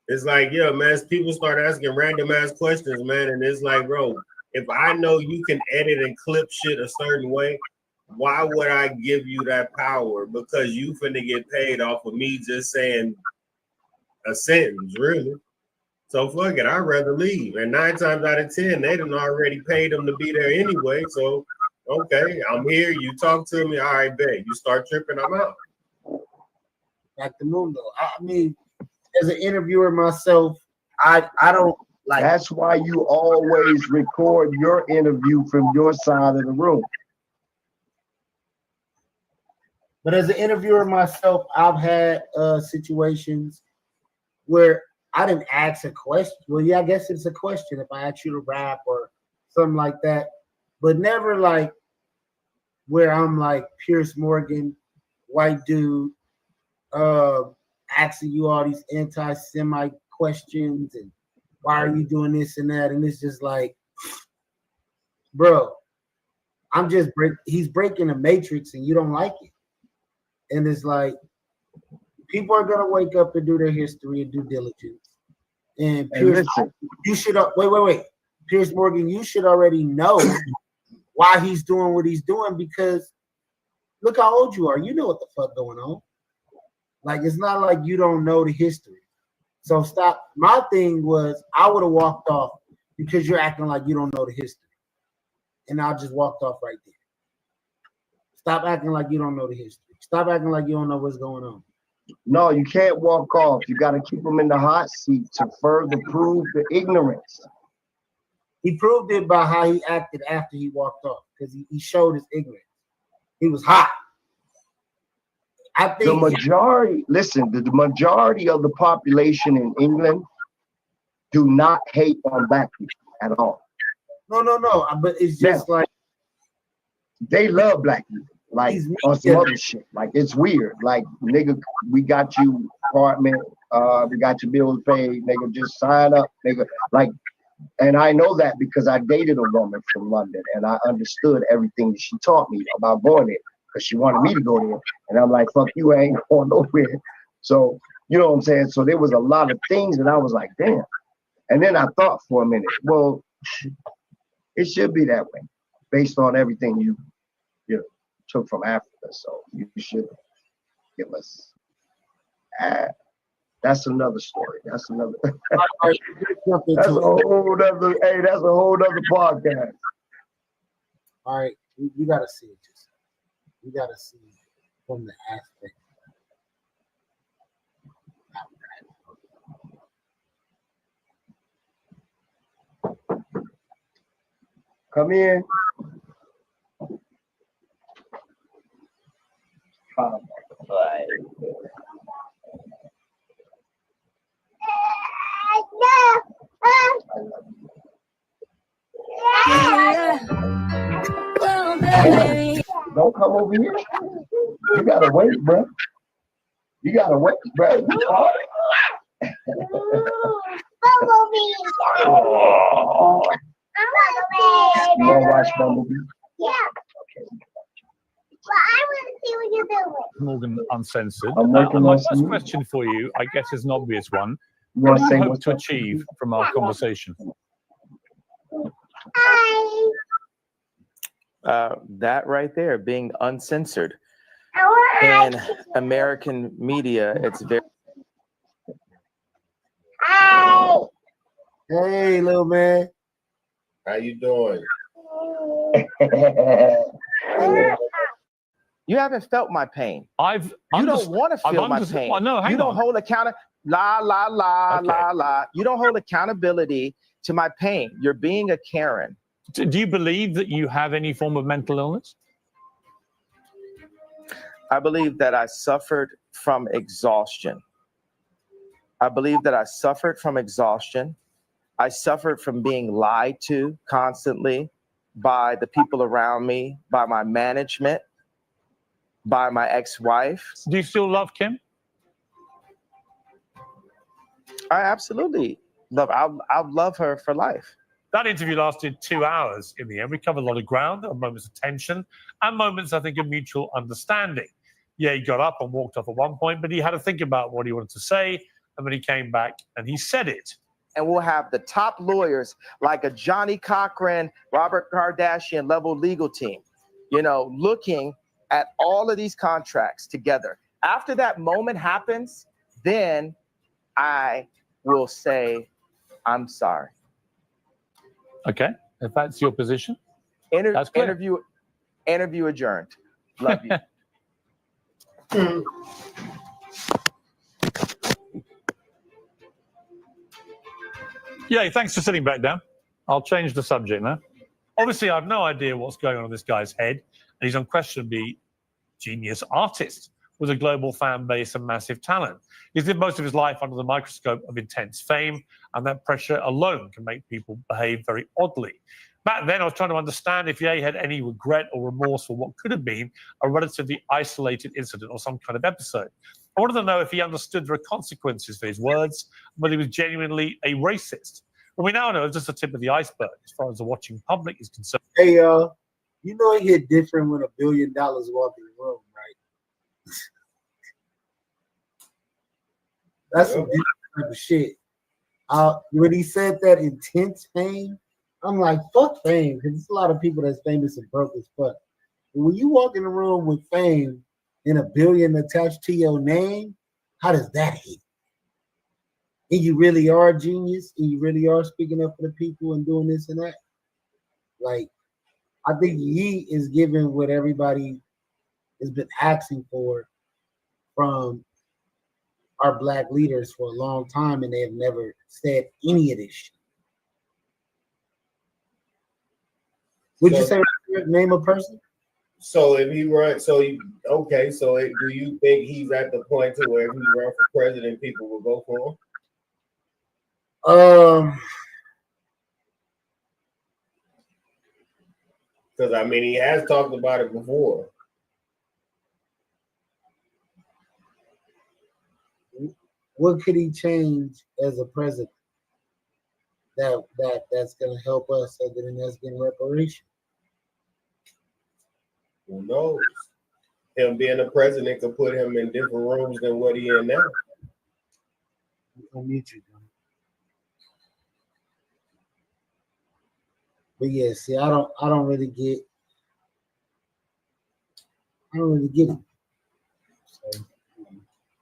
it's like, yeah, man, people start asking random ass questions, man, and it's like, bro, if I know you can edit and clip shit a certain way, why would I give you that power? Because you finna get paid off of me just saying a sentence, really. So fuck it, I'd rather leave. And 9 times out of 10, they done already paid them to be there anyway. So okay, I'm here. You talk to me. All right, bet. You start tripping, I'm out. Back to Mundo. I mean, as an interviewer myself, I don't like. That's why you always record your interview from your side of the room. But as an interviewer myself, I've had situations where I didn't ask a question. Well, yeah, I guess it's a question if I ask you to rap or something like that, but never like where I'm like Pierce Morgan, white dude, asking you all these anti-Semite questions and why are you doing this and that? And it's just like, bro, he's breaking the matrix and you don't like it. And it's like, people are gonna wake up and do their history and due diligence. And Pierce, you should wait. Pierce Morgan, you should already know why he's doing what he's doing, because look how old you are. You know what the fuck going on. Like, it's not like you don't know the history. So stop. My thing was I would have walked off because you're acting like you don't know the history. And I just walked off right there. Stop acting like you don't know the history. Stop acting like you don't know what's going on. No, you can't walk off. You got to keep them in the hot seat to further prove the ignorance. He proved it by how he acted after he walked off, because he showed his ignorance. He was hot. I think the majority, listen, the majority of the population in England do not hate on black people at all. No. But it's just like they love black people. Like on some other shit. Like it's weird. Like, nigga, we got you apartment, we got your bills paid, nigga, just sign up, nigga. Like, and I know that because I dated a woman from London and I understood everything that she taught me about going there, because she wanted me to go there. And I'm like, fuck you, I ain't going nowhere. So, you know what I'm saying? So there was a lot of things that I was like, damn. And then I thought for a minute, well, it should be that way based on everything you know, took from Africa. So you should give us that's another story. That's another that's a whole other podcast. All right, you gotta see it. You gotta see it from the aspect. Come in. Don't come over here. You gotta wait, bro. You gotta wait, bro. You wanna watch Bumblebee? Yeah. Well, I want to see what you're doing. Morgan Uncensored. My first question for you, I guess, is an obvious one. What do you hope to achieve from our conversation? Hi. That right there, being uncensored. In American media, it's very... Hi. Hey, little man. How you doing? You haven't felt my pain. You don't want to feel my pain. Well, no, you don't hold You don't hold accountability to my pain. You're being a Karen. Do you believe that you have any form of mental illness? I believe that I suffered from exhaustion. I suffered from being lied to constantly by the people around me, by my management, by my ex-wife. Do you still love Kim? I absolutely love. I'll love her for life. That interview lasted 2 hours in the end. We covered a lot of ground. There were moments of tension and moments, I think, of mutual understanding. Yeah, he got up and walked off at one point, but he had to think about what he wanted to say. And then he came back and he said it. And we'll have the top lawyers like a Johnny Cochran, Robert Kardashian level legal team, looking at all of these contracts together. After that moment happens, then I will say, I'm sorry. Okay, if that's your position. Interview adjourned. Love you. Yeah, thanks for sitting back down. I'll change the subject now. Obviously, I have no idea what's going on in this guy's head, and he's unquestionably genius artist with a global fan base and massive talent. He's lived most of his life under the microscope of intense fame, and that pressure alone can make people behave very oddly. Back then, I was trying to understand if Ye had any regret or remorse for what could have been a relatively isolated incident or some kind of episode. I wanted to know if he understood there are consequences for his words, whether he was genuinely a racist. But we now know it's just the tip of the iceberg as far as the watching public is concerned. Hey, y'all, you know it hit different when $1 billion walk in the room, right? That's some different type of shit. When he said that intense fame, I'm like, fuck fame, because there's a lot of people that's famous and broke as fuck. But when you walk in a room with fame and $1 billion attached to your name, how does that hit? And you really are a genius, and you really are speaking up for the people and doing this and that. Like, I think he is giving what everybody has been asking for from our black leaders for a long time, and they have never said any of this shit. Would you say name a person? So if he runs, do you think he's at the point to where if he runs for president, people will vote for him? Because I mean, he has talked about it before. What could he change as a president that's going to help us other than us getting reparation? Who knows? Him being a president could put him in different rooms than what he in now. I'll mute you, John. But yeah, see, I don't really get it.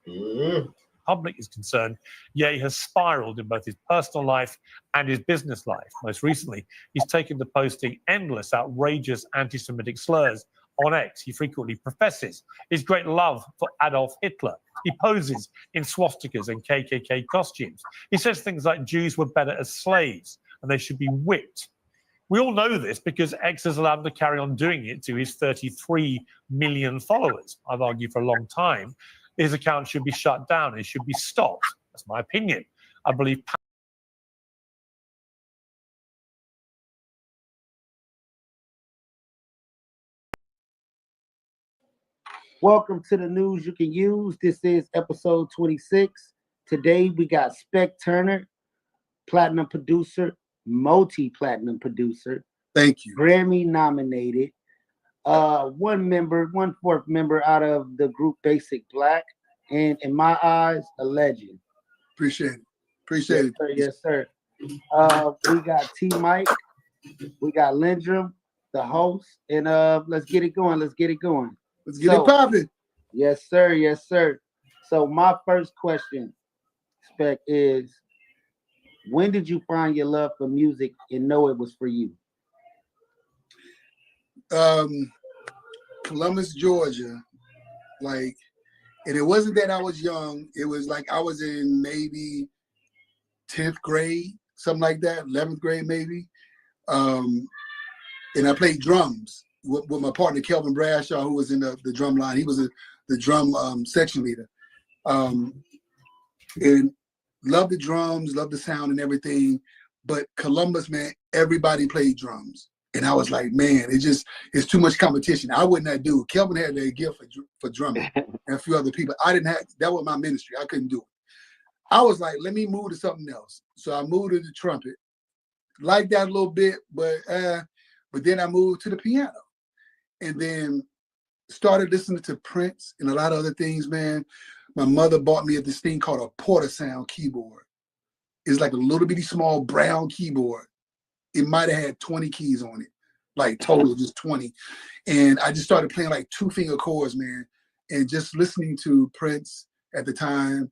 So, public is concerned, Ye has spiraled in both his personal life and his business life. Most recently, he's taken to posting endless, outrageous anti-Semitic slurs on X. He frequently professes his great love for Adolf Hitler. He poses in swastikas and KKK costumes. He says things like Jews were better as slaves and they should be whipped. We all know this because X has allowed him to carry on doing it to his 33 million followers. I've argued for a long time his account should be shut down. It should be stopped. That's my opinion. I believe. welcome to the news you can use. This is episode 26. Today we got Spec Turner, platinum producer, multi-platinum producer. Thank you. Grammy nominated. One fourth member out of the group Basic Black, and in my eyes, a legend. Appreciate it. Yes, sir. We got T Mike, we got Lindrum, the host, and let's get it going. Let's get it popping. Yes, sir. So my first question, Spec, is when did you find your love for music and know it was for you? Columbus, Georgia, and it wasn't that I was young. It was like I was in maybe 10th grade, something like that, 11th grade maybe. And I played drums with my partner, Kelvin Bradshaw, who was in the drum line. He was the drum section leader. And loved the drums, loved the sound and everything. But Columbus, man, everybody played drums. And I was like, man, it's too much competition. I would not do it. Kelvin had a gift for drumming and a few other people. I didn't have, that was my ministry. I couldn't do it. I was like, let me move to something else. So I moved to the trumpet. Liked that a little bit, but then I moved to the piano. And then started listening to Prince and a lot of other things, man. My mother bought me this thing called a Portasound keyboard. It's like a little bitty small brown keyboard. It might have had 20 keys on it, like total, just 20. And I just started playing like 2-finger chords, man, and just listening to Prince at the time,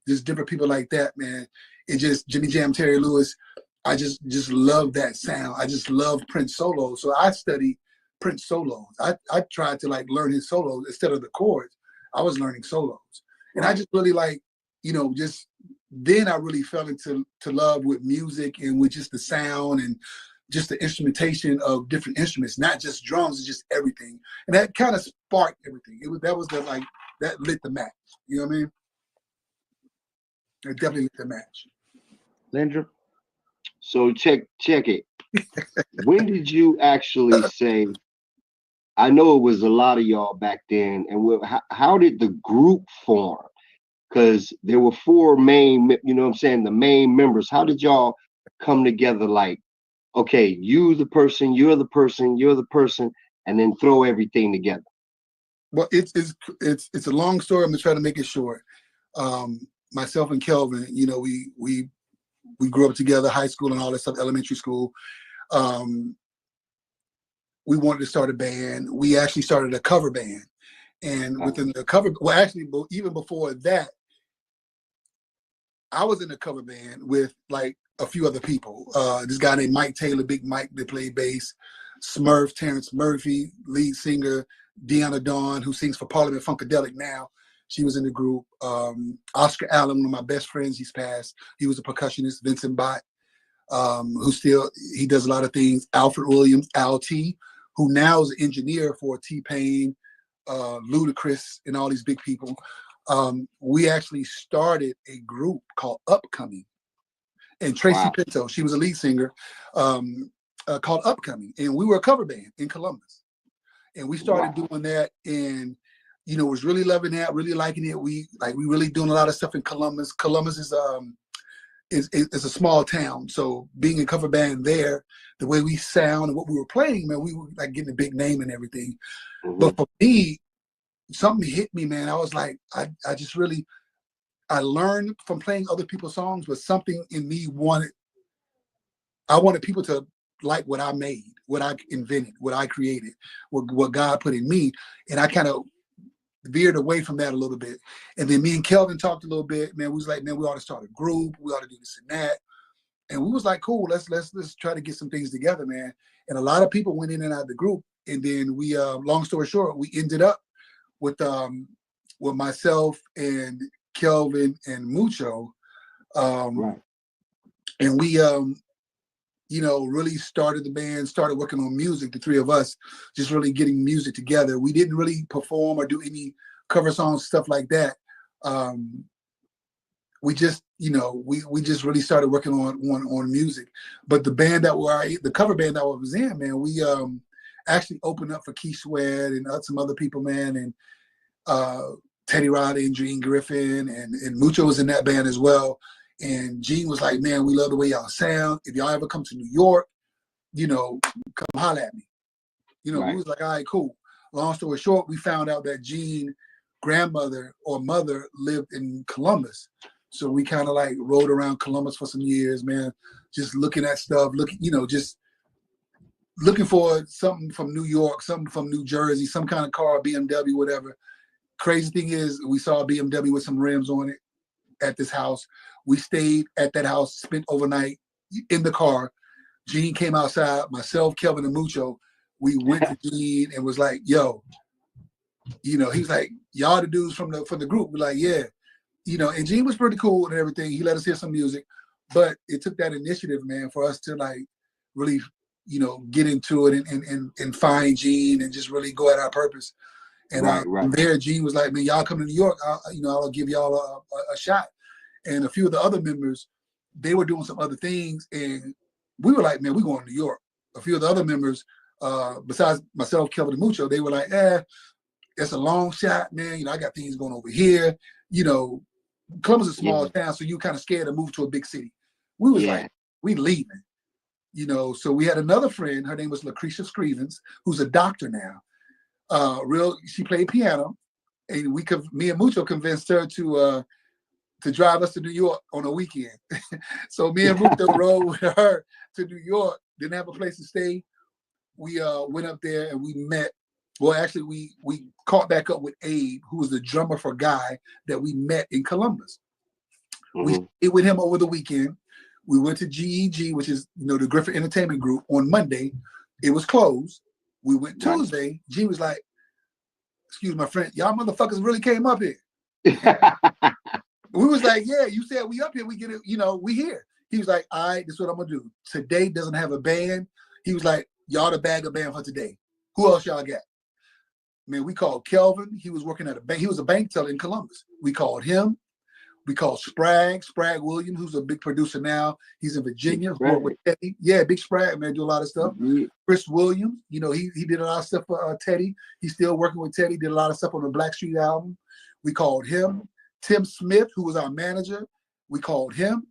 just different people like that, man. It just, Jimmy Jam, Terry Lewis, I just loved that sound. I just loved Prince solos. So I studied Prince solos. I tried to like learn his solos instead of the chords. I was learning solos. And I just really then I really fell into love with music and with just the sound and just the instrumentation of different instruments, not just drums, it's just everything. And that kind of sparked everything. That lit the match. You know what I mean? It definitely lit the match. Lindrum? So check it. When did you actually say? I know it was a lot of y'all back then, and how did the group form? Because there were four main, you know what I'm saying, the main members. How did y'all come together? Like, okay, you the person, you're the person, you're the person, and then throw everything together. Well, it's a long story. I'm gonna try to make it short. Myself and Kelvin, you know, we grew up together, high school and all that stuff, elementary school. We wanted to start a band. We actually started a cover band, and within the cover, well, actually, even before that, I was in a cover band with like a few other people. This guy named Mike Taylor, Big Mike, that played bass. Smurf, Terrence Murphy, lead singer. Deanna Dawn, who sings for Parliament Funkadelic now. She was in the group. Oscar Allen, one of my best friends, he's passed. He was a percussionist. Vincent Bott, he does a lot of things. Alfred Williams, Al-T, who now is an engineer for T-Pain, Ludacris, and all these big people. We actually started a group called Upcoming. And Tracy Pinto, she was a lead singer, called Upcoming. And we were a cover band in Columbus. And we started doing that, and you know, was really loving that, really liking it. We really doing a lot of stuff in Columbus. Columbus is a small town, so being a cover band there, the way we sound and what we were playing, man, we were like getting a big name and everything. But for me, something hit me, man. I was like, I learned from playing other people's songs, but something in me I wanted people to like what I made, what I invented, what I created, what God put in me. And I kind of veered away from that a little bit. And then me and Kelvin talked a little bit, man. We was like, man, we ought to start a group. We ought to do this and that. And we was like, cool, let's try to get some things together, man. And a lot of people went in and out of the group. And then we, long story short, we ended up with myself and Kelvin and Mucho. And we, you know, really started the band, started working on music, the three of us, just really getting music together. We didn't really perform or do any cover songs, stuff like that. We just, you know, we just really started working on music. But the band the cover band that I was in, man, we actually opened up for Keith Sweat and some other people, man, and Teddy Riley and Gene Griffin, and Mucho was in that band as well. And Gene was like, man, we love the way y'all sound. If y'all ever come to New York, you know, come holler at me. You know, we was like, all right, cool. Long story short, we found out that Gene's grandmother or mother lived in Columbus. So we kind of like rode around Columbus for some years, man, just looking at stuff, just looking for something from New York, something from New Jersey, some kind of car, BMW, whatever. Crazy thing is, we saw a BMW with some rims on it at this house. We stayed at that house, spent overnight in the car. Gene came outside, myself, Kelvin, and Mucho. We went to Gene and was like, yo, you know, he was like, y'all the dudes from the group. We're like, yeah. You know, and Gene was pretty cool and everything. He let us hear some music. But it took that initiative, man, for us to like really, you know, get into it and find Gene and just really go at our purpose. And from there, Gene was like, man, y'all come to New York, I'll give y'all a shot. And a few of the other members, they were doing some other things. And we were like, man, we're going to New York. A few of the other members, besides myself, Kelvin, and Mucho, they were like, it's a long shot, man. You know, I got things going over here. You know, Columbus is a small town, so you're kind of scared to move to a big city. We was like, we leaving. You know, so we had another friend, her name was Lucretia Screevens, who's a doctor now. She played piano, and me and Mucho convinced her to drive us to New York on a weekend. So me and Mucho rode with her to New York. Didn't have a place to stay. We went up there and we met. Well, actually, we caught back up with Abe, who was the drummer for Guy that we met in Columbus. We stayed with him over the weekend. We went to GEG, which is, you know, the Griffin Entertainment Group, on Monday. It was closed. We went Tuesday. G was like, excuse my friend, y'all motherfuckers really came up here. We was like, yeah, you said we up here, we get it, you know, we here. He was like, all right, this is what I'm gonna do. Today doesn't have a band. He was like, y'all to bag a band for today. Who else y'all got? Man, we called Kelvin. He was working at a bank. He was a bank teller in Columbus. We called him. We called Spragg Williams, who's a big producer now. He's in Virginia. Worked with Teddy. Yeah, Big Spragg, man, do a lot of stuff. Chris Williams, you know, he did a lot of stuff for Teddy. He's still working with Teddy, did a lot of stuff on the Blackstreet album. We called him. Tim Smith, who was our manager, we called him.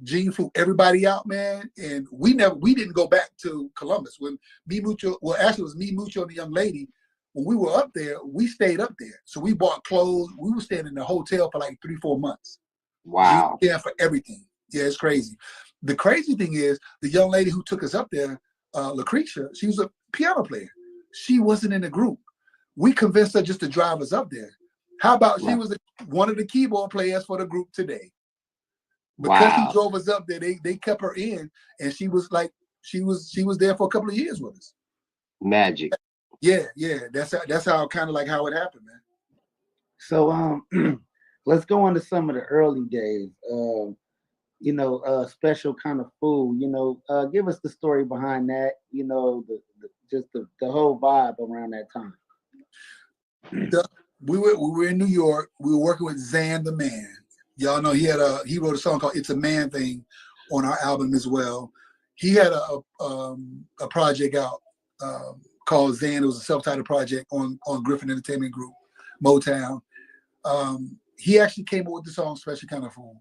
Gene flew everybody out, man. And we didn't go back to Columbus. When Mucho, well, actually it was me, Mucho, and the young lady. When we were up there, we stayed up there. So we bought clothes. We were staying in the hotel for like 3-4 months. Wow. Yeah, for everything. Yeah, it's crazy. The crazy thing is the young lady who took us up there, Lucretia, she was a piano player. She wasn't in the group. We convinced her just to drive us up there. How about she was one of the keyboard players for the group today? Because she drove us up there, they kept her in, and she was there for a couple of years with us. Magic. Yeah. That's how kind of like how it happened, man. So let's go into some of the early days. Special Kind of Food. Give us the story behind that. The whole vibe around that time. We were in New York. We were working with Zan the Man. Y'all know he wrote a song called "It's a Man Thing" on our album as well. He had a project out called Zan. It was a self-titled project on Griffin Entertainment Group, Motown. He actually came up with the song "Special Kind of Food."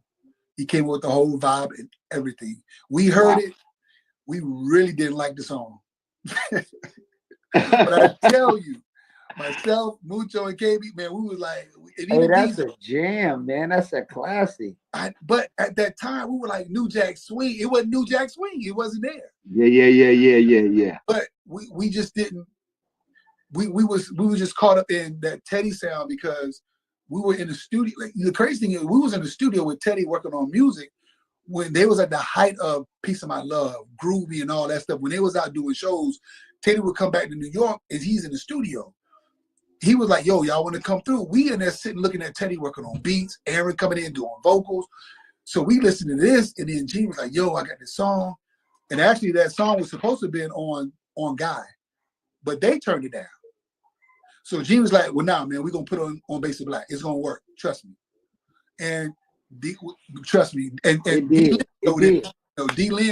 He came up with the whole vibe and everything. We heard it. We really didn't like the song. But I tell you, myself, Mucho, and KB, man, we was like, hey, that's a jam, man. That's a classic. But at that time, we were like New Jack Swing. It wasn't New Jack Swing. It wasn't there. Yeah. But we just didn't. We were just caught up in that Teddy sound because we were in the studio. Like, the crazy thing is, we was in the studio with Teddy working on music when they was at the height of Piece of My Love, Groovy, and all that stuff. When they was out doing shows, Teddy would come back to New York and he's in the studio. He was like, yo, y'all want to come through? We in there sitting looking at Teddy working on beats, Aaron coming in doing vocals. So we listened to this, and then Gene was like, yo, I got this song. And actually that song was supposed to have been on Guy, but they turned it down. So Gene was like, well, nah, man, we're going to put it on Basic Black. It's going to work. Trust me. And trust me. And D-Lynn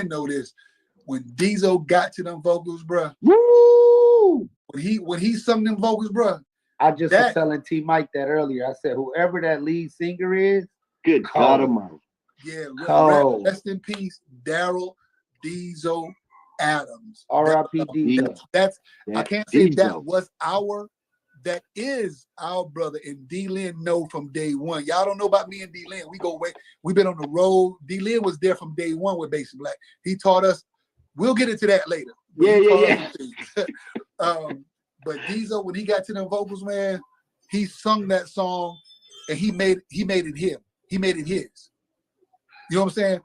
know this. When Diesel got to them vocals, bruh. Woo! When he sung them vocals, bruh. I just was telling T Mike that earlier. I said, whoever that lead singer is, good God Almighty. Yeah, rest in peace, Daryl Diesel Adams. R.I.P. Diesel. I can't say that is our brother, and D-Lynn know from day one. Y'all don't know about me and D-Lynn. We go way. We've been on the road. D-Lynn was there from day one with Basic Black. He taught us. We'll get into that later. Yeah. But Diesel, when he got to them vocals, man, he sung that song, and he made it him. He made it his. You know what I'm saying?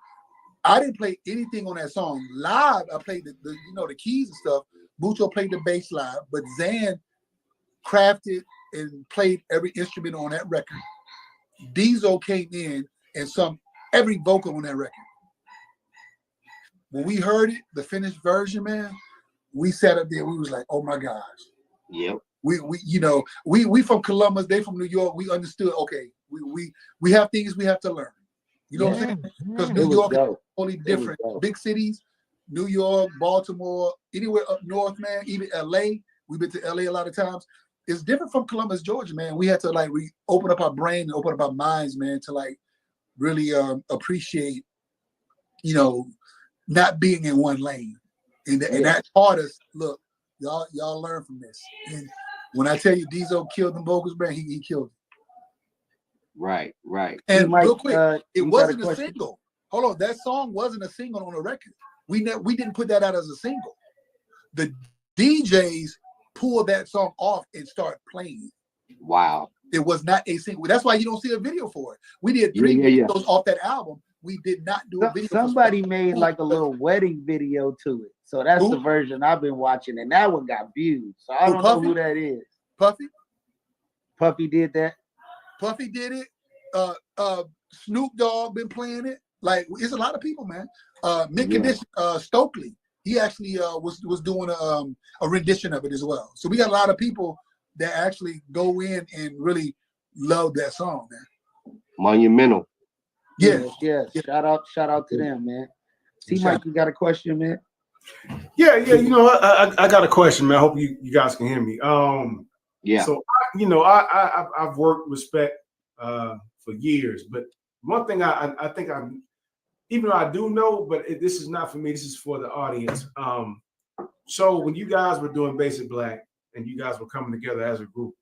I didn't play anything on that song live. I played the keys and stuff. Mucho played the bass live, but Zan crafted and played every instrument on that record. Diesel came in and sung every vocal on that record. When we heard it, the finished version, man, we sat up there. We was like, "Oh my gosh!" Yep. We from Columbus. They from New York. We understood. Okay, we have things we have to learn. You know what I'm saying? Because New York is totally different. Big cities, New York, Baltimore, anywhere up north, man. Even LA. We've been to LA a lot of times. It's different from Columbus, Georgia, man. We had to like open up our brain and open up our minds, man, to like really appreciate, not being in one lane. And that taught us, look, y'all learn from this. And when I tell you Diesel killed them vocals, man, he killed it. Right. And real quick, it wasn't a single. Hold on, that song wasn't a single on the record. We didn't put that out as a single. The DJs pulled that song off and start playing. Wow. It was not a single. That's why you don't see a video for it. We did 3 videos off that album. We did not do a video. Somebody made like a little wedding video to it. So that's the version I've been watching, and that one got views. So I don't know who that is. Puffy? Puffy did that? Puffy did it. Snoop Dogg been playing it. Like, it's a lot of people, man. Mick Condition, Stokely, he actually was doing a rendition of it as well. So we got a lot of people that actually go in and really love that song, man. Monumental. Yeah. Yes. Shout out to them, man. T Mike, you got a question, man? Yeah. You know, I got a question, man. I hope you guys can hear me. Yeah. So I've worked respect for years, but one thing I think even though I do know, but this is not for me. This is for the audience. So when you guys were doing Basic Black and you guys were coming together as a group,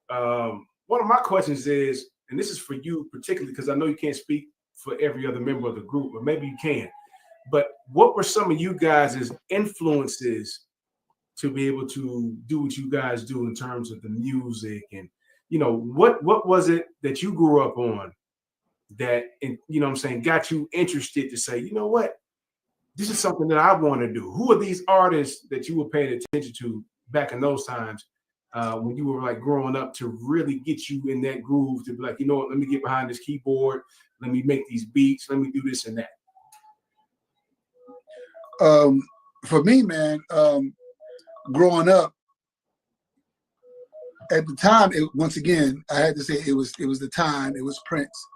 one of my questions is, and this is for you particularly, because I know you can't speak for every other member of the group, but maybe you can. But what were some of you guys' influences to be able to do what you guys do in terms of the music? And, you know, what was it that you grew up on that, you know what I'm saying, got you interested to say, you know what, this is something that I want to do? Who are these artists that you were paying attention to back in those times when you were like growing up to really get you in that groove to be like, you know what, let me get behind this keyboard, let me make these beats, let me do this and that? For me, man, growing up, at the time, once again, I had to say it was the time. It was Prince.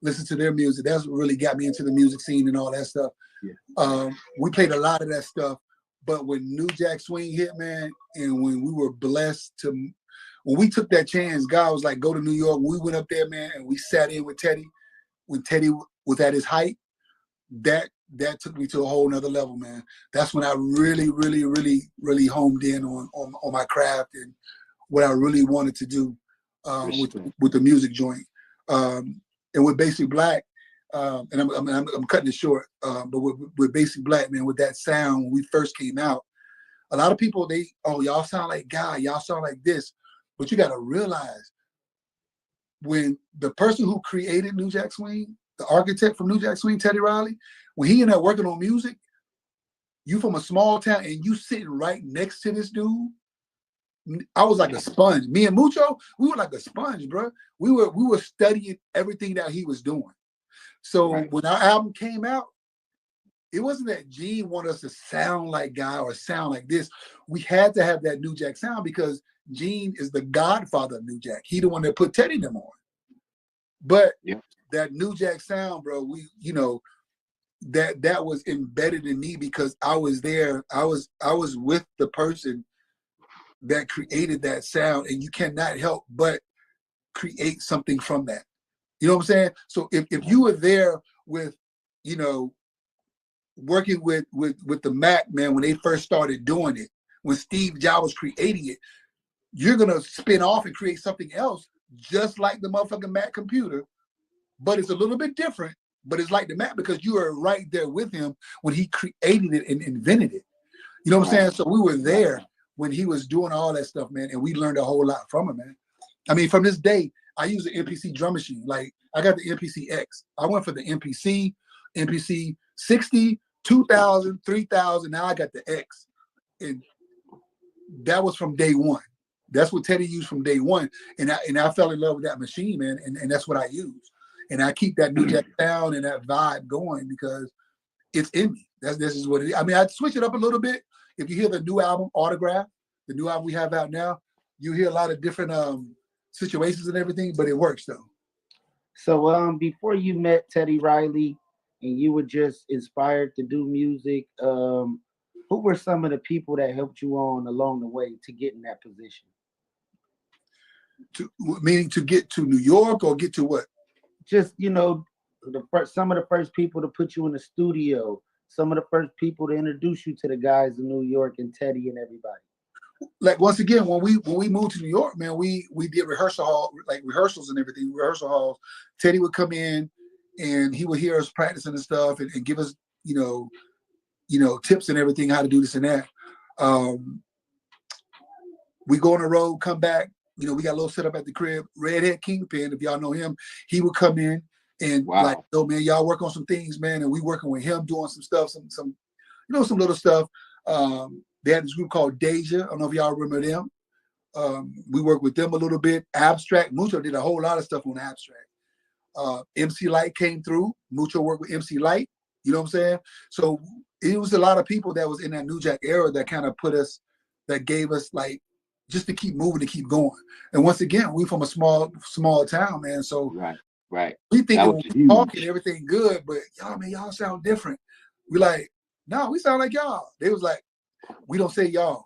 Listen to their music. That's what really got me into the music scene and all that stuff. Yeah. We played a lot of that stuff, but when New Jack Swing hit, man, and when we were blessed to, when we took that chance, God was like, go to New York. We went up there, man, and we sat in with Teddy. When Teddy was at his height, that took me to a whole nother level, man. That's when I really homed in on my craft and what I really wanted to do with the music joint. And with Basic Black, and I'm cutting it short, but with Basic Black, man, with that sound, when we first came out, a lot of people, y'all sound like Guy, y'all sound like this. But you got to realize, when the person who created New Jack Swing, the architect from New Jack Swing, Teddy Riley, when he ended up working on music, you from a small town and you sitting right next to this dude, I was like a sponge. Me and Mucho, we were like a sponge, bro. We were studying everything that he was doing. So when our album came out, it wasn't that Gene wanted us to sound like Guy or sound like this. We had to have that New Jack sound because Gene is the godfather of New Jack. He the one that put Teddy them on. But that New Jack sound, bro, that was embedded in me because I was there. I was with the person that created that sound, and you cannot help but create something from that. You know what I'm saying? So if you were there with, you know, working with the Mac, man, when they first started doing it, when Steve Jobs was creating it, you're gonna spin off and create something else just like the motherfucking Mac computer, but it's a little bit different, but it's like the Mac because you were right there with him when he created it and invented it. You know what I'm saying? So we were there when he was doing all that stuff, man, and we learned a whole lot from him, man. I mean, from this day, I use the MPC drum machine. Like, I got the MPC X. I went for the MPC 60, 2000, 3000. Now I got the X. And that was from day one. That's what Teddy used from day one. And I fell in love with that machine, man. And that's what I use. And I keep that New Jack sound and that vibe going because it's in me. This is what it is. I mean, I switch it up a little bit. If you hear the new album, Autograph, the new album we have out now, you hear a lot of different situations and everything, but it works though. So before you met Teddy Riley and you were just inspired to do music, who were some of the people that helped you on along the way to get in that position? Meaning to get to New York or get to what? Just, you know, some of the first people to put you in the studio, some of the first people to introduce you to the guys in New York and Teddy and everybody. Like, once again, when we moved to New York, man, we did rehearsals and everything, rehearsal halls. Teddy would come in and he would hear us practicing and stuff and give us, you know, tips and everything, how to do this and that. We go on the road, come back, you know, we got a little setup at the crib. Redhead Kingpin, if y'all know him, he would come in and like, oh man, y'all work on some things, man, and we working with him doing some stuff, some you know, some little stuff. They had this group called Deja. I don't know if y'all remember them. We worked with them a little bit. Abstract, Mucho did a whole lot of stuff on Abstract. MC Light came through. Mucho worked with MC Light. You know what I'm saying? So it was a lot of people that was in that New Jack era that kind of that gave us like, just to keep moving, to keep going. And once again, we from a small town, man. So Right. We think That it was was huge. talking everything good, but y'all, man, y'all sound different. We like, no, we sound like y'all. They was like, we don't say y'all.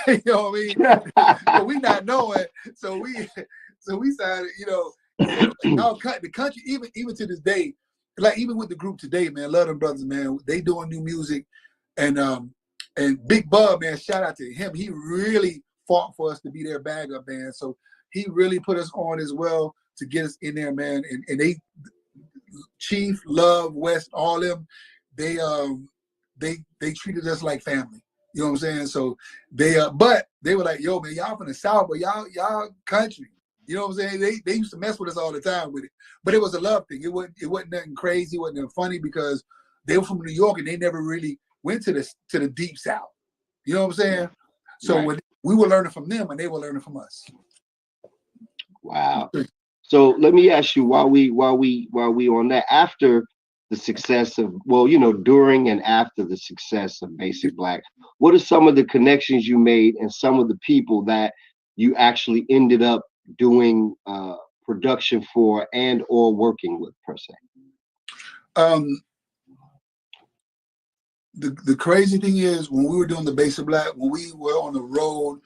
You know what I mean? So we not knowing. So we started, y'all cut the country, even to this day, like even with the group today, man, love them brothers, man. They doing new music. And Big Bub, man, shout out to him. He really fought for us to be their backup band. So he really put us on as well to get us in there, man. And they, Chief, Love, West, all them, they treated us like family. You know what I'm saying? So but they were like, yo, man, y'all from the South, but y'all country. You know what I'm saying? They used to mess with us all the time with it. But it was a love thing. It wasn't nothing crazy, it wasn't nothing funny, because they were from New York and they never really went to the deep South. You know what I'm saying? So when we were learning from them and they were learning from us. Wow. So let me ask you, while we on that, after the success of, during and after the success of Basic Black, what are some of the connections you made and some of the people that you actually ended up doing production for and or working with, per se? The crazy thing is, when we were doing the Basic Black, when we were on the road,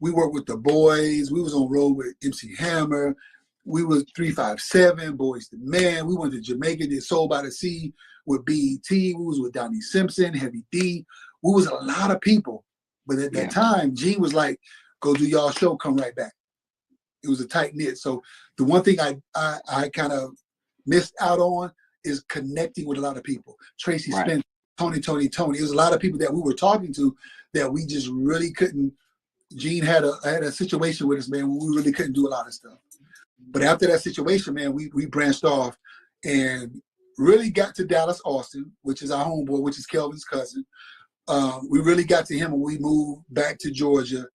we worked with the Boys. We was on road with MC Hammer. We was 357, Boys II Men. We went to Jamaica, did Soul by the Sea with BET. We was with Donnie Simpson, Heavy D. We was a lot of people. But at that time, Gene was like, go do y'all show, come right back. It was a tight knit. So the one thing I kind of missed out on is connecting with a lot of people. Tracy Spencer, Tony. It was a lot of people that we were talking to that we just really couldn't. Gene had a situation with us, man, where we really couldn't do a lot of stuff. But after that situation, man, we branched off and really got to Dallas Austin, which is our homeboy, which is Kelvin's cousin. We really got to him when we moved back to Georgia,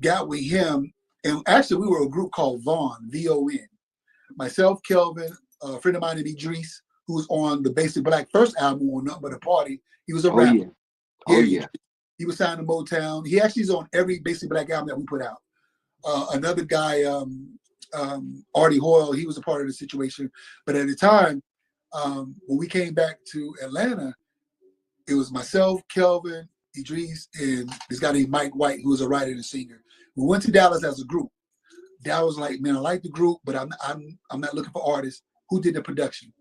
got with him. And actually, we were a group called Vaughn, V-O-N. Myself, Kelvin, a friend of mine, Idris, who was on the Basic Black first album on Nothing But a Party. He was a rapper. He was signed to Motown. He actually is on every Basic Black album that we put out. Another guy, Artie Hoyle, he was a part of the situation. But at the time, when we came back to Atlanta, it was myself, Kelvin, Idris, and this guy named Mike White, who was a writer and singer. We went to Dallas as a group. Dallas was like, man, I like the group, but I'm not looking for artists. Who did the production?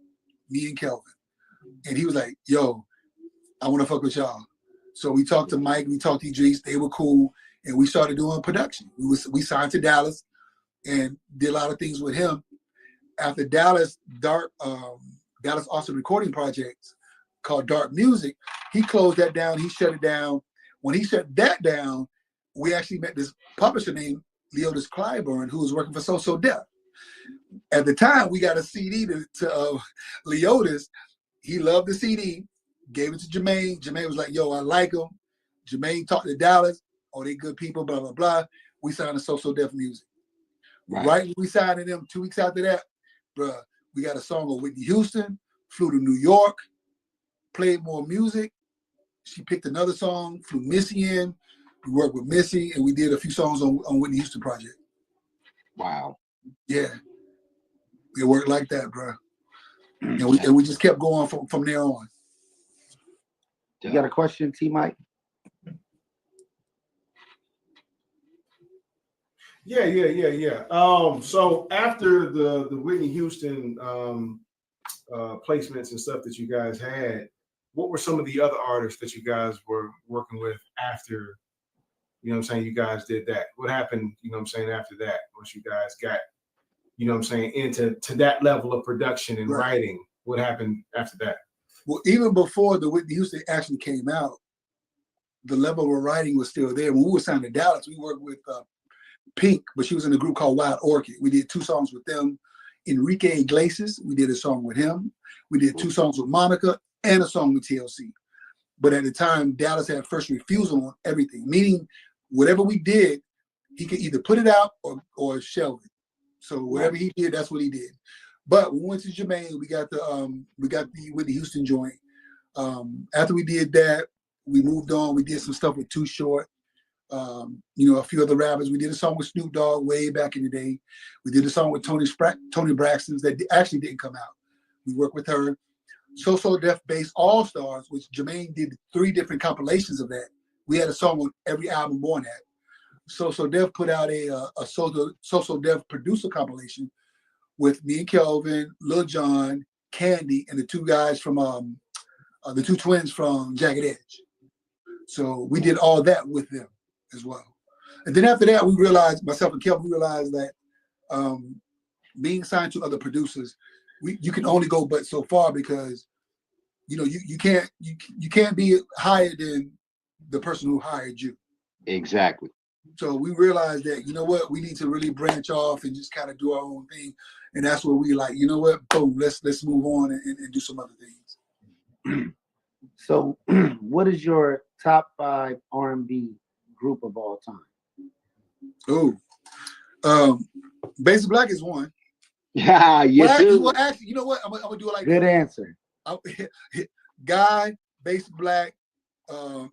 Me and Kelvin. And he was like, yo, I want to fuck with y'all. So we talked to Mike, we talked to Idris, they were cool, and we started doing production. We signed to Dallas and did a lot of things with him. After Dallas Austin recording projects called Dark Music, he closed that down, he shut it down. When he shut that down, we actually met this publisher named Leotis Clyburn, who was working for So Def. At the time, we got a CD to Leotis. He loved the CD, gave it to Jermaine. Jermaine was like, yo, I like them. Jermaine talked to Dallas. Oh, they good people, blah, blah, blah. We signed to So Def Music. Right when we signed to them, 2 weeks after that, bruh, we got a song with Whitney Houston, flew to New York, played more music. She picked another song, flew Missy in. We worked with Missy, and we did a few songs on Whitney Houston project. Wow. Yeah. It worked like that, bro. And we just kept going from there on. You got a question, T Mike? Yeah. So after the Whitney Houston placements and stuff that you guys had, what were some of the other artists that you guys were working with after, you guys did that? What happened, after that, once you guys got, into that level of production and writing? What happened after that? Well, even before the Whitney Houston actually came out, the level of writing was still there. When we were signed to Dallas, we worked with Pink, but she was in a group called Wild Orchid. We did 2 songs with them. Enrique Iglesias, we did a song with him. We did 2 songs with Monica and a song with TLC. But at the time, Dallas had first refusal on everything, meaning whatever we did, he could either put it out or shelve it. So whatever he did, that's what he did. But we went to Jermaine. We got the Whitney Houston joint. After we did that, we moved on. We did some stuff with Too Short. You know, a few other rappers. We did a song with Snoop Dogg way back in the day. We did a song with Tony Braxton's that actually didn't come out. We worked with her. So Def Bass All Stars, which Jermaine did 3 different compilations of that. We had a song on every album Born At. So Def put out a So Def producer compilation with me and Kelvin, Lil Jon, Candy, and the 2 guys from the 2 twins from Jagged Edge. So we did all that with them as well. And then after that, we realized, myself and Kelvin, we realized that being signed to other producers, you can only go but so far, because you know you can't be higher than the person who hired you. Exactly. So we realized that, you know what, we need to really branch off and just kind of do our own thing. And that's where we like, you know what, boom, let's move on and do some other things. So what is your top 5 R&B group of all time? Oh, Basic Black is one. Yeah, yes, well, actually, you know what? I'm gonna do it like Good this. answer. Guy, Basic Black,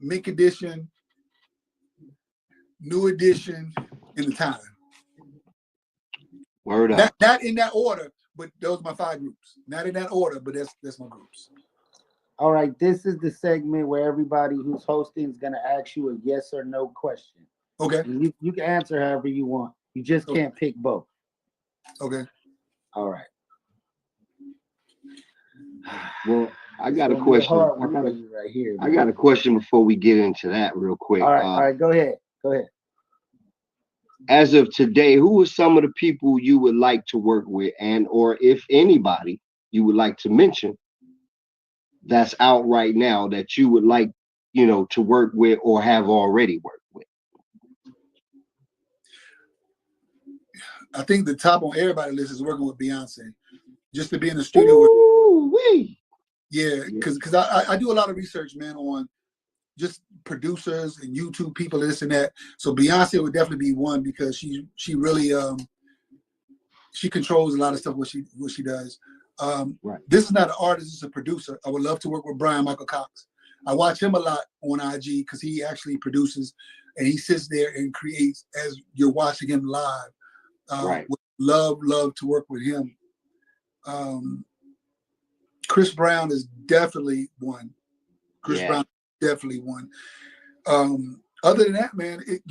Mink Edition, New Edition, in the Time. Word up. Not in that order, but those are my 5 groups. Not in that order, but that's my groups. All right, this is the segment where everybody who's hosting is gonna ask you a yes or no question. Okay. And you can answer however you want. You just can't pick both. Okay. All right. Well, I got a It's gonna be question. hard one for you right here, I got a question before we get into that real quick. All right, go ahead. Go ahead. As of today, who are some of the people you would like to work with, and or if anybody you would like to mention that's out right now that you would like, you know, to work with or have already worked with? I think the top on everybody's list is working with Beyonce. Just to be in the studio with her. Yeah, because I do a lot of research, man, on just producers and YouTube people, this and that. So Beyonce would definitely be one, because she really she controls a lot of stuff what she does. Right. This is not an artist, it's a producer. I would love to work with Brian Michael Cox. I watch him a lot on IG because he actually produces and he sits there and creates as you're watching him live. Right. Would love to work with him. Chris Brown is definitely one. Chris Brown definitely one. Other than that, man, it's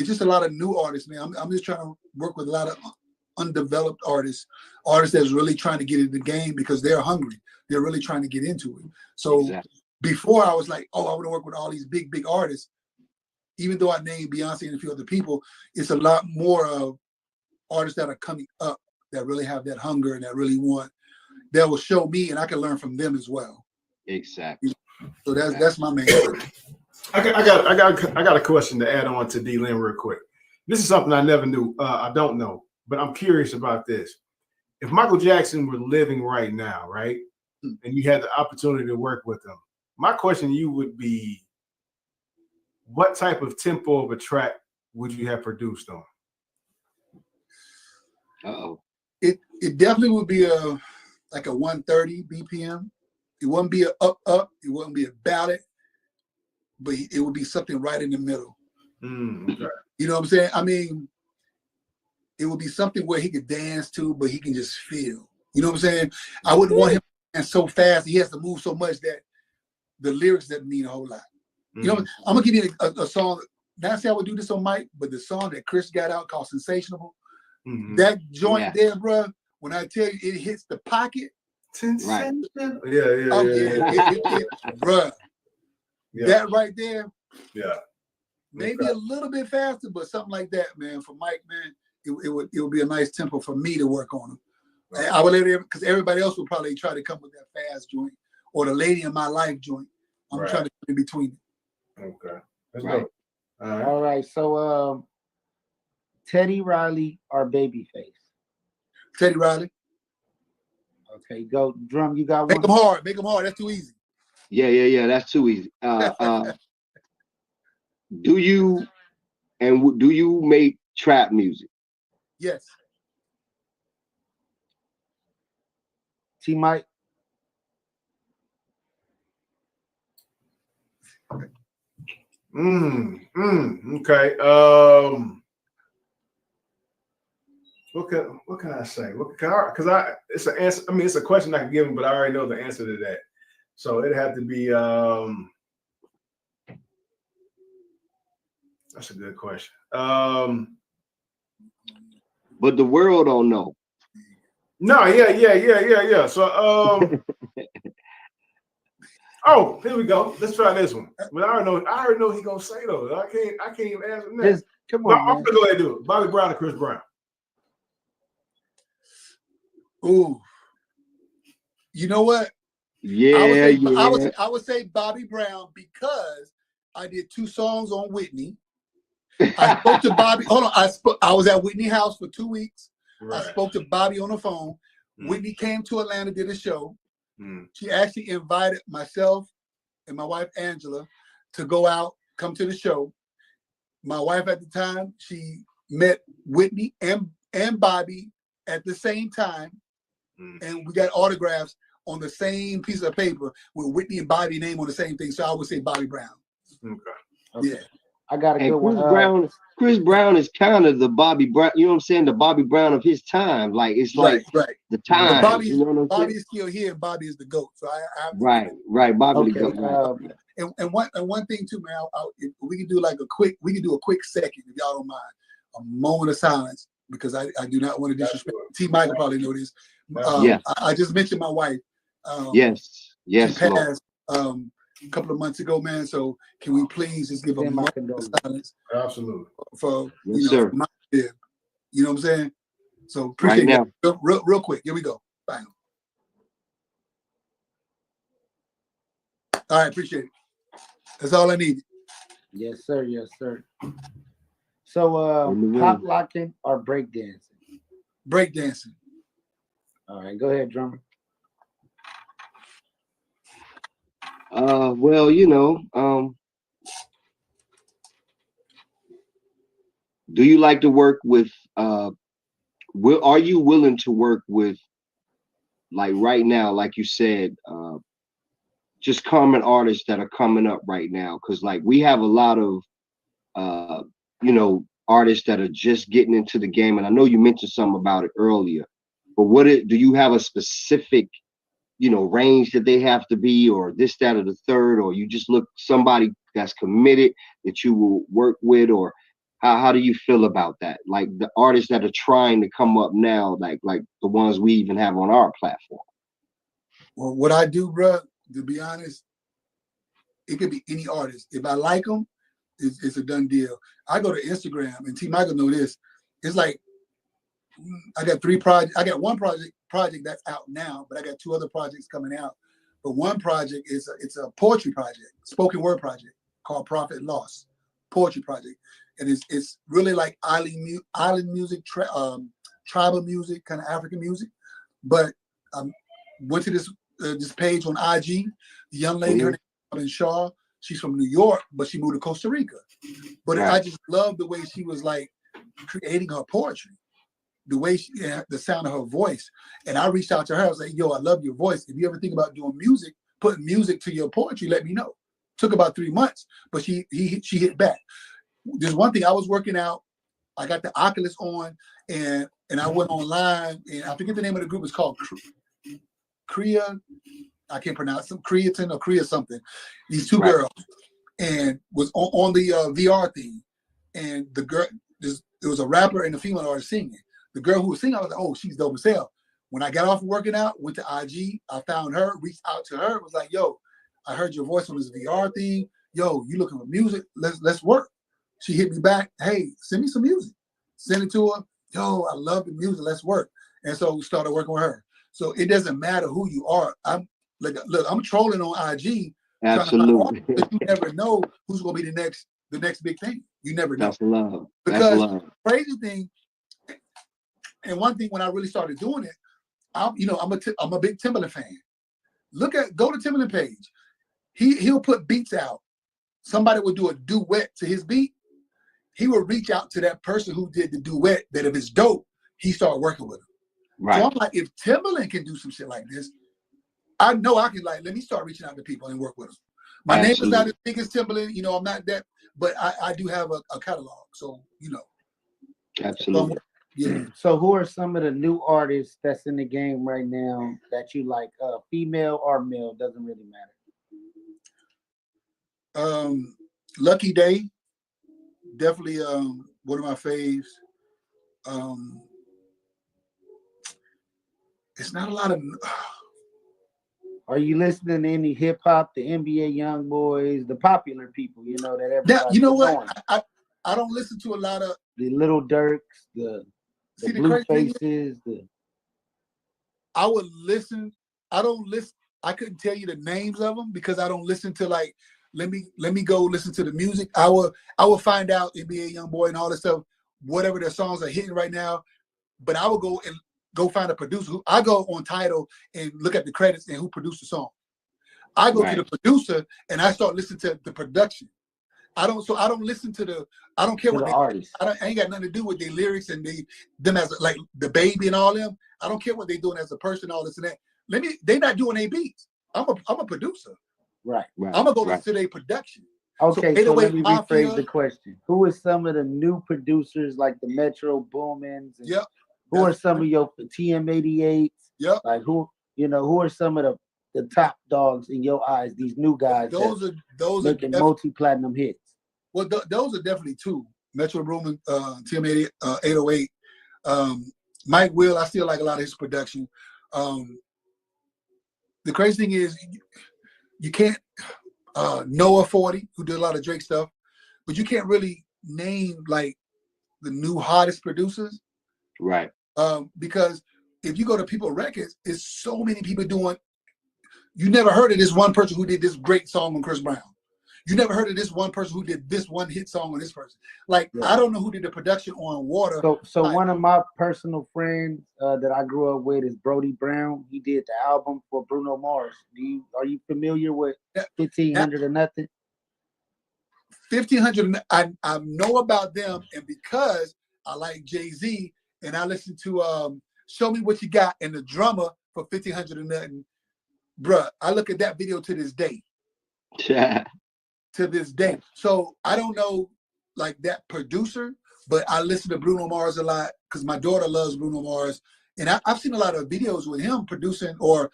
just a lot of new artists, man. I'm just trying to work with a lot of undeveloped artists that's really trying to get into the game because they're hungry. They're really trying to get into it. So before I was like, oh, I want to work with all these big artists. Even though I named Beyonce and a few other people, it's a lot more of artists that are coming up that really have that hunger and that really want, that will show me and I can learn from them as well. Exactly. So that's my main thing. I got a question to add on to D-Lin real quick. This is something I never knew. I don't know, but I'm curious about this. If Michael Jackson were living right now, right, and you had the opportunity to work with him, my question to you would be, what type of tempo of a track would you have produced on? It definitely would be like a 130 BPM. It wouldn't be a up. It wouldn't be a ballad, but it would be something right in the middle. Okay. You know what I'm saying? I mean, it would be something where he could dance to, but he can just feel. You know what I'm saying? I wouldn't want him to dance so fast. He has to move so much that the lyrics doesn't mean a whole lot. You know, I'm gonna give you a song. Not say I would do this on mic, but the song that Chris got out called "Sensational." That joint there, bro. When I tell you it hits the pocket, right? Bruh. That right there. Yeah. Maybe a little bit faster, but something like that, man. For Mike, man, it would be a nice tempo for me to work on him. I would let it, because everybody else would probably try to come with that fast joint or the Lady in My Life joint. I'm trying to get in between. Okay. That's right. dope. All right. So Teddy Riley or Babyface? Teddy Riley. Okay, go Drum. You got Make one. them hard. Make them hard. That's too easy. Yeah. That's too easy. Do you make trap music? Yes. T Mike. Okay. What can I say? Because it's an answer. I mean, it's a question I can give him, but I already know the answer to that. So it'd have to be. That's a good question. But the world don't know. No, yeah. So oh, here we go. Let's try this one. But I already know he gonna say though. I can't even answer that. Just, come on, I'm gonna go ahead and do it. Bobby Brown or Chris Brown? Ooh. You know what? Yeah, I would say Bobby Brown because I did 2 songs on Whitney. I spoke to Bobby. Hold on. I was at Whitney House for 2 weeks. Right. I spoke to Bobby on the phone. Whitney came to Atlanta, did a show. She actually invited myself and my wife Angela to go out, come to the show. My wife at the time, she met Whitney and Bobby at the same time, and we got autographs on the same piece of paper with Whitney and Bobby name on the same thing. So I would say Bobby Brown. Okay. Yeah. I got a good one. Chris Brown is kind of the Bobby Brown, you know what I'm saying? The Bobby Brown of his time. Like it's right. The time. Bobby, you know what I'm Bobby saying? is still here, and Bobby is the GOAT. So I Right. Bobby the GOAT. And one thing too, man. If we can do a quick second, if y'all don't mind, a moment of silence, because I do not want to disrespect. T. Michael probably know this. I just mentioned my wife. Yes, she passed a couple of months ago, man. So can we please just give a moment of silence? Absolutely. For sir. my bib. You know what I'm saying? So appreciate it. Real quick. Here we go. Bang. All right, appreciate it. That's all I needed. Yes, sir. Yes, sir. So pop locking or break dancing? Break dancing. All right, go ahead, drummer. Well, do you like to work with are you willing to work with, like right now, like you said, just common artists that are coming up right now? Because like we have a lot of artists that are just getting into the game, and I know you mentioned something about it earlier, but do you have a specific range that they have to be, or this, that, or the third, or you just look somebody that's committed that you will work with, or how do you feel about that? Like the artists that are trying to come up now, like the ones we even have on our platform. Well, what I do, bro, to be honest, it could be any artist. If I like them, it's a done deal. I go to Instagram, and T. Michael know this. It's like I got 3 projects. I got one project that's out now, but I got 2 other projects coming out. But one project it's a poetry project, spoken word project called Profit and Loss Poetry Project, and it's really like island music, tribal music, kind of African music. But went to this page on IG. The young lady, her name is Shaw. She's from New York, but she moved to Costa Rica. But I just love the way she was like creating her poetry. The way the sound of her voice. And I reached out to her. I was like, yo, I love your voice. If you ever think about doing music, put music to your poetry, let me know. Took about 3 months, but she hit back. There's one thing, I was working out. I got the Oculus on, and I went online, and I forget the name of the group. It's called Kriya. I can't pronounce them. Creatine or Kriya something. These 2 girls, and was on the VR thing. And the girl, there was a rapper and a female artist singing. The girl who was singing, I was like, oh, she's dope as hell. When I got off working out, went to IG, I found her, reached out to her, was like, yo, I heard your voice on this VR thing. Yo, you looking for music? Let's work. She hit me back, hey, send me some music. Send it to her. Yo, I love the music, let's work. And so we started working with her. So it doesn't matter who you are. I'm trolling on IG. Absolutely. You never know who's gonna be the next big thing. You never know. That's love. Because crazy thing, and one thing when I really started doing it, I'm a big Timbaland fan. Go to Timbaland page. He'll put beats out. Somebody will do a duet to his beat. He will reach out to that person who did the duet. That if it's dope, he start working with him. Right. So I'm like, if Timbaland can do some shit like this, I know I can. Like, let me start reaching out to people and work with them. My name is not as big as Timberland. You know, I'm not that, but I do have a catalog. So, you know. Absolutely. Yeah. So who are some of the new artists that's in the game right now that you like? Female or male, doesn't really matter. Lucky Day, definitely one of my faves. It's not a lot of. Are you listening to any hip hop, the NBA young boys, the popular people? You know that everybody. Now, you know what? I don't listen to a lot of the Little Dirks, the Blue Faces. I would listen. I don't listen. I couldn't tell you the names of them because I don't listen to like. Let me go listen to the music. I will find out NBA YoungBoy and all this stuff, whatever their songs are hitting right now. But I will go find a producer. I go on Tidal and look at the credits and who produced the song. I go to the producer and I start listening to the production. I don't listen to the. I don't care what the artists. I ain't got nothing to do with their lyrics and them as like the Baby and all them. I don't care what they're doing as a person, all this and that. They're not doing their beats. I'm a producer. Right. I'm gonna go listen to their production. Okay, so let me rephrase the question. Who are some of the new producers like the Metro Boomins? Yep. Who are some of your TM88s? Yep. Like who are some of the top dogs in your eyes? These new guys. Those are making multi-platinum hits. Well, those are definitely two. Metro Boomin, TM88, 808. Mike Will, I still like a lot of his production. The crazy thing is, you can't. Noah 40, who did a lot of Drake stuff, but you can't really name like the new hottest producers, right? Because if you go to People Records, it's so many people doing. You never heard of this one person who did this great song on Chris Brown. You never heard of this one person who did this one hit song on this person. Like I don't know who did the production on Water. So one of my personal friends that I grew up with is Brody Brown. He did the album for Bruno Mars. Are you familiar with 1500 or Nothing? 1500. I know about them, and because I like Jay-Z and I listen to Show Me What You Got and the drummer for 1500 or Nothing, bruh, I look at that video to this day. Yeah. To this day. So I don't know like that producer, but I listen to Bruno Mars a lot because my daughter loves Bruno Mars. And I've seen a lot of videos with him producing or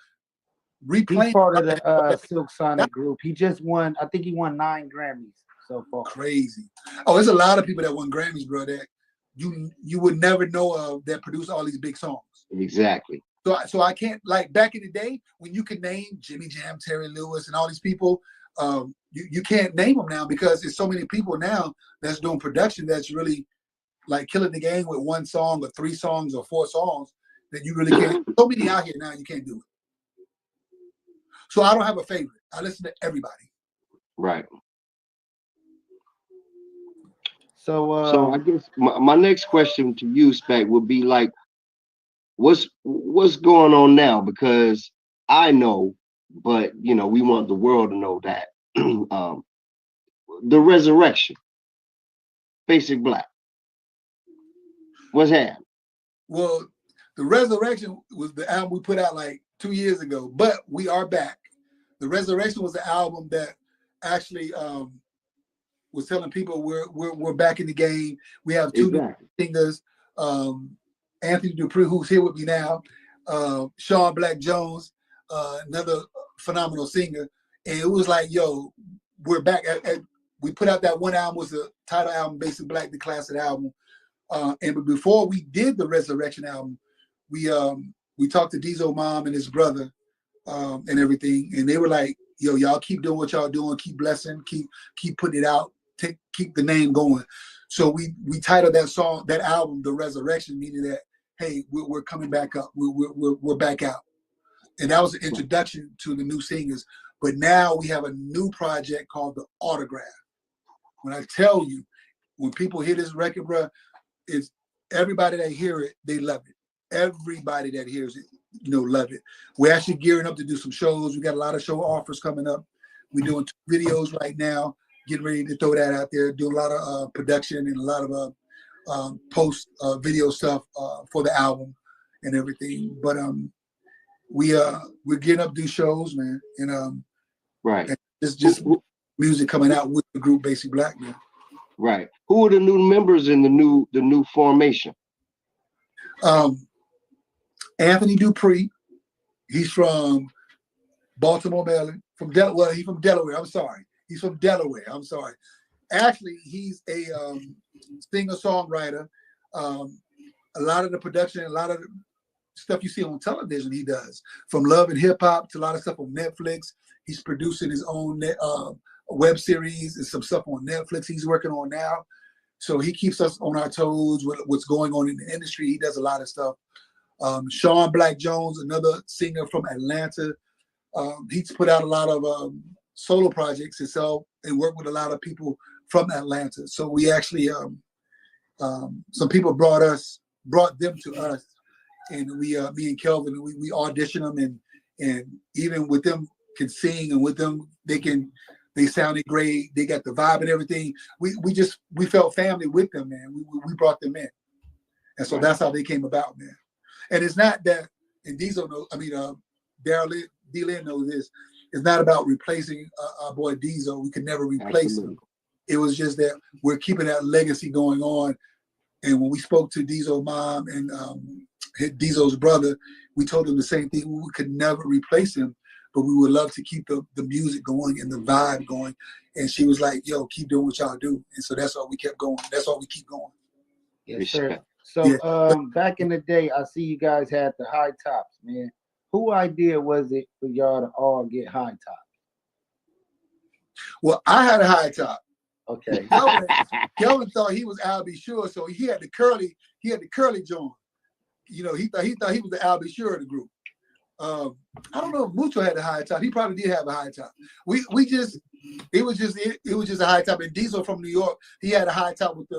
replaying. He's part of the Silk Sonic group. He just won, I think he won 9 Grammys so far. Crazy. Oh, there's a lot of people that won Grammys, bro, that you would never know of that produce all these big songs. Exactly. So I can't, like back in the day when you could name Jimmy Jam, Terry Lewis, and all these people, you can't name them now because there's so many people now that's doing production that's really like killing the game with 1 song or 3 songs or 4 songs that you really can't. So many out here now, you can't do it. So I don't have a favorite. I listen to everybody. Right. So I guess my next question to you, Spec, would be like, what's going on now? Because I know, but you know, we want the world to know that the resurrection, Basic Black. What's happening? Well, the Resurrection was the album we put out like 2 years ago, but we are back. The Resurrection was the album that actually was telling people we're back in the game. We have 2 new singers, Anthony Dupree, who's here with me now, Sean Black Jones, another phenomenal singer, and it was like, yo, we're back. We put out that one album, was the title album, Basic Black, the classic album. And before we did the Resurrection album, we talked to Diesel Mom and his brother and everything, and they were like, yo, y'all keep doing what y'all doing, keep blessing, keep putting it out, keep the name going. So we titled that album The Resurrection, meaning that, hey, we're coming back up, we're back out. And that was the introduction to the new singers. But now we have a new project called The Autograph. When I tell you, when people hear this record, bro, it's everybody that hear it, they love it. Everybody that hears it, love it. We're actually gearing up to do some shows. We got a lot of show offers coming up. We're doing 2 videos right now, getting ready to throw that out there, do a lot of production and a lot of post video stuff for the album and everything. But we're getting up to do shows, man. And right. It's just music coming out with the group Basic Black, man. Right. Who are the new members in the new formation? Anthony Dupree. He's from Baltimore, Maryland. From Delaware. He's from Delaware. I'm sorry. He's from Delaware. I'm sorry. Actually, he's a singer-songwriter. A lot of the production, a lot of the stuff you see on television, he does. From Love and Hip Hop to a lot of stuff on Netflix. He's producing his own web series and some stuff on Netflix he's working on now. So he keeps us on our toes with what's going on in the industry. He does a lot of stuff. Sean Black Jones, another singer from Atlanta. He's put out a lot of solo projects himself and worked with a lot of people from Atlanta. So we actually, some people brought them to us, and we, me and Kelvin, we auditioned them, and even with them can sing, and with them they sounded great. They got the vibe and everything. We felt family with them, man. We brought them in, and so that's how they came about, man. And it's not that, and Diesel knows, I mean, D-Lynn knows this. It's not about replacing our boy Diesel. We could never replace him. It was just that we're keeping that legacy going on. And when we spoke to Diesel's mom and Diesel's brother, we told them the same thing. We could never replace him, but we would love to keep the music going and the vibe going. And she was like, yo, keep doing what y'all do. And so that's why we kept going. That's why we keep going. Yes, sir. So back in the day, I see you guys had the high tops, man. Who idea was it for y'all to all get high tops? Well, I had a high top. Okay. Kelvin thought he was Al B. Sure, so he had the curly joint. You know, he thought he was the Al B. Sure of the group. I don't know if Mucho had a high top. He probably did have a high top. It was just a high top. And Diesel from New York, he had a high top with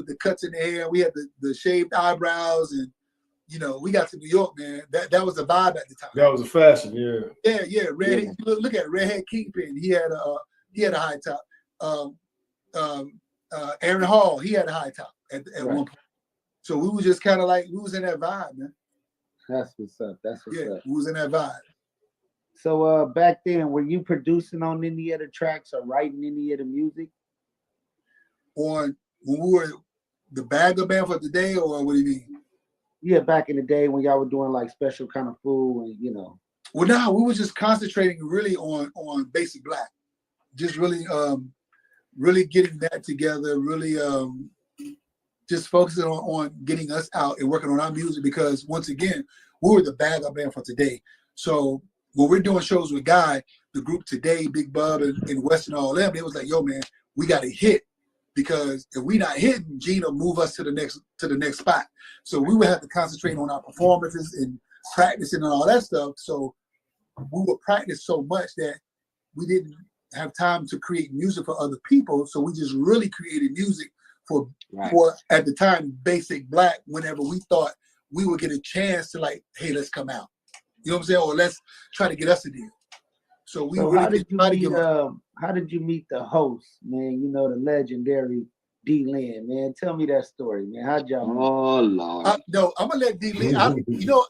the cuts in the hair. We had the shaved eyebrows, and you know, we got to New York, man. That was the vibe at the time. That was a fashion, yeah. Yeah. Redhead. Look at Redhead Kingpin. He had a high top. Aaron Hall, he had a high top at one point. So we were just kind of like, we was in that vibe, man. That's what's up. We was in that vibe. So back then, were you producing on any of the tracks or writing any of the music? When we were the Bagger Band for the day, or what do you mean? Yeah, back in the day when y'all were doing like special kind of food and you know. Well, no, we were just concentrating really on Basic Black. Just really getting that together, really just focusing on getting us out and working on our music, because once again, we were the Bagger Band for today. So when we're doing shows with Guy, the group Today, Big Bub and West and all them, it was like, yo man, we got to hit, because if we not hitting, Gina move us to the next spot. So we would have to concentrate on our performances and practicing and all that stuff. So we would practice so much that we didn't have time to create music for other people. So we just really created music for at the time Basic Black, whenever we thought we would get a chance to, like, hey, let's come out. You know what I'm saying? Or let's try to get us a deal. So we really how did you meet the host, man? You know, the legendary D-Lynn, man. Tell me that story, man. How'd y'all meet? Oh Lord. No, I'm gonna let D-Lynn. You know,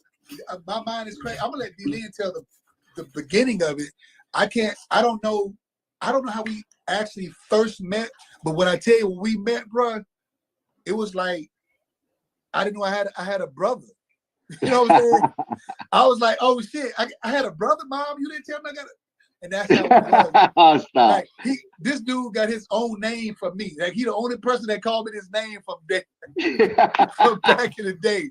my mind is crazy. I'm gonna let D-Lynn tell the beginning of it. I don't know how we actually first met, but when I tell you when we met, bro, it was like I didn't know I had a brother. You know what I'm saying? I was like, oh shit, I had a brother, mom. You didn't tell me I got it. And that's how it was. Like, this dude got his own name from me. Like, he the only person that called me his name from back in the day.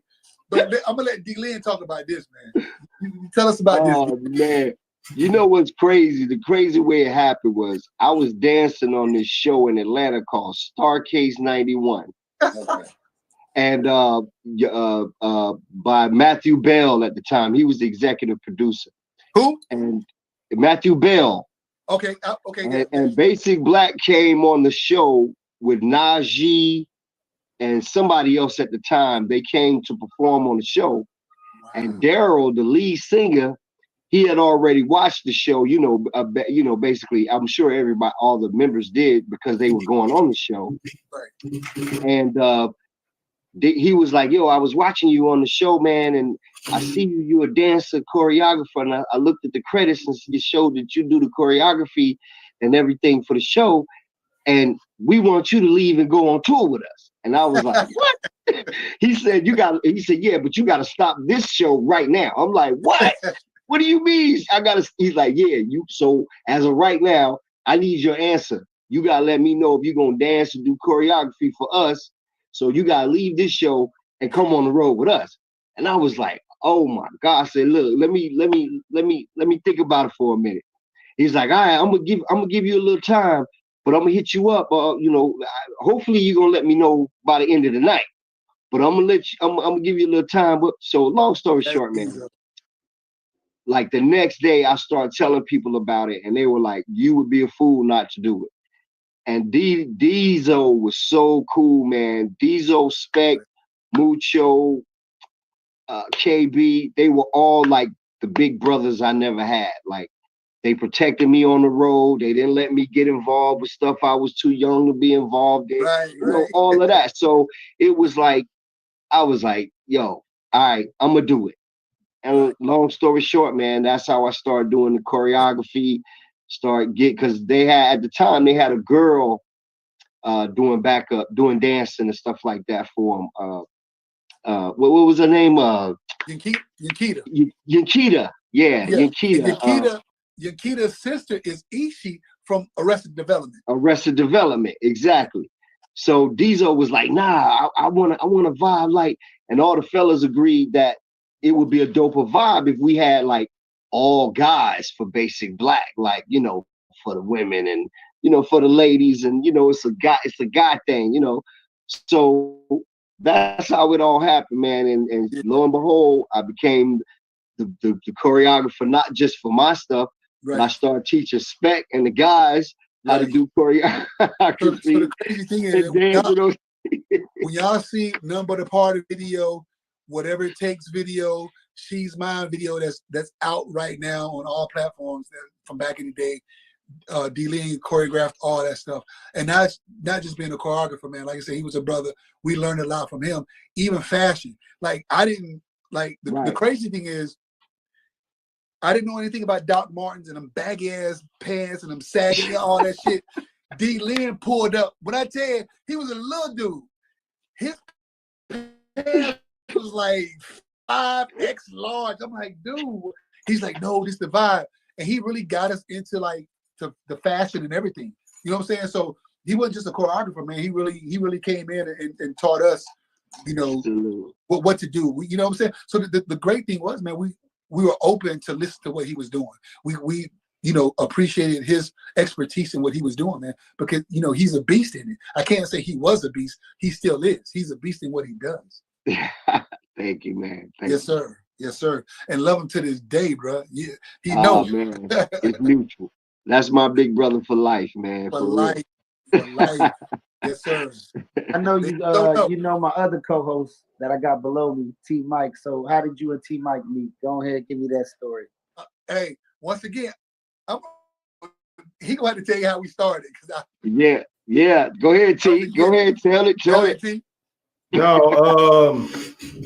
But I'm gonna let D-Lynn talk about this, man. You tell us about this. Oh man. You know what's crazy? The crazy way it happened was I was dancing on this show in Atlanta called Starcase 91. And by Matthew Bell at the time. He was the executive producer. Who? And Matthew Bell. Okay. And Basic Black came on the show with Najee and somebody else at the time. They came to perform on the show. Wow. And Daryl, the lead singer, he had already watched the show. Basically, I'm sure everybody, all the members did, because they were going on the show. And he was like, yo, I was watching you on the show, man, and I see you a dancer, choreographer, and I looked at the credits and it showed that you do the choreography and everything for the show, and we want you to leave and go on tour with us. And I was like, what? He said, yeah, but you got to stop this show right now. I'm like, what? What do you mean? He's like, yeah, so as of right now, I need your answer. You got to let me know if you're going to dance and do choreography for us. So you got to leave this show and come on the road with us. And I was like, oh my God. I said, look, let me think about it for a minute. He's like, all right, I'm gonna give you a little time, but I'm gonna hit you up. Hopefully you're gonna let me know by the end of the night. But I'm gonna give you a little time. But so long story short, man, like the next day I started telling people about it, and they were like, you would be a fool not to do it. And Diesel was so cool, man. Diesel, Spec, Mucho, KB, they were all like the big brothers I never had. Like, they protected me on the road. They didn't let me get involved with stuff I was too young to be involved in. All of that. So it was like, I was like, yo, all right, I'm gonna do it. And long story short, man, that's how I started doing the choreography. Because they had, at the time, they had a girl doing backup, doing dancing and stuff like that for them. What was her name? Yankita. Yankita. Yeah, Yankita. Yankita's sister is Ishi from Arrested Development. Arrested Development, exactly. So Diesel was like, nah, I want to vibe like, and all the fellas agreed that it would be a doper vibe if we had like all guys for Basic Black, like, for the women and, for the ladies, and, it's a guy thing, So that's how it all happened, man. And lo and behold, I became the choreographer, not just for my stuff, but I started teaching Spec and the guys how to do choreography. So the crazy thing is, when y'all see None But a Party video, Whatever It Takes video, She's Mine video, that's out right now on all platforms from back in the day. D-Lean choreographed all that stuff. And that's not just being a choreographer, man. Like I said, he was a brother. We learned a lot from him. Even fashion. Like, I didn't, like, the crazy thing is, I didn't know anything about Doc Martens and them baggy ass pants and them sagging, all that shit. D-Lean pulled up. When I tell you, he was a little dude. His pants was like 5X large. I'm like, dude. He's like, no, this the vibe. And he really got us into like the fashion and everything. You know what I'm saying? So he wasn't just a choreographer, man. He really came in and taught us, what to do. You know what I'm saying? So the great thing was, man, we were open to listen to what he was doing. We appreciated his expertise in what he was doing, man, because, he's a beast in it. I can't say he was a beast. He still is. He's a beast in what he does. Thank you, man. Yes, sir. Yes, sir. And love him to this day, bro. Yeah, he knows. Man, it's mutual. That's my big brother for life, man. For life. For life. Yes, sir. I know you know my other co-host that I got below me, T Mike. So how did you and T Mike meet? Go ahead, give me that story. Hey, once again, he gonna have to tell you how we started. Yeah. Go ahead, T. Go ahead, tell it. T. No,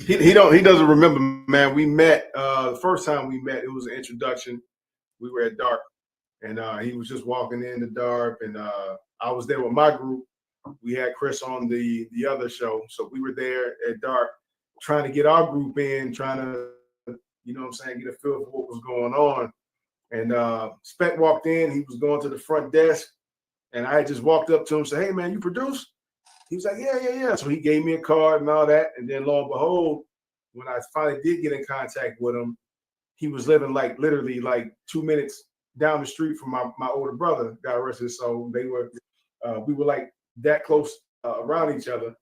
he doesn't remember, man. We met the first time we met. It was an introduction. We were at Dark, and he was just walking in the Dark, and I was there with my group. We had Chris on the other show, so we were there at Dark, trying to get our group in, trying to, get a feel for what was going on. And Spec walked in. He was going to the front desk, and I had just walked up to him and said, "Hey, man, you produce?" He was like, yeah. So he gave me a card and all that. And then lo and behold, when I finally did get in contact with him, he was living like literally like 2 minutes down the street from my older brother, got arrested. So we were like that close around each other.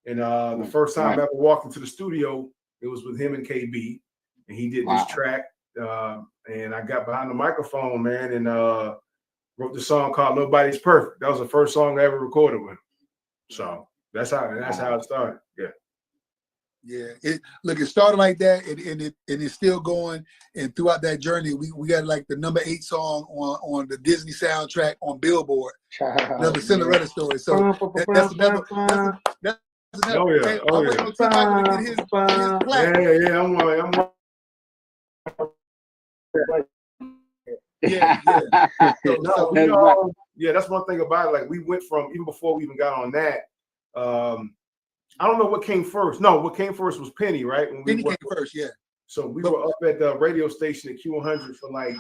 And the first time I ever walked into the studio, it was with him and KB. And he did this track. And I got behind the microphone, man, and wrote the song called Nobody's Perfect. That was the first song I ever recorded with him. So that's how it started. Yeah. It started like that, and it's still going. And throughout that journey, we got like the number 8 song on the Disney soundtrack on Billboard. Another Cinderella story. So that's another. Oh yeah. I'm waiting on T. Michael to get his plaque. Yeah. I'm Yeah. So Yeah, that's one thing about it. Like we went from, even before we even got on that. I don't know what came first. No, what came first was Penny, right? When Penny came first, yeah. So we were up at the radio station at Q100 for like,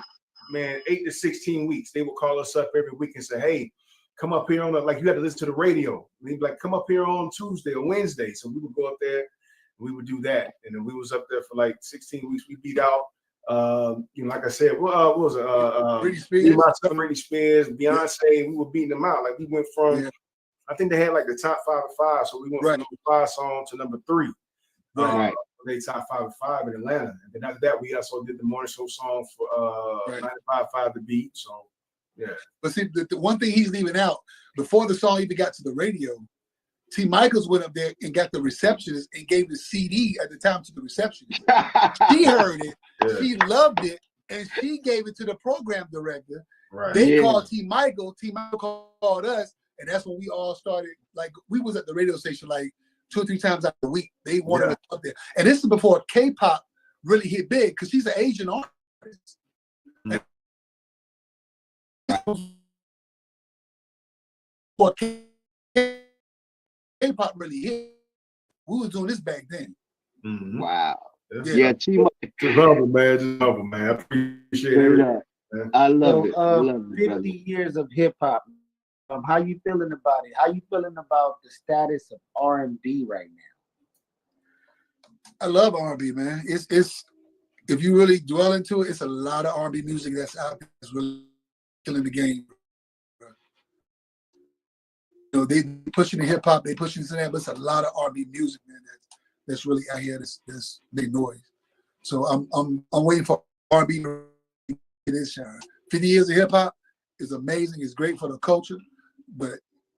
man, 8 to 16 weeks. They would call us up every week and say, hey, come up here on like you had to listen to the radio. And they'd be like, come up here on Tuesday or Wednesday. So we would go up there and we would do that. And then we was up there for like 16 weeks. We beat out like I said, what was it? Britney Spears. Myself, Britney Spears, Beyonce, we were beating them out. Like we went from I think they had like the top 5 of 5. So we went from number 5 song to number 3. They top 5 of 5 in Atlanta. And then after that, we also did the morning show song for 95.5 The Beat. So yeah. But see, the one thing he's leaving out, before the song even got to the radio, T. Michaels went up there and got the receptionist and gave the CD at the time to the receptionist. She heard it, she loved it, and she gave it to the program director. They called T. Michael called us, and that's when we all started. Like we was at the radio station like 2 or 3 times out of the week. They wanted us up there, and this is before K-pop really hit big because she's an Asian artist. Before K-pop really hit, we was doing this back then. Wow. Yeah, T. Just humble, man. Just humble, man. I appreciate it. I love it. So, I love it, 50 brother. years of hip hop. How you feeling about it? How you feeling about the status of R&B right now? I love R&B, man. It's if you really dwell into it, it's a lot of R&B music that's out there that's really killing the game. You know, they pushing the hip hop, they pushing that, but it's a lot of R&B music, man. That's really out here. That's big noise. So I'm waiting for R&B to get its shine. 50 years of hip hop is amazing. It's great for the culture, but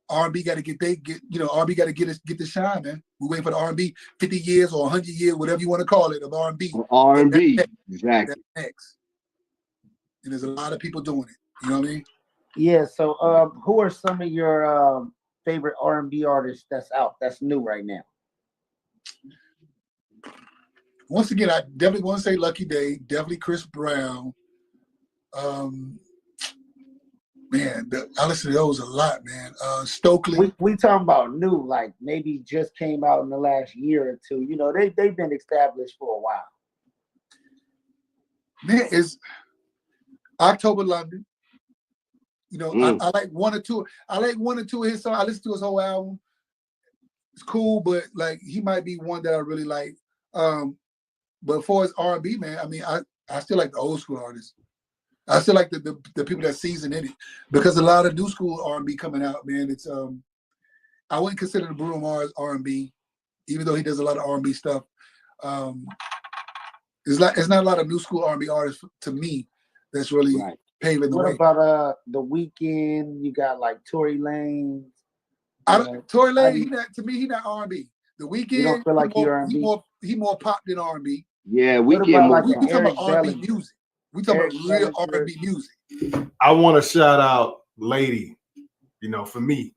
R&B got to R&B got to get the shine, man. We're waiting for the R&B 50 years or 100 years, whatever you want to call it, of R&B. R&B, exactly. That's next. And there's a lot of people doing it. You know what I mean? Yeah. So, who are some of your favorite R&B artists that's out, that's new right now? Once again, I definitely want to say Lucky Day, definitely Chris Brown. Man, I listen to those a lot, man. Stokely. We talking about new, like maybe just came out in the last year or two. You know, they've been established for a while. Man, is October London. You know, I like one or two. I like one or two of his songs. I listen to his whole album. It's cool, but like he might be one that I really like. But as far as R&B, man, I mean, I still like the old school artists. I still like the people that season in it, because a lot of new school R&B coming out, man. It's I wouldn't consider the Bruno Mars R&B, even though he does a lot of R&B stuff. It's not a lot of new school R&B artists to me that's really paving the way. What about The Weeknd? You got like Tory Lanez. Tory Lanez, he not R&B. The Weeknd, you don't feel like he R&B? He more pop than R&B. Yeah, we talking about Eric R&B Bellinger? music. We talking about real R&B music. I want to shout out Lady. You know, for me,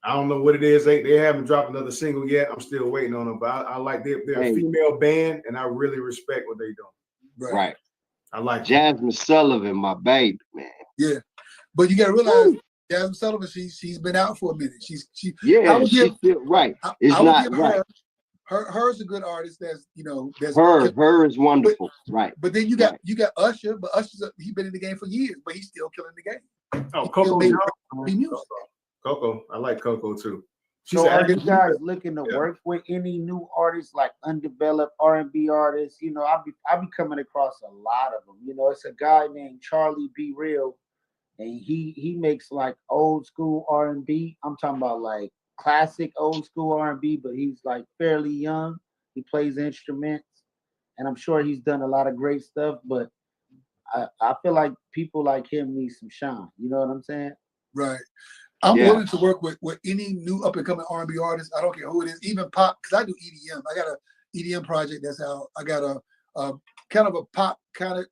I don't know what it is. They haven't dropped another single yet. I'm still waiting on them, but I like they're a female band, and I really respect what they're doing. Right. I like Jasmine Sullivan, my baby, man. Yeah, but you got to realize Jasmine Sullivan, she's been out for a minute. She's right. It's not right. Her's a good artist. That's her is wonderful, right? But then you got Usher, but Usher's he's been in the game for years, but he's still killing the game. Oh, Coco, Coco, I like Coco too. So are you guys looking to work with any new artists, like undeveloped R&B artists? You know, I be coming across a lot of them. You know, it's a guy named Charlie Be Real, and he makes like old school R&B. I'm talking about like classic old school R&B, but he's like fairly young. He plays instruments, and I'm sure he's done a lot of great stuff. But I feel like people like him need some shine. You know what I'm saying? Right. I'm willing to work with any new up and coming R&B artist. I don't care who it is, even pop, because I do EDM. I got an EDM project that's out. I got a kind of a pop kind of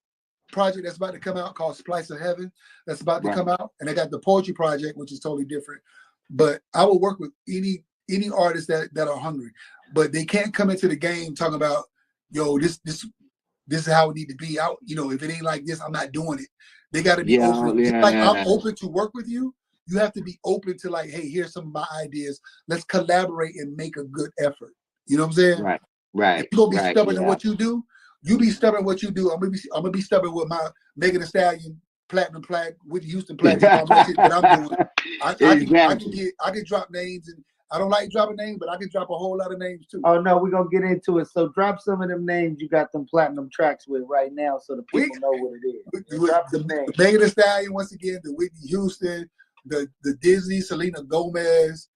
project that's about to come out called Splice of Heaven. That's about to come out, and I got the poetry project, which is totally different. But I will work with any artist that are hungry, but they can't come into the game talking about, yo, this is how it need to be. Out, you know, if it ain't like this, I'm not doing it. They got to be open. I'm open to work with you, you have to be open to like, hey, here's some of my ideas. Let's collaborate and make a good effort. You know what I'm saying? Right. If you're gonna be stubborn in yeah. what you do, you be stubborn in what you do. I'm gonna be stubborn with my Megan Thee Stallion platinum plaque with Houston platinum. All that shit that I'm doing. I can drop names, and I don't like dropping names, but I can drop a whole lot of names too. Oh no, we're gonna get into it. So drop some of them names you got them platinum tracks with right now, so the people know what it is. Drop the names. The Megan Thee Stallion once again, the Whitney Houston, the Disney, Selena Gomez,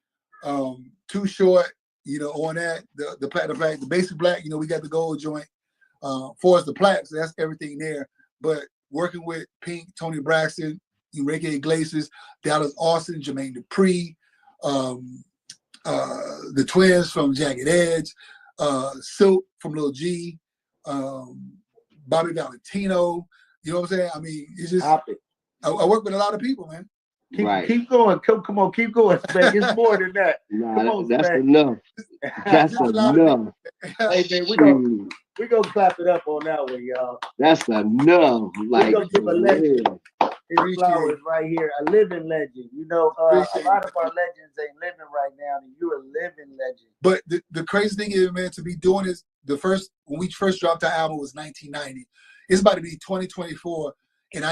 Too Short. You know, on that, the platinum plaque, the basic black. You know, we got the gold joint. For us, the plaques, that's everything there. But working with Pink, Tony Braxton, Enrique Iglesias, Dallas Austin, Jermaine Dupri, the twins from Jagged Edge, Silk from Lil G, Bobby Valentino. You know what I'm saying? I mean, it's just I work with a lot of people, man. Keep going. Come on, keep going, Spec. It's more than that. Come on, that's Spec. enough. That's enough. Hey man, we gonna clap it up on that one, y'all. That's enough. Like, we gonna give a legend his flowers right here, a living legend. You know, a lot of our legends ain't living right now, and you're a living legend. But the crazy thing is, man, to be doing this, when we first dropped our album was 1990. It's about to be 2024, and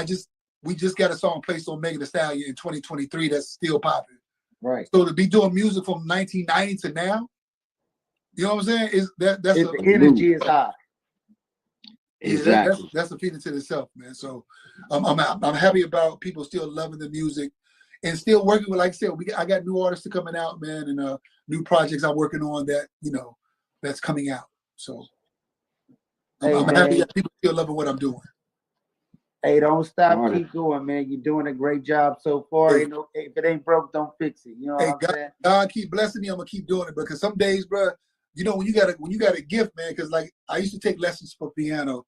we just got a song placed on Megan Thee Stallion in 2023 that's still popping. Right. So to be doing music from 1990 to now, you know what I'm saying? The energy is high. Exactly. That's a feeling to itself, man. So I'm happy about people still loving the music and still working with, like I said, I got new artists coming out, man, and new projects I'm working on that, you know, that's coming out. So I'm happy that people still loving what I'm doing. Hey, don't stop. Keep going, man. You're doing a great job so far. Hey, if it ain't broke, don't fix it. You know what I'm saying? God keep blessing me. I'm gonna keep doing it because some days, bro, you know, when you got a gift, man. Because like I used to take lessons for piano,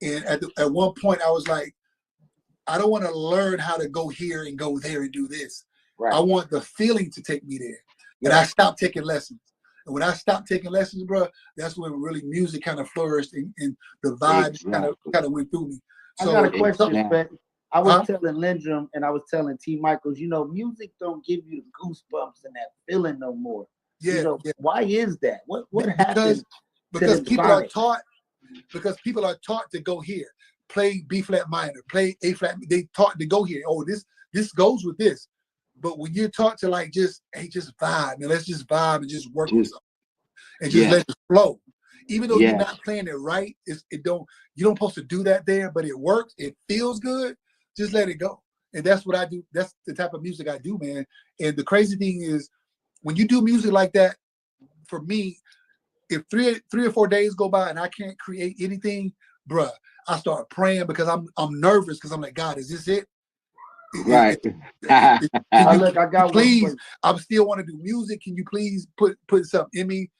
and at one point I was like, I don't want to learn how to go here and go there and do this. Right. I want the feeling to take me there. And I stopped taking lessons. And when I stopped taking lessons, bro, that's when really music kind of flourished and the vibe kind of went through me. So, I got a question, Spec. I was telling Lindrum and I was telling T. Michaels, you know, music don't give you the goosebumps and that feeling no more. Yeah. You know, why is that? What happened? Because people are taught. Because people are taught to go here, play B flat minor, play A flat. They taught to go here. Oh, this goes with this. But when you're taught to like just vibe, man, let's just vibe and just work with something and just let it flow. Even though you're not playing it right, you don't supposed to do that there, but it works. It feels good. Just let it go. And that's what I do. That's the type of music I do, man. And the crazy thing is, when you do music like that, for me, if three or 4 days go by and I can't create anything, bruh, I start praying because I'm nervous because I'm like, God, is this it? Right. Look, I got please. I still want to do music. Can you please put something in me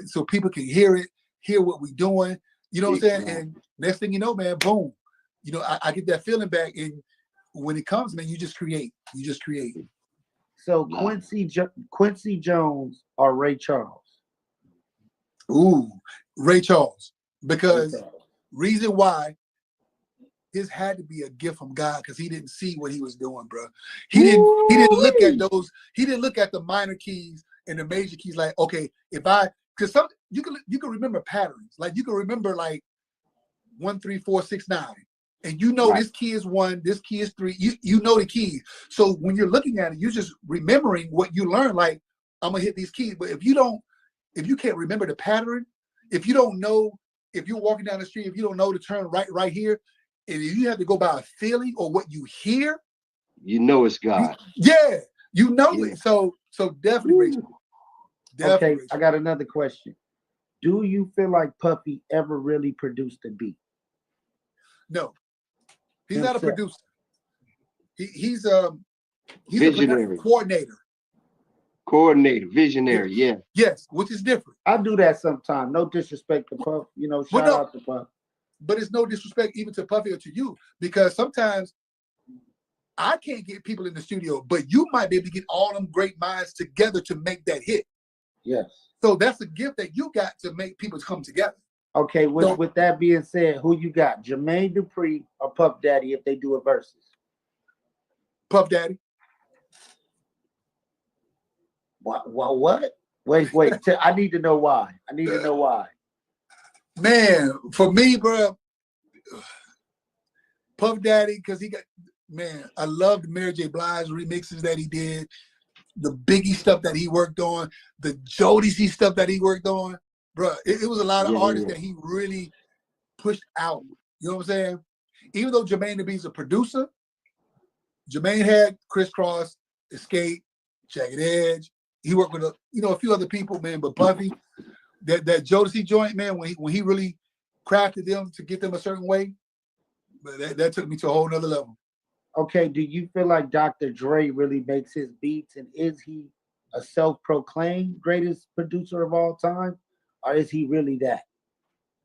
so people can hear it, hear what we're doing? You know what I'm saying? And next thing you know, man, boom. You know, I get that feeling back, and when it comes, man, you just create. You just create. So Quincy Jones or Ray Charles? Ooh, Ray Charles. Because reason why, this had to be a gift from God because he didn't see what he was doing, bro. He didn't look at those. He didn't look at the minor keys and the major keys like, okay, because you can remember patterns. Like you can remember like 1, 3, 4, 6, 9. And you know this key is 1, this key is 3. You know the keys. So when you're looking at it, you're just remembering what you learned. Like, I'm gonna hit these keys. But if you can't remember the pattern, if you don't know, if you're walking down the street, if you don't know to turn right here, and if you have to go by a feeling or what you hear, you know it's God. You know it. So definitely Rachel. Definitely. Okay, I got another question. Do you feel like Puffy ever really produced a beat? No. He's not a producer. He's visionary. A coordinator. Visionary, Yes, which is different. I do that sometimes. No disrespect to Puff, you know, shout out to Puff. But it's no disrespect even to Puffy or to you, because sometimes I can't get people in the studio, but you might be able to get all them great minds together to make that hit. Yes. So that's a gift that you got to make people come together. Okay, with that being said, who you got, Jermaine Dupri or Puff Daddy if they do a versus? Puff Daddy. What? Wait. I need to know why. I need to know why. Man, for me, bro, Puff Daddy, because he got, man, I love the Mary J. Blige remixes that he did, the Biggie stuff that he worked on, the Jodeci stuff that he worked on. Bro, it was a lot of artists that he really pushed out. You know what I'm saying? Even though Jermaine Dupri is a producer, Jermaine had Criss Cross, Escape, Jagged Edge. He worked with a few other people, man. But Puffy, that Jodeci joint, man, when he really crafted them to get them a certain way, but that took me to a whole nother level. Okay, do you feel like Dr. Dre really makes his beats, and is he a self-proclaimed greatest producer of all time, or is he really that?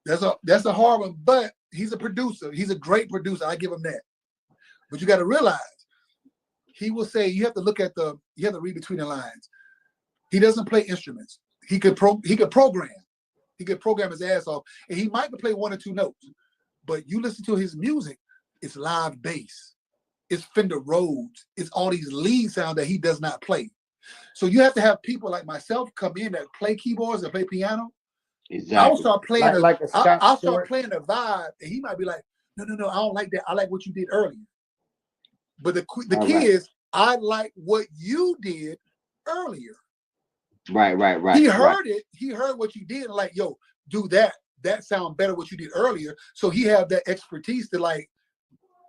That's a hard one, but he's a producer. He's a great producer. I give him that. But you got to realize, he will say, you have to read between the lines. He doesn't play instruments. He could program. He could program his ass off, and he might play one or two notes. But you listen to his music, it's live bass. It's Fender Rhodes. It's all these lead sounds that he does not play. So you have to have people like myself come in that play keyboards and play piano. Exactly. I'll start playing I'll Stewart. start playing a vibe, and he might be like, no, I don't like that. I like what you did earlier. But the key is, I like what you did earlier. Right. He heard it. He heard what you did, and like, yo, do that. That sound better what you did earlier. So he have that expertise to, like,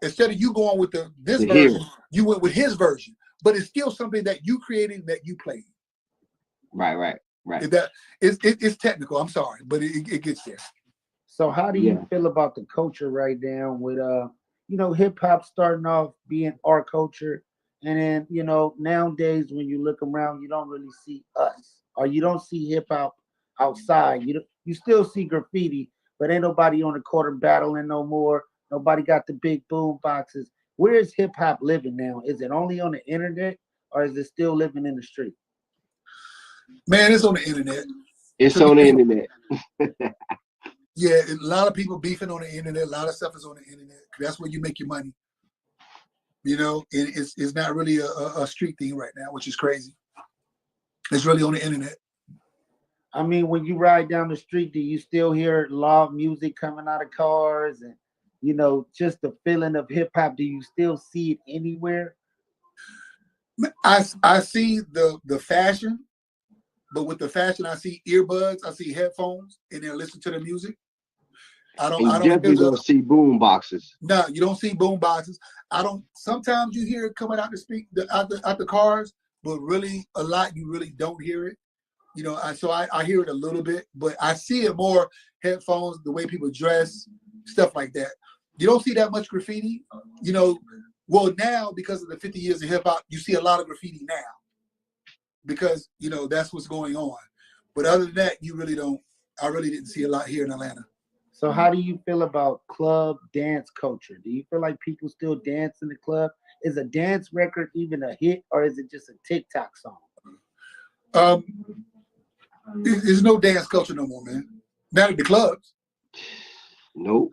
instead of you going with this version, you went with his version. But it's still something that you created, that you played. Right. It's technical. I'm sorry, but it gets there. So how do you feel about the culture right now with hip hop starting off being our culture, and then nowadays when you look around, you don't really see us, or you don't see hip hop outside. You still see graffiti, but ain't nobody on the corner battling no more. Nobody got the big boom boxes. Where is hip hop living now? Is it only on the internet, or is it still living in the street? Man, it's on the internet. It's on the internet. Yeah, a lot of people beefing on the internet. A lot of stuff is on the internet. That's where you make your money. It's not really a street thing right now, which is crazy. It's really on the internet. I mean, when you ride down the street, do you still hear loud music coming out of cars, and just the feeling of hip hop? Do you still see it anywhere? I see the fashion, but with the fashion, I see earbuds, I see headphones, and then listen to the music. I don't definitely don't see boom boxes. No, you don't see boom boxes. Sometimes you hear it coming out out the cars, but really a lot you really don't hear it. I hear it a little bit, but I see it more headphones, the way people dress, stuff like that. You don't see that much graffiti. Well, now because of the 50 years of hip hop, you see a lot of graffiti now because that's what's going on. But other than that, you really don't. I really didn't see a lot here in Atlanta. So how do you feel about club dance culture? Do you feel like people still dance in the club? Is a dance record even a hit, or is it just a TikTok song? There's no dance culture no more, man. Not at the clubs. Nope.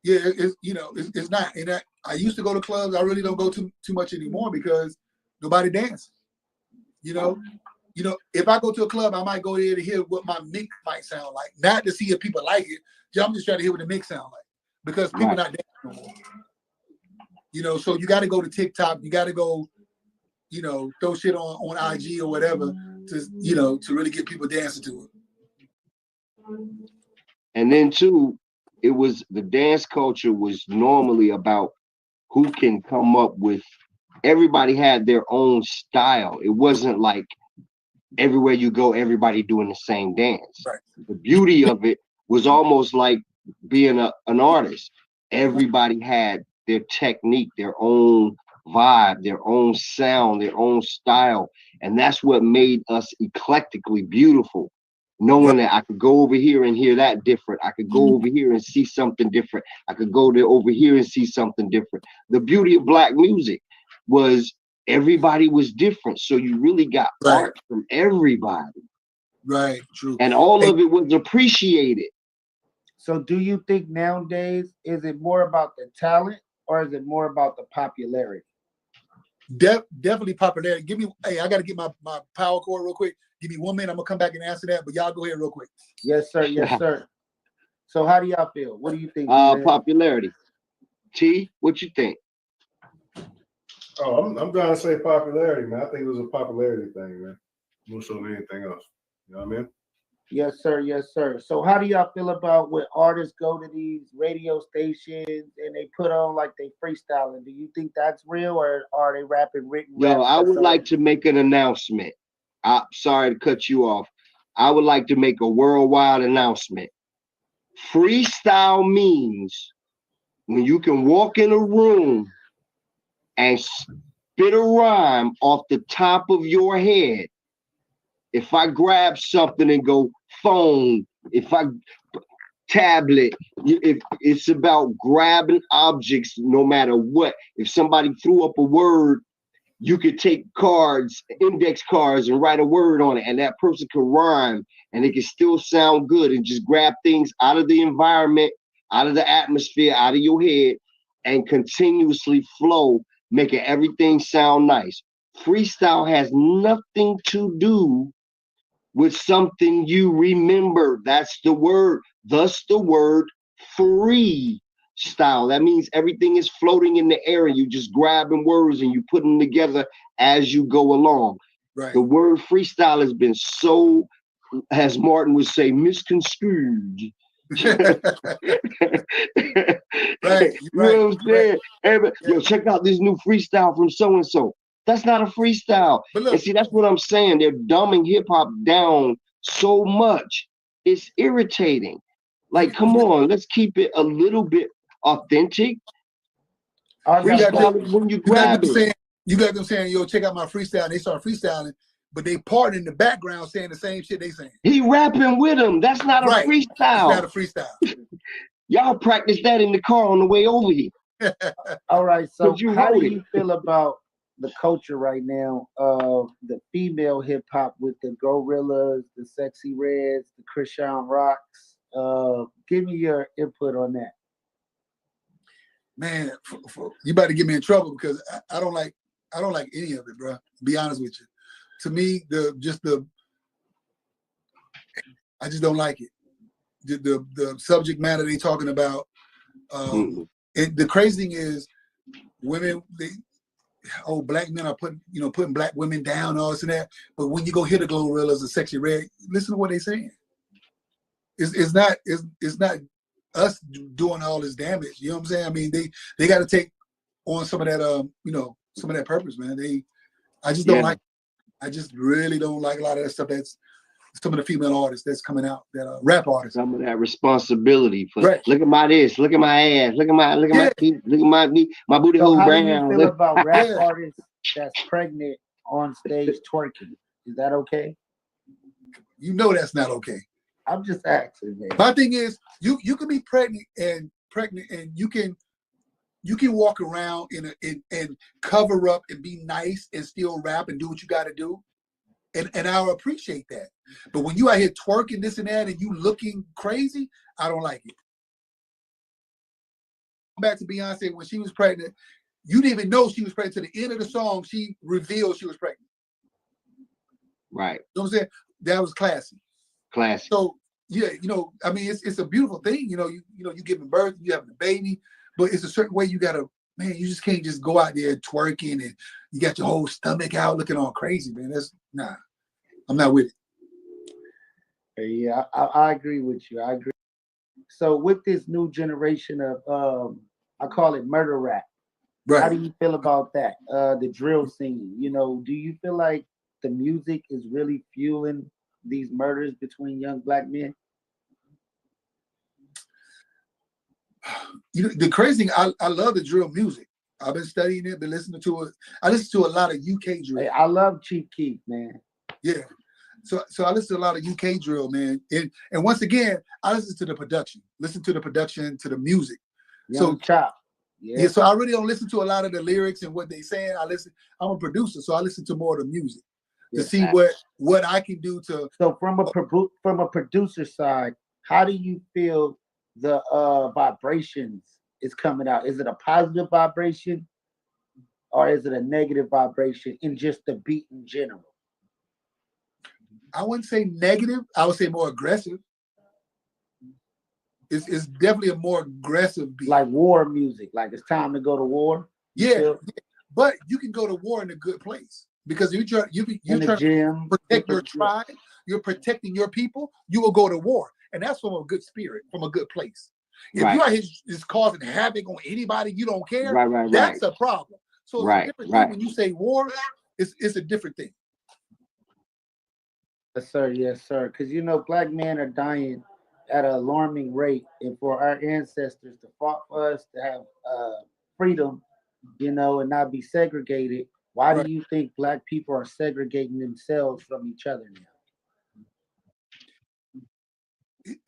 Yeah, it's not. And I used to go to clubs. I really don't go too much anymore because nobody dances. If I go to a club, I might go there to hear what my mix might sound like, not to see if people like it. I'm just trying to hear what the mix sound like because people not dancing no more. So you got to go to TikTok. You got to go, throw shit on IG or whatever to really get people dancing to it. And then too, the dance culture was normally about who can come up with. Everybody had their own style. It wasn't like everywhere you go, everybody doing the same dance. Right. The beauty of it was almost like being an artist. Everybody had their technique, their own vibe, their own sound, their own style. And that's what made us eclectically beautiful. Knowing that I could go over here and hear that different. I could go over here and see something different. I could go over here and see something different. The beauty of Black music was everybody was different. So you really got art from everybody. Right, true. And all of it was appreciated. So do you think nowadays, is it more about the talent or is it more about the popularity? Definitely popularity. I got to get my power cord real quick. Give me 1 minute. I'm gonna come back and answer that. But y'all go ahead real quick. Yes, sir. Yes, sir. So how do y'all feel? What do you think? Man? Popularity. T, what you think? Oh, I'm trying to say popularity, man. I think it was a popularity thing, man. More so than anything else. You know what I mean? Yes, sir. Yes, sir. So how do y'all feel about when artists go to these radio stations and they put on like they freestyling? Do you think that's real, or are they rapping written raps? Yo, I would like to make an announcement. I'm sorry to cut you off. I would like to make a worldwide announcement. Freestyle means when you can walk in a room and spit a rhyme off the top of your head. If I grab something and go phone, if I tablet, if it's about grabbing objects no matter what. If somebody threw up a word, you could take cards, index cards, and write a word on it, and that person could rhyme, and it can still sound good, and just grab things out of the environment, out of the atmosphere, out of your head, and continuously flow, making everything sound nice. Freestyle has nothing to do with something you remember. That's the word. Thus the word free style. That means everything is floating in the air and you just grabbing words and you put them together as you go along. Right. The word freestyle has been so, as Martin would say, misconstrued. Right. You know what I'm saying? Yo, check out this new freestyle from so-and-so. That's not a freestyle. And see, that's what I'm saying. They're dumbing hip hop down so much. It's irritating. Like, come on, let's keep it a little bit authentic. Freestyle is when you grab it. You got them saying, yo, check out my freestyle. And they start freestyling, but they part in the background saying the same shit they saying. He rapping with them. That's not a freestyle. It's not a freestyle. Y'all practice that in the car on the way over here. All right. So how do wrote you feel about the culture right now of the female hip hop with the Gorillas, the Sexy Reds, the Krishan Rocks? Give me your input on that. Man, you about to get me in trouble because I don't like any of it, bro. To be honest with you. To me, I just don't like it. The subject matter they talking about. And the crazy thing is, women, black men are putting black women down, all this and that. But when you go hear the Gorillas, the Sexy Red, listen to what they're saying. It's not us doing all this damage. You know what I'm saying? I mean, they got to take on some of that some of that purpose, man. I just don't like. I just really don't like a lot of that stuff. That's some of the female artists that's coming out, that rap artists. Some of that responsibility for look at my this, look at my ass, look at my feet, look at my knee, my booty hole How brown. do you feel about rap artists that's pregnant on stage twerking? Is that okay? You know that's not okay. I'm just asking, man. My thing is, you can be pregnant and you can walk around and cover up and be nice and still rap and do what you got to do, and I'll appreciate that. But when you out here twerking this and that and you looking crazy, I don't like it. Back to Beyonce when she was pregnant, you didn't even know she was pregnant. To the end of the song, she revealed she was pregnant. Right. You know what I'm saying? That was classy. Classy. So yeah, I mean, it's a beautiful thing. You giving birth, you having a baby, but it's a certain way you gotta, man. You just can't just go out there twerking and you got your whole stomach out looking all crazy, man. That's nah. I'm not with it. Yeah, I agree with you. I agree. So with this new generation of I call it murder rap. Right. How do you feel about that? The drill scene. Do you feel like the music is really fueling these murders between young black men? The crazy thing, I love the drill music. I've been studying it, been listening to it. I listen to a lot of UK drill. Hey, I love Chief Keef, man. Yeah. So I listen to a lot of UK drill, man. And once again, I listen to the production, to the music. Young Chop. Yeah. So I really don't listen to a lot of the lyrics and what they saying. I'm a producer, so I listen to more of the music to see what I can do to. So from a producer side, how do you feel the vibrations is coming out? Is it a positive vibration? or is it a negative vibration in just the beat in general? I wouldn't say negative. I would say more aggressive. It's definitely a more aggressive beat. Like war music, like it's time to go to war. Yeah, but you can go to war in a good place because you're trying to protect your tribe. You're protecting your people. You will go to war, and that's from a good spirit, from a good place. If you are just causing havoc on anybody, you don't care. That's a problem. So it's a different thing when you say war. It's a different thing. Yes, sir. Because black men are dying at an alarming rate, and for our ancestors to fought for us to have freedom, and not be segregated. Why do you think black people are segregating themselves from each other now?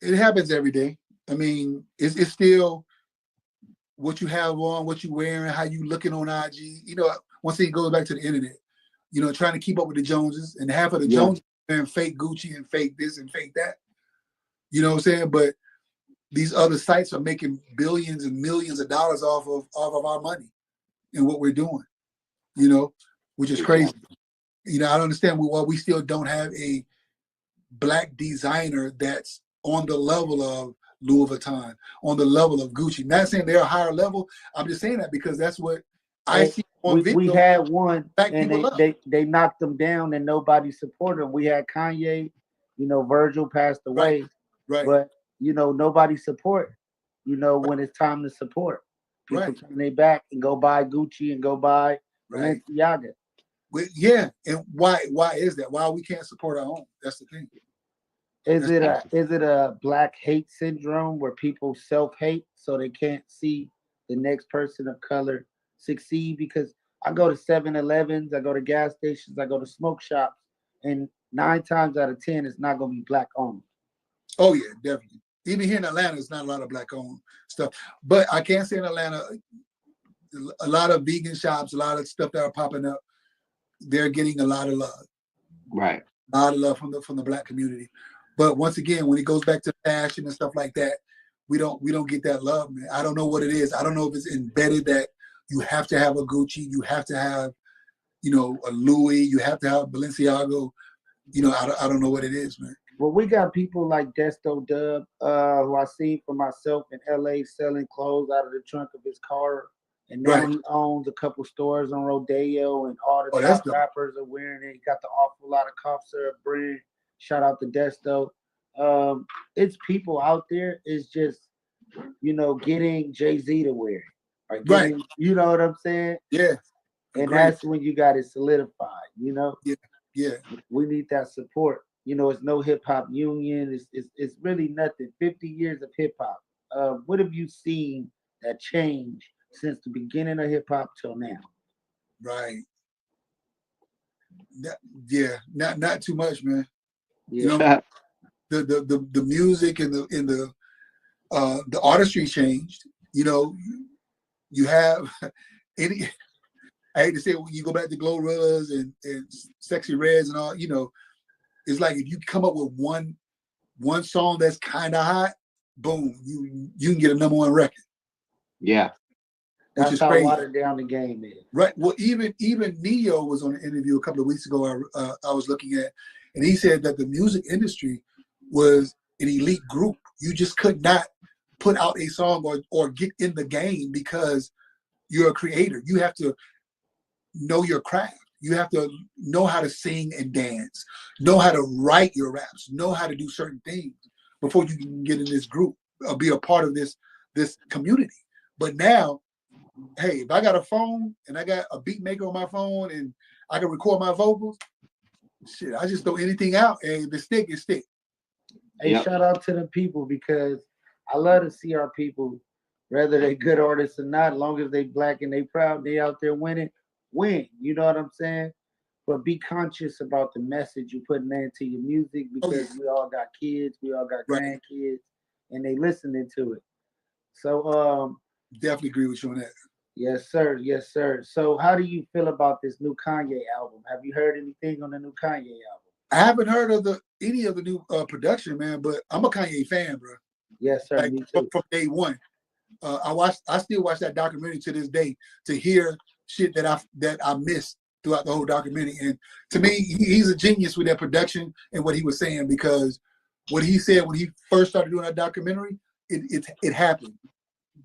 It happens every day. I mean, it's still what you have on, what you wearing, how you looking on IG. Once it goes back to the internet, trying to keep up with the Joneses, and half of the Joneses wearing fake Gucci and fake this and fake that. You know what I'm saying? But these other sites are making billions and millions of dollars off of our money and what we're doing, which is crazy. I don't understand why we still don't have a black designer that's on the level of Louis Vuitton, on the level of Gucci. Not saying they're a higher level. I'm just saying that because that's what I see on video. We had one, and they knocked them down, and nobody supported them. We had Kanye, Virgil passed away, but nobody support. When it's time to support, people turn their back and go buy Gucci and go buy Balenciaga. Yeah, and why is that? Why we can't support our own? That's the thing. Is it a black hate syndrome where people self-hate so they can't see the next person of color succeed? Because I go to 7-Elevens, I go to gas stations, I go to smoke shops, and 9 times out of 10 it's not going to be black owned. Oh yeah, definitely. Even here in Atlanta, it's not a lot of black owned stuff. But I can say in Atlanta, a lot of vegan shops, a lot of stuff that are popping up, they're getting a lot of love. Right. A lot of love from the black community. But once again, when it goes back to fashion and stuff like that, we don't get that love, man. I don't know what it is. I don't know if it's embedded that you have to have a Gucci, you have to have, a Louis, you have to have Balenciaga. I don't know what it is, man. Well, we got people like Desto Dub, who I seen for myself in LA selling clothes out of the trunk of his car. And now he owns a couple stores on Rodeo, and all the top rappers are wearing it. He got the Awful Lot of Cough Syrup brand. Shout out to Desto. It's people out there. It's just, getting Jay-Z to wear it. Or getting, you know what I'm saying? Yeah. And that's when you got it solidified, Yeah. We need that support. It's no hip hop union. It's really nothing. 50 years of hip hop. What have you seen that change since the beginning of hip hop till now? Right. Not too much, man. Yeah. The music and the artistry changed. You have any. I hate to say it, when you go back to Glorillaz and Sexy Reds and all, it's like if you come up with one song that's kind of hot, boom, you can get a #1 record. Yeah. That's how watered down the game is. Right. Well, even Neo was on an interview a couple of weeks ago I was looking at, and he said that the music industry was an elite group. You just could not put out a song or get in the game because you're a creator. You have to know your craft. You have to know how to sing and dance, know how to write your raps, know how to do certain things before you can get in this group or be a part of this community. But now, hey, if I got a phone and I got a beat maker on my phone and I can record my vocals, shit, I just throw anything out and the stick is stick. Hey, shout out to the people, because I love to see our people, whether they good artists or not, as long as they black and they proud, they out there winning, win. You know what I'm saying? But be conscious about the message you're putting into your music, because we all got kids, we all got grandkids, and they listening to it. So definitely agree with you on that. Yes, sir. Yes, sir. So how do you feel about this new Kanye album? Have you heard anything on the new Kanye album? I haven't heard of any of the new production, man, but I'm a Kanye fan, bro. Yes, sir. Me too. From day one. I still watch that documentary to this day to hear shit that I missed throughout the whole documentary. And to me, he's a genius with that production and what he was saying, because what he said when he first started doing that documentary, it happened.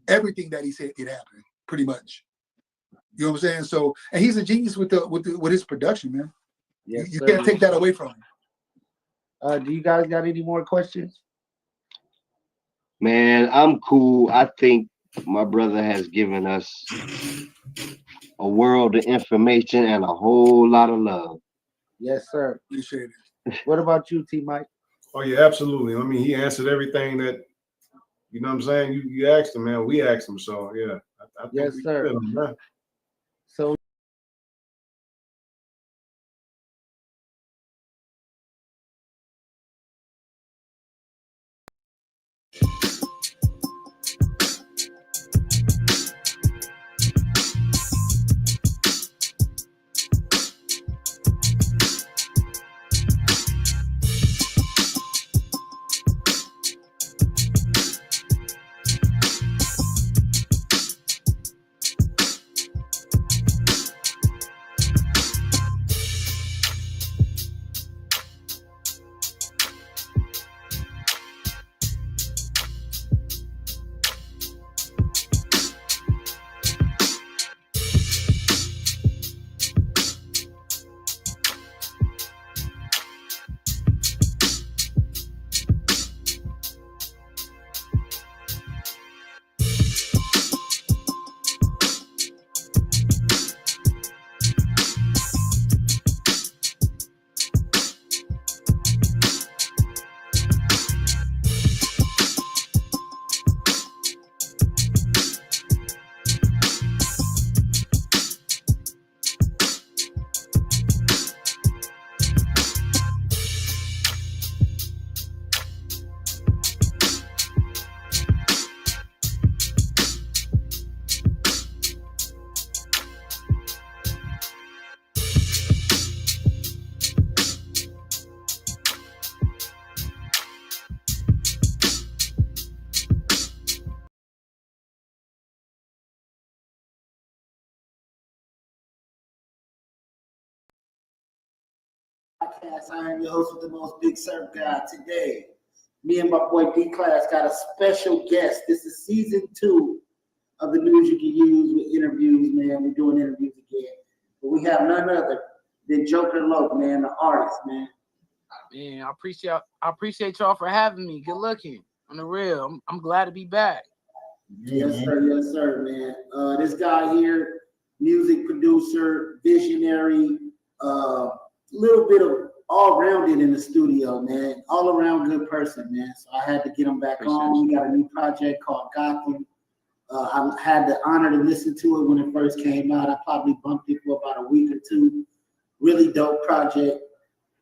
Everything that he said, it happened pretty much. You know what I'm saying? So, and he's a genius with his production, man. Yes, you sir. can't take that away from him. Do you guys got any more questions? Man, I'm cool. I think my brother has given us a world of information and a whole lot of love. Yes, sir. Appreciate it. What about you, T. Mike? Oh yeah, absolutely. I mean, he answered everything that, you know what I'm saying, you asked him, man. We asked him, so yeah. I think Yes, we sir. feel him, man. So podcast. I am your host with the most big surf guy. Today, me and my boy D Class got a special guest. This is season 2 of the News You Can Use with interviews, man. We're doing interviews again. But we have none other than Joker Loc, man, the artist, man. Man, I appreciate y'all for having me. Good looking. On the real. I'm glad to be back. Yes, sir, man. This guy here, music producer, visionary, little bit of all-rounded in the studio, man. All-around good person, man. So I had to get him back on. We got a new project called Gotham. I had the honor to listen to it when it first came out. I probably bumped it for about a week or two. Really dope project.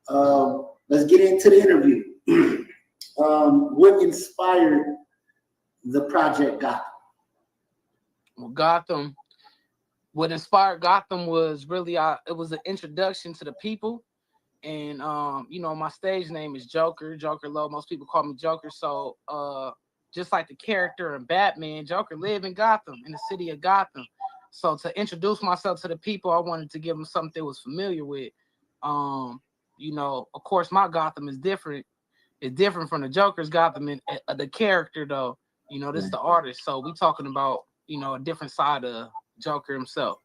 Let's get into the interview. What inspired the project Gotham? Well, Gotham, what inspired Gotham was really it was an introduction to the people. And my stage name is Joker Loc. Most people call me Joker. So just like the character in Batman, Joker lived in Gotham, in the city of Gotham. So to introduce myself to the people, I wanted to give them something they was familiar with. Of course, my Gotham is different. It's different from the Joker's Gotham, and the character though. This is the artist. So we talking about a different side of Joker himself.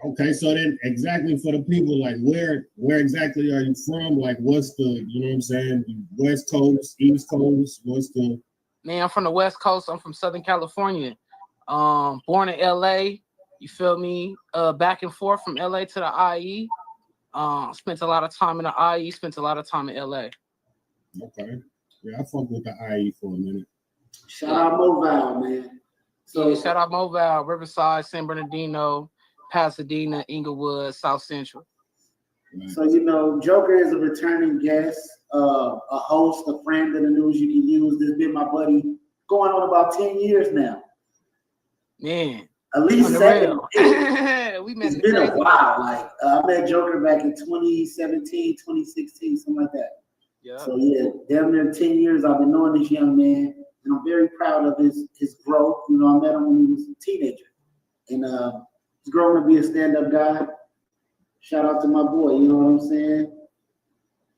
Okay, so then exactly for the people, like where exactly are you from? Like what's the, you know what I'm saying, West Coast, East Coast, what's the... Man, I'm from the West Coast. I'm from Southern California. Born in LA, you feel me? Back and forth from LA to the IE. Spent a lot of time in the IE, spent a lot of time in LA. Okay. Yeah, I fucked with the IE for a minute. Shout out Mobile, man. So yeah, shout out Mobile, Riverside, San Bernardino, Pasadena, Inglewood, South Central. So Joker is a returning guest, a host, a friend of the News You Can Use. This has been my buddy going on about 10 years now. Man, at least 7. We met. It's been a while. Like I met Joker back in 2017, 2016, something like that. Yeah. So yeah, damn near 10 years I've been knowing this young man, and I'm very proud of his growth. I met him when he was a teenager, and growing to be a stand-up guy. Shout out to my boy, you know what I'm saying?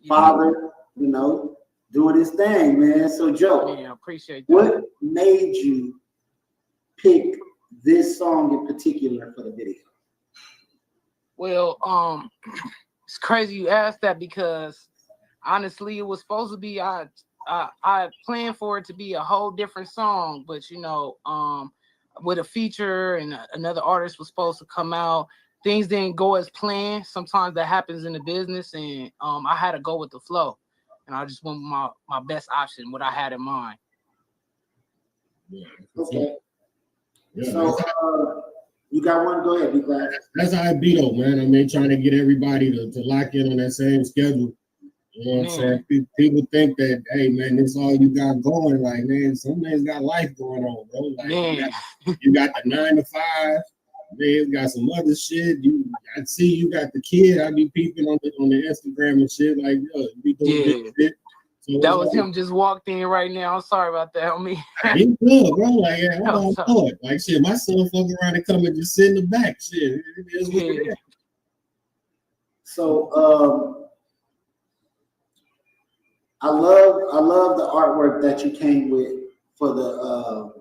Father, you know, doing his thing, man. So Joe, Yeah, I appreciate that. what made you pick this song in particular for the video? Well, it's crazy you asked that because honestly, it was supposed to be I planned for it to be a whole different song, but you know, with a feature and another artist was supposed to come out. Things didn't go as planned. Sometimes that happens in the business, and I had to go with the flow, and I just went with my best option, what I had in mind. Yeah. Okay. Yeah, So you got one? Go ahead, be glad. that's how it be though, man. I mean, trying to get everybody to lock in on that same schedule. You know what I'm saying? People think that, hey man, this all you got going. Like, man, some man's got life going on, bro. Like you got the 9 to 5. Man, got some other shit. I see you got the kid. I be peeping on the Instagram and shit. Like, yo, you be doing big shit. So That was him just walked in right now. I'm sorry about that, homie. He's good, bro. Like, yeah, I'm on board. Like, shit, my son fuck around and come and just sit in the back. Shit, it is what it is. So, I love the artwork that you came with for the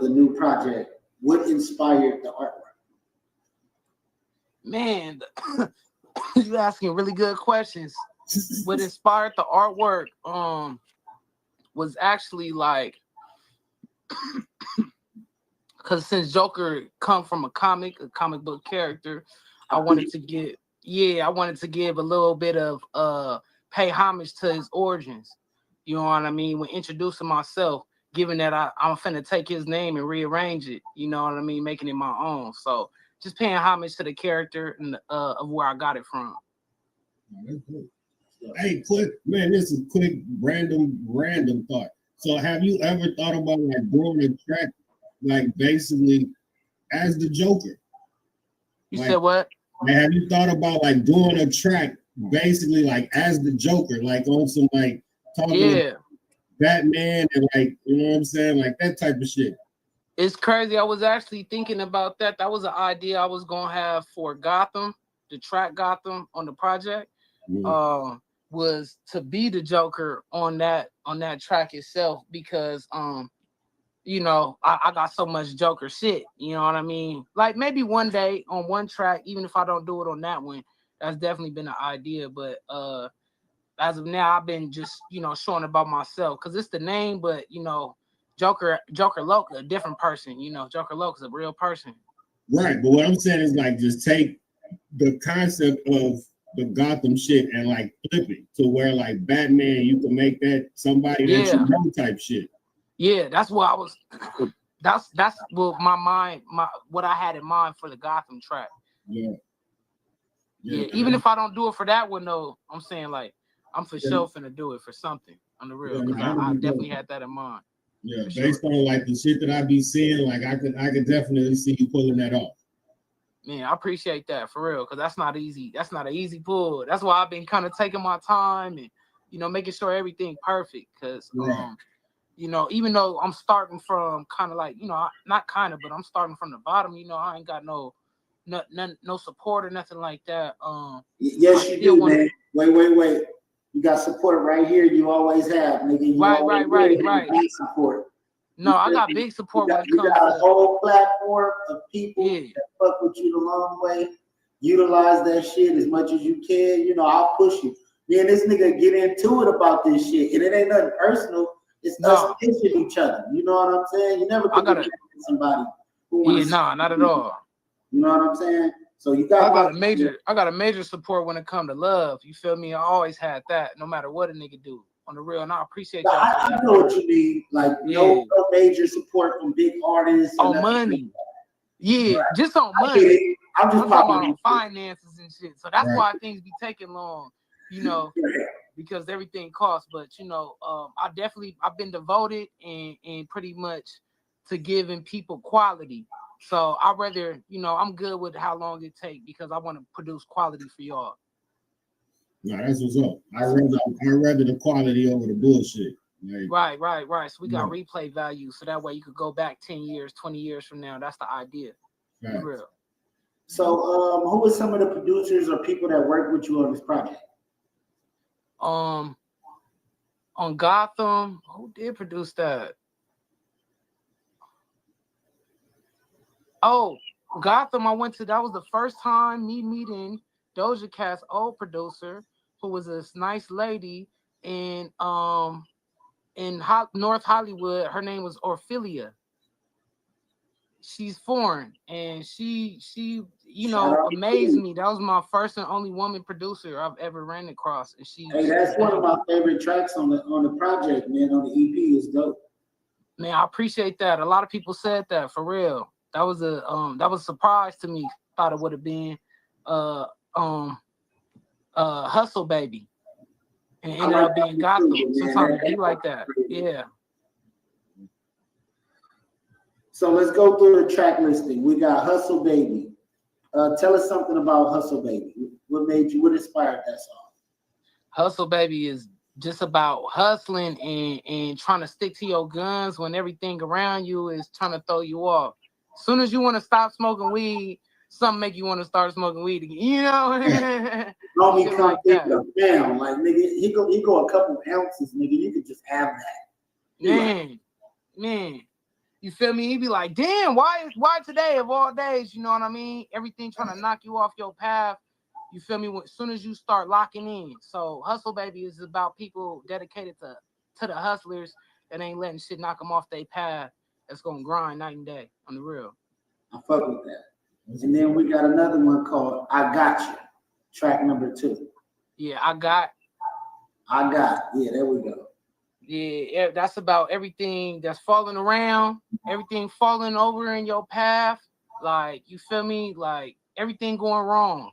new project. What inspired the artwork? Man, you asking really good questions. What inspired the artwork was actually like, because since Joker come from a comic book character, I wanted to give a little bit of pay homage to his origins. You know what I mean? When introducing myself, given that I'm finna take his name and rearrange it, you know what I mean, making it my own. So just paying homage to the character and of where I got it from. Hey, quick, man, this is quick, random thought. So have you ever thought about like doing a track like basically as the Joker? You said what? Have you thought about like doing a track basically like as the Joker, like on some like talking about Batman and like, you know what I'm saying, like that type of shit? It's crazy. I was actually thinking about that. That was an idea I was gonna have for Gotham, the track Gotham on the project. Was to be the Joker on that track itself, because you know, I got so much Joker shit, you know what I mean? Like maybe one day on one track, even if I don't do it on that one, that's definitely been an idea. But as of now, I've been just, you know, showing about myself because it's the name, but you know, Joker Loke, a different person, you know, Joker Loke is a real person. Right, but what I'm saying is like just take the concept of the Gotham shit and like flip it to where like Batman, you can make that somebody that you know type shit. Yeah, that's what I was. That's what what I had in mind for the Gotham track. Yeah. Even if I don't do it for that one, though, I'm saying like I'm for sure finna do it for something on the real, because I definitely had that in mind. Yeah, based on like the shit that I be seeing, like I could definitely see you pulling that off. Man, I appreciate that for real, because that's not easy. That's not an easy pull. That's why I've been kind of taking my time and, you know, making sure everything perfect. Because, you know, even though I'm starting from kind of like, you know, not kind of, but I'm starting from the bottom. You know, I ain't got no support or nothing like that. Yes, you do, man. Wait. You got support right here. You always have, nigga. You Right. Big support. No, I got big support when it comes to. You got a whole platform of people that fuck with you the long way. Utilize that shit as much as you can. You know, I'll push you. Me and this nigga get into it about this shit, and it ain't nothing personal. It's us pushing each other. You know what I'm saying? You never can get somebody who wants. Not at all. You know what I'm saying? So you got. I got a major support when it comes to love. You feel me? I always had that, no matter what a nigga do. On the real, and I appreciate y'all. I know what you mean. Like no major support from big artists. On money. Yeah, just on money. I'm just talking about on finances and shit. So that's why things be taking long, you know, because everything costs. But you know, I've been devoted and pretty much to giving people quality. So I rather, you know, I'm good with how long it takes because I want to produce quality for y'all. No, that's what's up. I rather the quality over the bullshit. Like, Right. So we got replay value, so that way you could go back 10 years, 20 years from now. That's the idea. Right. Real. So, who are some of the producers or people that work with you on this project? On Gotham, who did produce that? Oh, Gotham, that was the first time me meeting Doja Cat's old producer, who was this nice lady in North Hollywood. Her name was Orphelia. She's foreign, and she amazed me. That was my first and only woman producer I've ever ran across, and that's one of my favorite tracks on the project, man. On the EP is dope. Man, I appreciate that. A lot of people said that, for real. That was a surprise to me. Thought it would have been Hustle Baby, and it ended up being Gotham. Sometimes it be like that. Yeah. So let's go through the track listing. We got Hustle Baby. Tell us something about Hustle Baby. What inspired that song? Hustle Baby is just about hustling and trying to stick to your guns when everything around you is trying to throw you off. As soon as you want to stop smoking weed, something make you want to start smoking weed again. You know? Homie come down. Like, nigga, he go a couple ounces, nigga. You could just have that. Man. You feel me? He'd be like, damn, why today of all days? You know what I mean? Everything trying to knock you off your path. You feel me? As soon as you start locking in. So Hustle Baby is about people dedicated to the hustlers that ain't letting shit knock them off their path. That's going to grind night and day on the real. I fuck with that. And then we got another one called I Got You, track number 2. Yeah, I got. Yeah, there we go. Yeah, that's about everything that's falling around, everything falling over in your path. Like, you feel me? Like, everything going wrong.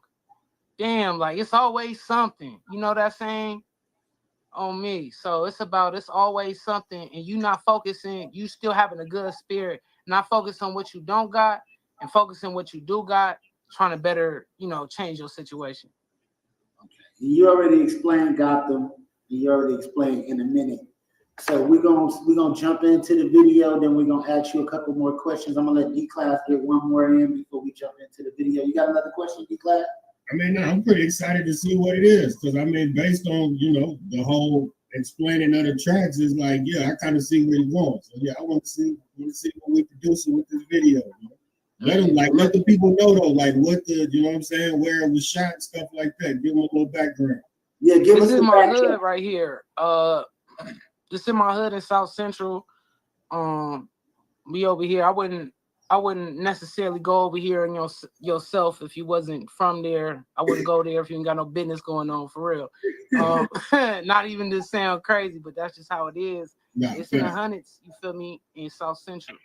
Damn, like, it's always something. You know that saying? On me. So it's always something, and you not focusing, you still having a good spirit, not focus on what you don't got and focus on what you do got, trying to better, change your situation. Okay. You already explained Gotham. You already explained In a Minute. So we're gonna jump into the video, then we're gonna ask you a couple more questions. I'm gonna let D-Class get one more in before we jump into the video. You got another question, D-Class? I mean, no, I'm pretty excited to see what it is, because I mean, based on the whole explaining of the tracks, is like, yeah, I kind of see where you're going. So yeah, I want to see what we're producing with this video. Let the people know though, like what what I'm saying, where it was shot, stuff like that. Give them a little background. Yeah, give us this is my hood right here. This in my hood in South Central. We over here. I wouldn't necessarily go over here and yourself if you wasn't from there. I wouldn't go there if you ain't got no business going on, for real. Not even to sound crazy, but that's just how it is. It's in the hundreds, you feel me, in South Central,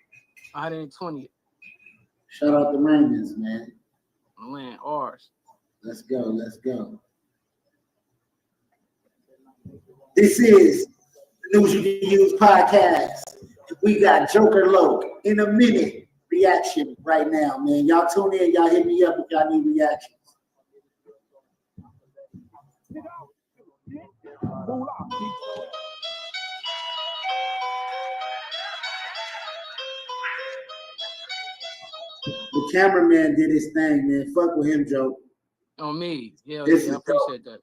120th. Shout out to Raymond's, man. Land ours. Let's go. This is the News You Can Use podcast. We got Joker Loc In a Minute reaction right now, man. Y'all tune in. Y'all hit me up if y'all need reactions. The cameraman did his thing, man. Fuck with him, Joe. On me. Yeah, I appreciate that.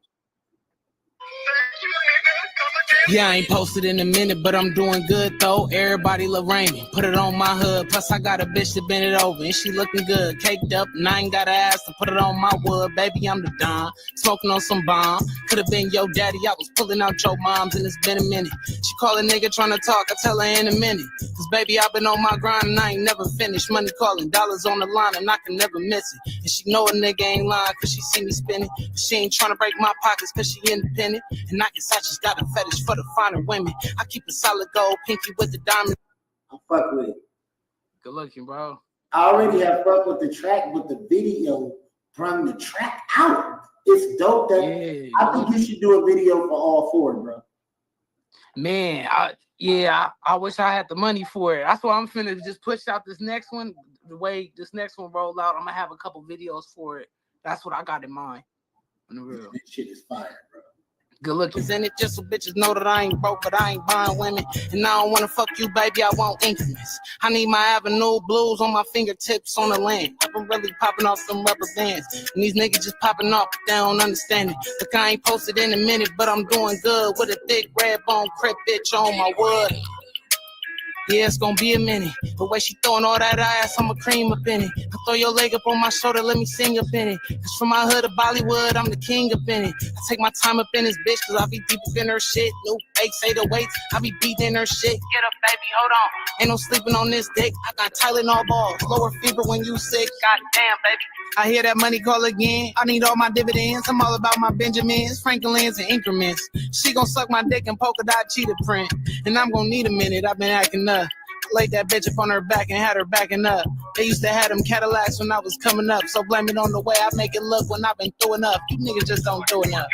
Yeah, I ain't posted in a minute, but I'm doing good though. Everybody love Raymond. Put it on my hood. Plus I got a bitch that bend it over and she looking good. Caked up and I ain't got to ask to put it on my wood. Baby, I'm the Don. Smoking on some bomb. Could have been your daddy. I was pulling out your moms and it's been a minute. She call a nigga trying to talk. I tell her in a minute. Cause baby, I've been on my grind and I ain't never finished. Money calling, dollars on the line and I can never miss it. And she know a nigga ain't lying cause she see me spinning. But she ain't trying to break my pockets cause she independent. And I guess I just got a fetish for the finer women. I keep a solid gold pinky with the diamond. I fuck with it. Good looking, bro. I already have fuck with the track, but the video brought the track out. It's dope that I think you should do a video for all four, bro. Man, I wish I had the money for it. That's why I'm finna just push out this next one. The way this next one roll out, I'm gonna have a couple videos for it. That's what I got in mind. On the real. This shit is fire, bro. Good looking. In it just so bitches know that I ain't broke, but I ain't buying women. And I don't wanna fuck you, baby, I want increments. I need my Avenue blues on my fingertips on the land. I've been really popping off some rubber bands. And these niggas just popping off, but they don't understand it. Look, I ain't posted in a minute, but I'm doing good with a thick red bone crip bitch on my wood. Yeah, it's gonna be a minute. The way she throwing all that ass, I'ma cream up in it. I throw your leg up on my shoulder, let me sing up in it. Cause from my hood to Bollywood, I'm the king up in it. I take my time up in this bitch, cause I be deep up in her shit. New 808s, I be beating her shit. Get up, baby, hold on. Ain't no sleeping on this dick. I got Tylenol balls, lower fever when you sick. Goddamn, baby. I hear that money call again. I need all my dividends. I'm all about my Benjamins, Franklins, and increments. She gon' suck my dick and polka dot cheetah print. And I'm gon' need a minute. I've been acting up. Laid that bitch up on her back and had her backing up. They used to have them Cadillacs when I was coming up. So blame it on the way I make it look when I've been through enough. You niggas just don't do enough.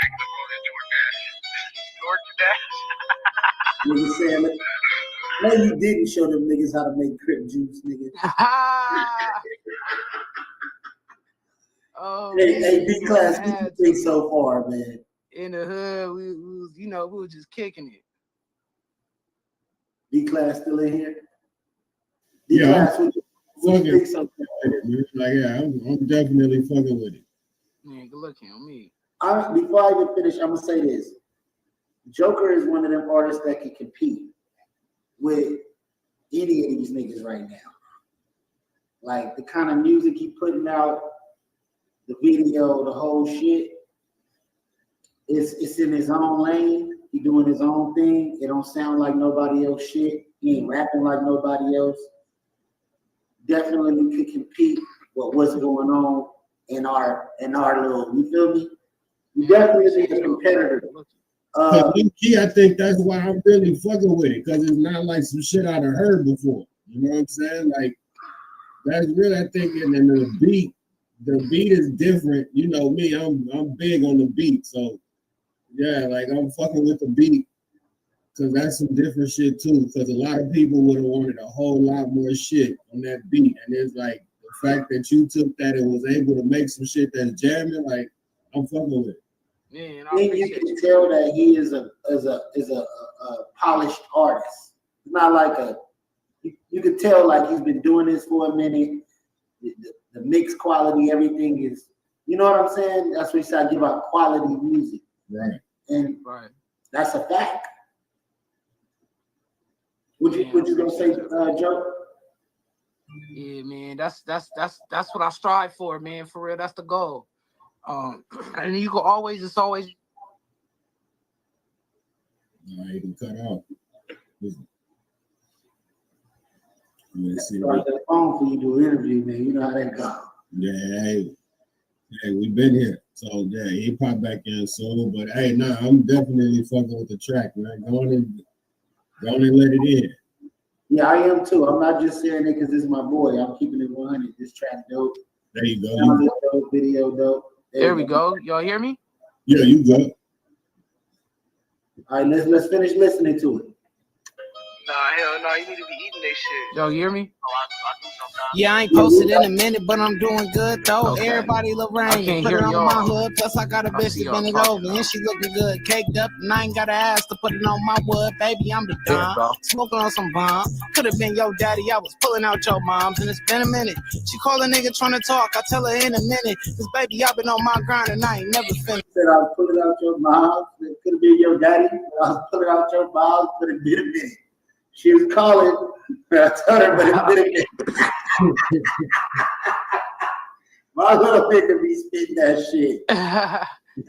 Niggas saying, no, you didn't show them niggas how to make crip juice, nigga. Oh, hey, B-Class, what you think so far, man? In the hood, we was, you know, we were just kicking it. B-Class still in here? Yeah, B-Class, what you think so far? Like, yeah, I'm definitely fucking with it. Man, good looking on me. Before I even finish, I'm gonna say this. Joker is one of them artists that can compete with any of these niggas right now. Like the kind of music he putting out, the video, the whole shit. It's in his own lane. He doing his own thing. It don't sound like nobody else shit. He ain't rapping like nobody else. Definitely could compete with what's going on in our little, you feel me? You definitely be a competitor. Key, I think that's why I'm really fucking with it, because it's not like some shit I'd have heard before. You know what I'm saying? Like, that's really, I think, and then the beat is different. You know me, I'm big on the beat, so yeah, like I'm fucking with the beat, because that's some different shit too, because a lot of people would have wanted a whole lot more shit on that beat, and it's like, the fact that you took that and was able to make some shit that's jamming, like, I'm fucking with it. Man, Then you can tell that he is a polished artist. It's not like you could tell like he's been doing this for a minute. The mix quality, everything is, you know what I'm saying? That's what he said, I give out quality music. Right. And that's a fact. What you gonna say, Joe? Yeah, man, that's what I strive for, man. For real, that's the goal. And you can always, it's always. No, you can cut out. Let's see. The phone for you to do an interview, man. You know how that go. Yeah, hey, we've been here. So yeah, he popped back in soon. But hey, nah, I'm definitely fucking with the track, man. Go on and let it in. Yeah, I am too. I'm not just saying it because this is my boy. I'm keeping it 100. This track dope. There you go. Dope, video dope. There we go. Y'all hear me? Yeah, you go. All right, let's finish listening to it. Nah, hell no, you need to be eating that shit. Y'all hear me? Oh, I do sometimes. Yeah, I ain't posted in a minute, but I'm doing good though. Okay. Everybody Lorraine, put it on my hood. Plus I got a bitch that bend it over, and she looking good, caked up, and I ain't got to ask to put it on my wood. Baby, I'm the Don, smoking on some bomb. Could have been your daddy, I was pulling out your mom's, and it's been a minute. She call a nigga trying to talk, I tell her in a minute, cause baby, I've been on my grind and I ain't never finished. Said I was pulling out your mom's, it could have been your daddy. I was pulling out your mom's, but it been a minute. She was calling, I told her, but it been a minute. My little nigga be spitting that shit.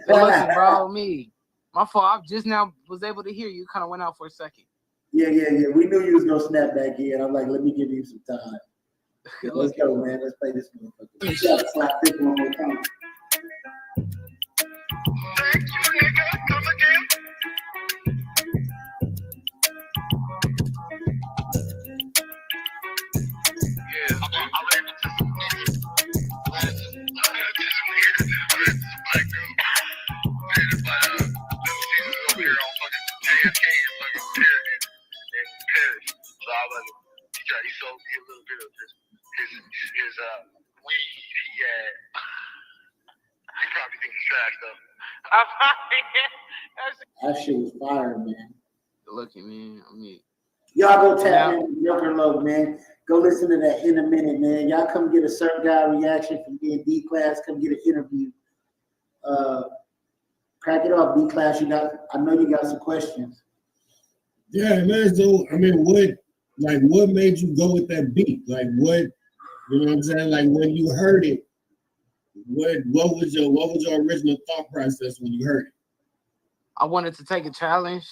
Listen, bro, me. My fault. I just now was able to hear you. Kind of went out for a second. Yeah. We knew you was gonna snap back in. I'm like, let me give you some time. Let's go, man. Let's play this motherfucker. Slap this one more time. Thank you, nigga. Come again. Yeah, I'm able to submit. I'm able to submit. Black girl. But new season over here on fucking JFK and fucking Paris. So I was, he sold me a little bit of his weed he had. He probably thinks he's trash though. That shit was fire, man. Good looking, man. I mean, y'all go tap now, in with Joker Low, man. Go listen to that in a minute, man. Y'all come get a Surf Guy reaction from me and D Class. Come get an interview. Crack it off, D Class. I know you got some questions. Yeah, man. So I mean, what made you go with that beat? Like what, you know what I'm saying? Like when you heard it, what was your original thought process when you heard it? I wanted to take a challenge.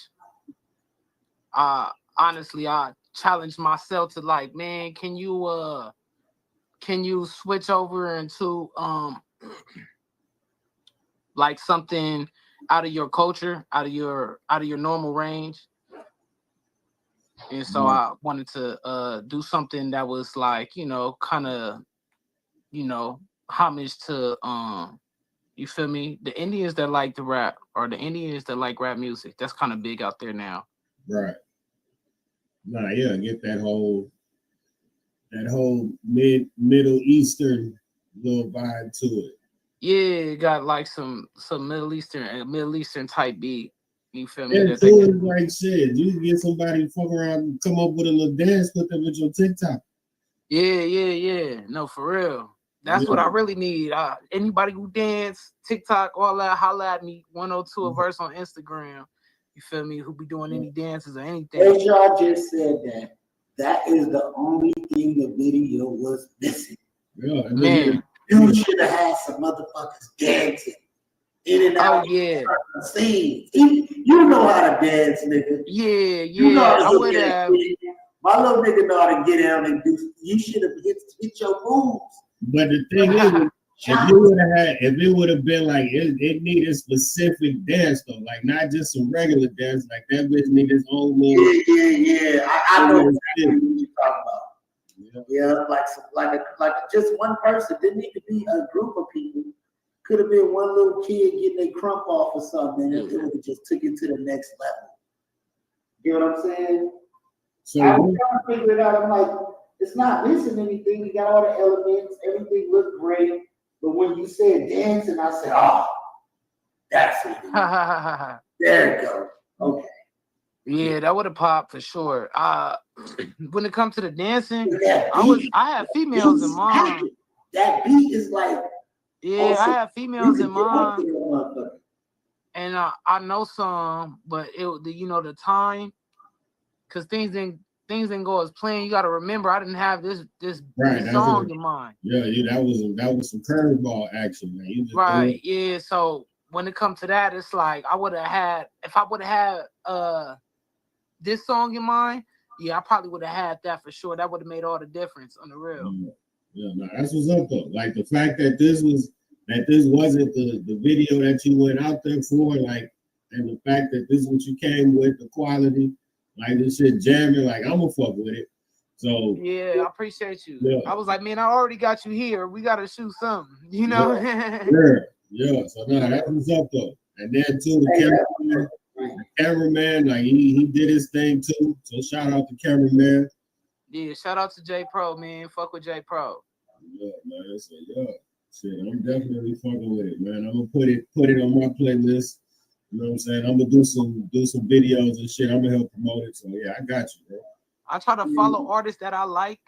Honestly, I challenged myself to like, man, can you switch over into like something out of your culture, out of your normal range? And so I wanted to do something that was like, you know, kind of, you know, homage to you feel me? The Indians that like to rap, or the Indians that like rap music. That's kind of big out there now. Right. Nah, yeah, get that whole Middle Eastern little vibe to it. Yeah, it got like some Middle Eastern type beat. You feel me? And too is like shit. You can get somebody fuck around and come up with a little dance with them with your TikTok. Yeah. No, for real. That's what I really need. Anybody who dance, TikTok, all that, holla at me. 102 a verse on Instagram. You feel me? Who be doing any dances or anything? As y'all just said that is the only thing the video was missing. Yeah, man. You should have had some motherfuckers dancing in and out. Oh yeah. Scenes. You know how to dance, nigga. Yeah. You know how to I would have. My little nigga know how to get down and do. You should have hit your moves. But the thing is, if it would have been like it needed specific dance though, like not just some regular dance, like that bitch need his own little. Yeah. I know exactly what you're talking about. Yeah, like just one person. Didn't need to be a group of people. Could have been one little kid getting a crump off or something, and it would have just took it to the next level. You know what I'm saying? So I was trying to figure it out. I'm like, it's not missing anything. You got all the elements. Everything looked great. But when you said dancing, I said, oh, that's it. There you go. Okay. Yeah, that would have popped for sure. When it comes to the dancing, I had females in mind. That beat is like, yeah, I had females in mind, and I know some, but the time, because things didn't go as planned. You got to remember, I didn't have this song in mind. Yeah, that was some curveball action, man. You just right, yeah. So when it comes to that, it's like if I would have had this song in mind, yeah, I probably would have had that for sure. That would have made all the difference on the real. Yeah, no, that's what's up though. Like the fact that this wasn't the video that you went out there for, like, and the fact that this is what you came with, the quality, like this shit jamming, like I'm gonna fuck with it. So yeah, I appreciate you. Yeah. I was like, man, I already got you here. We gotta shoot something, you know? Yeah. So no, that's what's up though. And then too, the cameraman, like he did his thing too. So shout out to cameraman. Yeah, shout out to J Pro, man. Fuck with J Pro. Yeah, man. So shit, I'm definitely fucking with it, man. I'm gonna put it on my playlist. You know what I'm saying? I'm gonna do some videos and shit. I'm gonna help promote it. So yeah, I got you, bro. I try to follow artists that I like,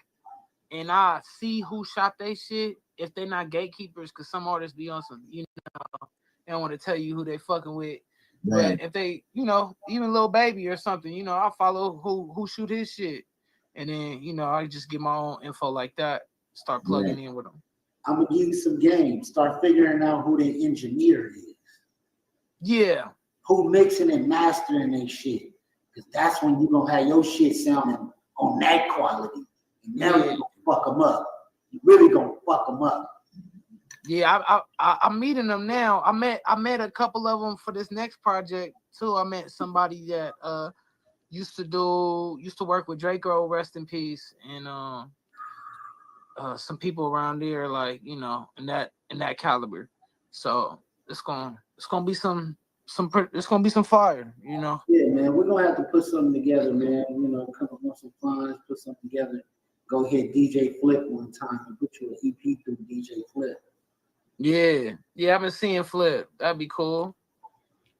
and I see who shot they shit. If they're not gatekeepers, because some artists be on some, they don't want to tell you who they fucking with. Right. But if they, even Lil Baby or something, I follow who shoot his shit. And then, I just get my own info like that, start plugging in with them. I'm going to give you some games. Start figuring out who the engineer is. Yeah. Who mixing and mastering their shit. Because that's when you're going to have your shit sounding on that quality. And now you're going to fuck them up. You're really going to fuck them up. Yeah, I'm meeting them now. I met a couple of them for this next project, too. I met somebody that used to work with Draco, rest in peace, and some people around there, like in that caliber. So it's gonna be some fire, Yeah, man, we're gonna have to put something together, man. Come up with some funds, put something together. Go hit DJ Flip one time and put you an EP through DJ Flip. Yeah, I've been seeing Flip. That'd be cool.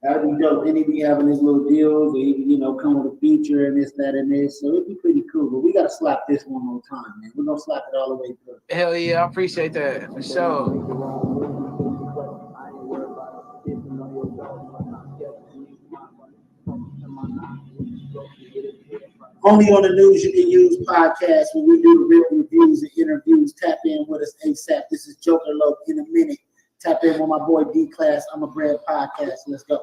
That'd be dope. Then he be having his little deals, or he be, come with a feature and this, that, and this. So it'd be pretty cool. But we gotta slap this one more time, man. We're gonna slap it all the way through. Hell yeah, I appreciate that for sure. Only on the News You Can Use podcast when we do the real reviews and interviews. Tap in with us ASAP. This is Joker Low in a minute. Tap in with my boy D Class. I'm a Bread podcast. Let's go.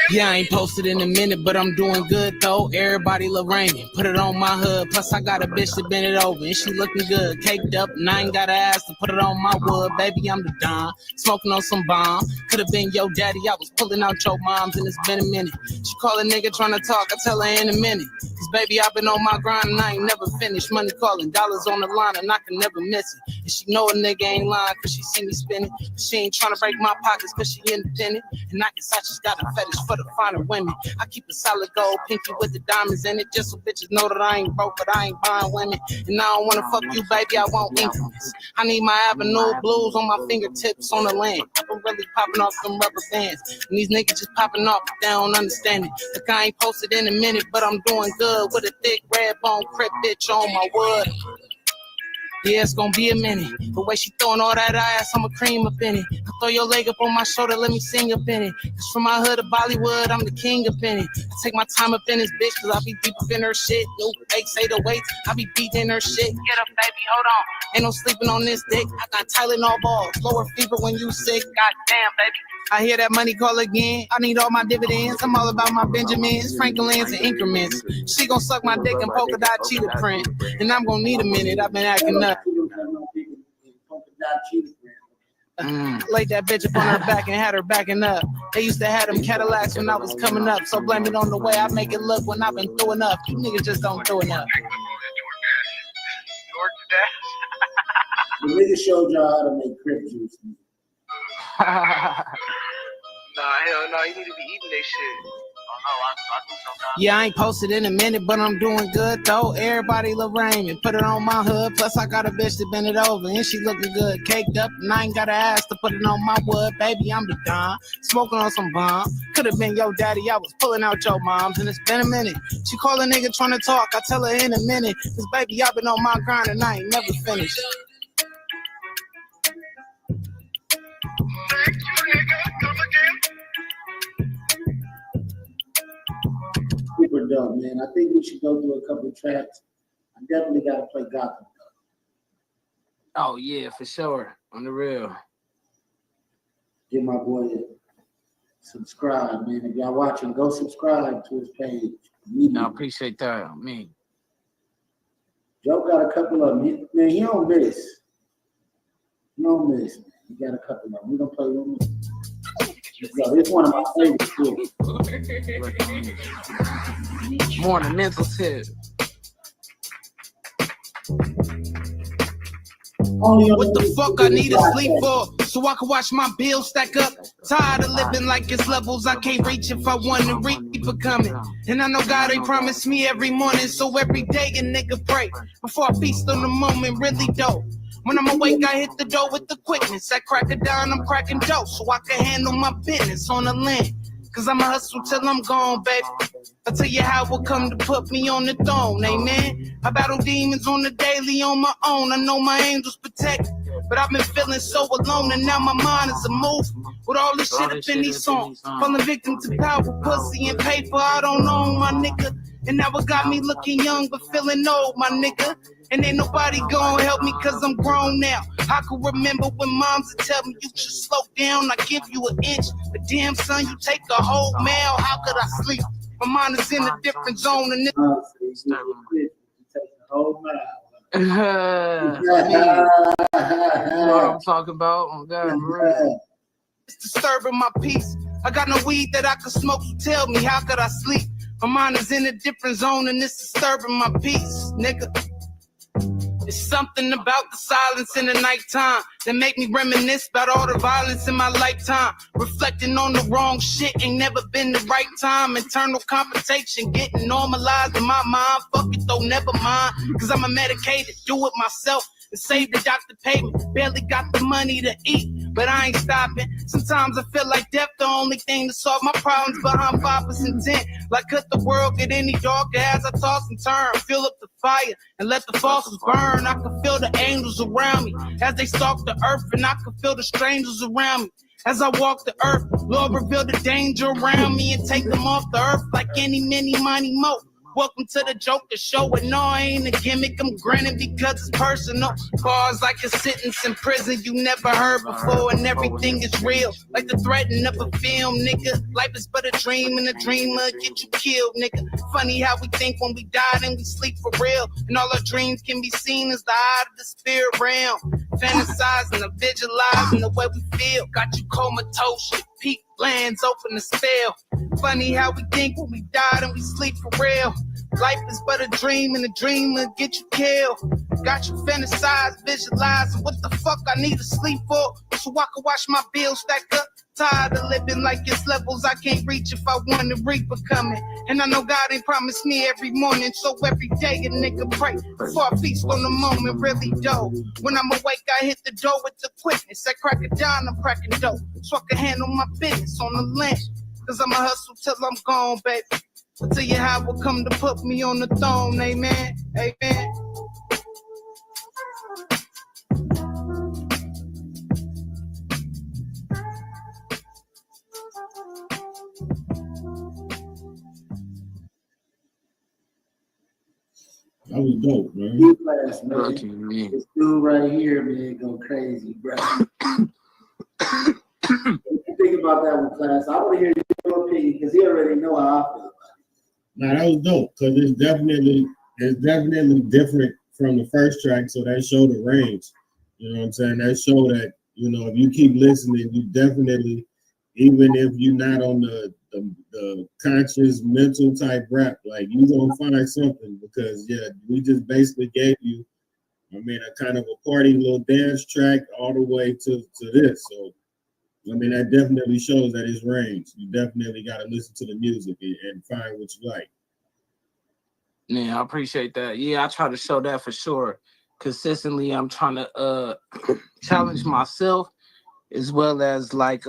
Yeah, I ain't posted in a minute, but I'm doing good though. Everybody love Raymond. Put it on my hood. Plus, I got a bitch that bend it over, and she looking good. Caked up, and I ain't got to ask to put it on my wood. Baby, I'm the Don. Smoking on some bomb. Could have been your daddy. I was pulling out your moms, and it's been a minute. She call a nigga trying to talk. I tell her in a minute. Cause baby, I've been on my grind, and I ain't never finished. Money calling, dollars on the line, and I can never miss it. And she know a nigga ain't lying, cause she see me spinning. She ain't trying to break my pockets, cause she independent. And I guess I just got a fetish for the finer women. I keep a solid gold pinky with the diamonds in it, just so bitches know that I ain't broke, but I ain't buying women. And I don't wanna fuck you, baby, I want increments. I need my Avenue blues on my fingertips on the land. I'm really popping off them rubber bands, and these niggas just popping off, but they don't understand it. Look, I ain't posted in a minute, but I'm doing good with a thick red bone crip bitch on my wood. Yeah, it's gonna be a minute. The way she throwing all that ass, I'ma cream up in it. I throw your leg up on my shoulder, let me sing up in it. Cause from my hood to Bollywood, I'm the king up in it. I take my time up in this bitch, cause I be deep up in her shit. No fakes, say the weights, I be beating her shit. Get up, baby, hold on. Ain't no sleeping on this dick. I got Tylenol balls, lower fever when you sick. Goddamn, baby. I hear that money call again. I need all my dividends. I'm all about my Benjamins, Franklins, and increments. She gon' suck my dick and polka dot cheetah print. And I'm gonna need a minute. I've been acting up. Laid that bitch up on her back and had her backing up. They used to have them Cadillacs when I was coming up. So blame it on the way I make it look when I've been through enough. You niggas just don't do enough. The nigga showed y'all how to make crib juice. Nah, hell no, you need to be eating that shit. Yeah, I ain't posted in a minute, but I'm doing good though. Everybody love Raymond. Put it on my hood. Plus, I got a bitch that bend it over, and she looking good. Caked up, and I ain't got to ask to put it on my wood. Baby, I'm the Don. Smoking on some bomb. Could have been your daddy. I was pulling out your moms, and it's been a minute. She call a nigga trying to talk. I tell her in a minute. Cause baby, I've been on my grind, and I ain't never finished. Super dope, man. I think we should go through a couple of tracks. I definitely got to play Gotham. Oh yeah, for sure. On the real. Give my boy a subscribe, man. If y'all watching, go subscribe to his page. I appreciate that. Me. Joe got a couple of them. Man, he don't miss. He don't miss, man. He got a couple of them. We're going to play one more. So it's one of my favorites too. More on the mental tip. What the fuck I need to sleep for? So I can watch my bills stack up. Tired of living like it's levels I can't reach if I want to reap for coming. And I know God ain't promised me every morning, so every day a nigga pray. Before I feast on the moment, really dope. When I'm awake, I hit the door with the quickness. I crack it down, I'm cracking dope, so I can handle my business on the land. Cause I'ma hustle till I'm gone, baby. I'll tell you how it will come to put me on the throne, amen. I battle demons on the daily on my own. I know my angels protect, but I've been feeling so alone, and now my mind is a move. With all this shit up in these songs, falling victim to power, pussy, and paper. I don't know, my nigga. And now it got me looking young, but feeling old, my nigga. And ain't nobody gonna help me cause I'm grown now. I can remember when moms would tell me you should slow down, I give you an inch. But damn son, you take a whole mile, how could I sleep? My mind is in a different zone and You know what I'm talking about? Oh God, it's disturbing my peace. I got no weed that I could smoke, so tell me how could I sleep? My mind is in a different zone and it's disturbing my peace, nigga. It's something about the silence in the nighttime that make me reminisce about all the violence in my lifetime. Reflecting on the wrong shit ain't never been the right time. Internal confrontation getting normalized in my mind. Fuck it though, never mind. Cause I'm a medicated, do it myself. And save the doctor payment. Barely got the money to eat, but I ain't stopping. Sometimes I feel like death the only thing to solve my problems behind 5% intent. Like could the world get any darker as I toss and turn? Fill up the fire and let the fossils burn. I can feel the angels around me as they stalk the earth, and I can feel the strangers around me. As I walk the earth, Lord reveal the danger around me and take them off the earth like any, many, money, mo. Welcome to the Joker show, and no, I ain't a gimmick, I'm grinning because it's personal. Bars like a sentence in prison you never heard before, and everything is real, like the threatening of a film, nigga. Life is but a dream, and a dreamer get you killed, nigga. Funny how we think when we die and we sleep for real, and all our dreams can be seen as the eye of the spirit realm. Fantasizing and visualizing the way we feel, got you comatose, your peak lands open the spell. Funny how we think when we die and we sleep for real. Life is but a dream, and a dream will get you killed. Got you fantasize, visualize what the fuck I need to sleep for, so I can watch my bills stack up. Tired of living like it's levels I can't reach if I want to reap a coming. And I know God ain't promised me every morning, so every day a nigga pray before I feast on the moment, really dope. When I'm awake, I hit the door with the quickness. I crack it down, I'm cracking dope, so I can handle my business on the land. Cause I'ma hustle till I'm gone, baby. I'll tell you how it will come to put me on the throne, amen, amen. That was dope, man. D-Class, man. This dude right here, man, go crazy, bro. What you think about that one, Class? I want to hear your opinion because he already know how I feel. Nah, that was dope because it's definitely different from the first track. So that showed the range. You know what I'm saying? That showed that, you know, if you keep listening, you definitely, even if you're not on the conscious mental type rap, like you gonna find something because we just basically gave you, I mean, a kind of a party little dance track all the way to this. So I mean, that definitely shows that it's range. You definitely got to listen to the music and find what you like. Yeah, I appreciate that. Yeah, I try to show that for sure. Consistently, I'm trying to challenge myself as well as like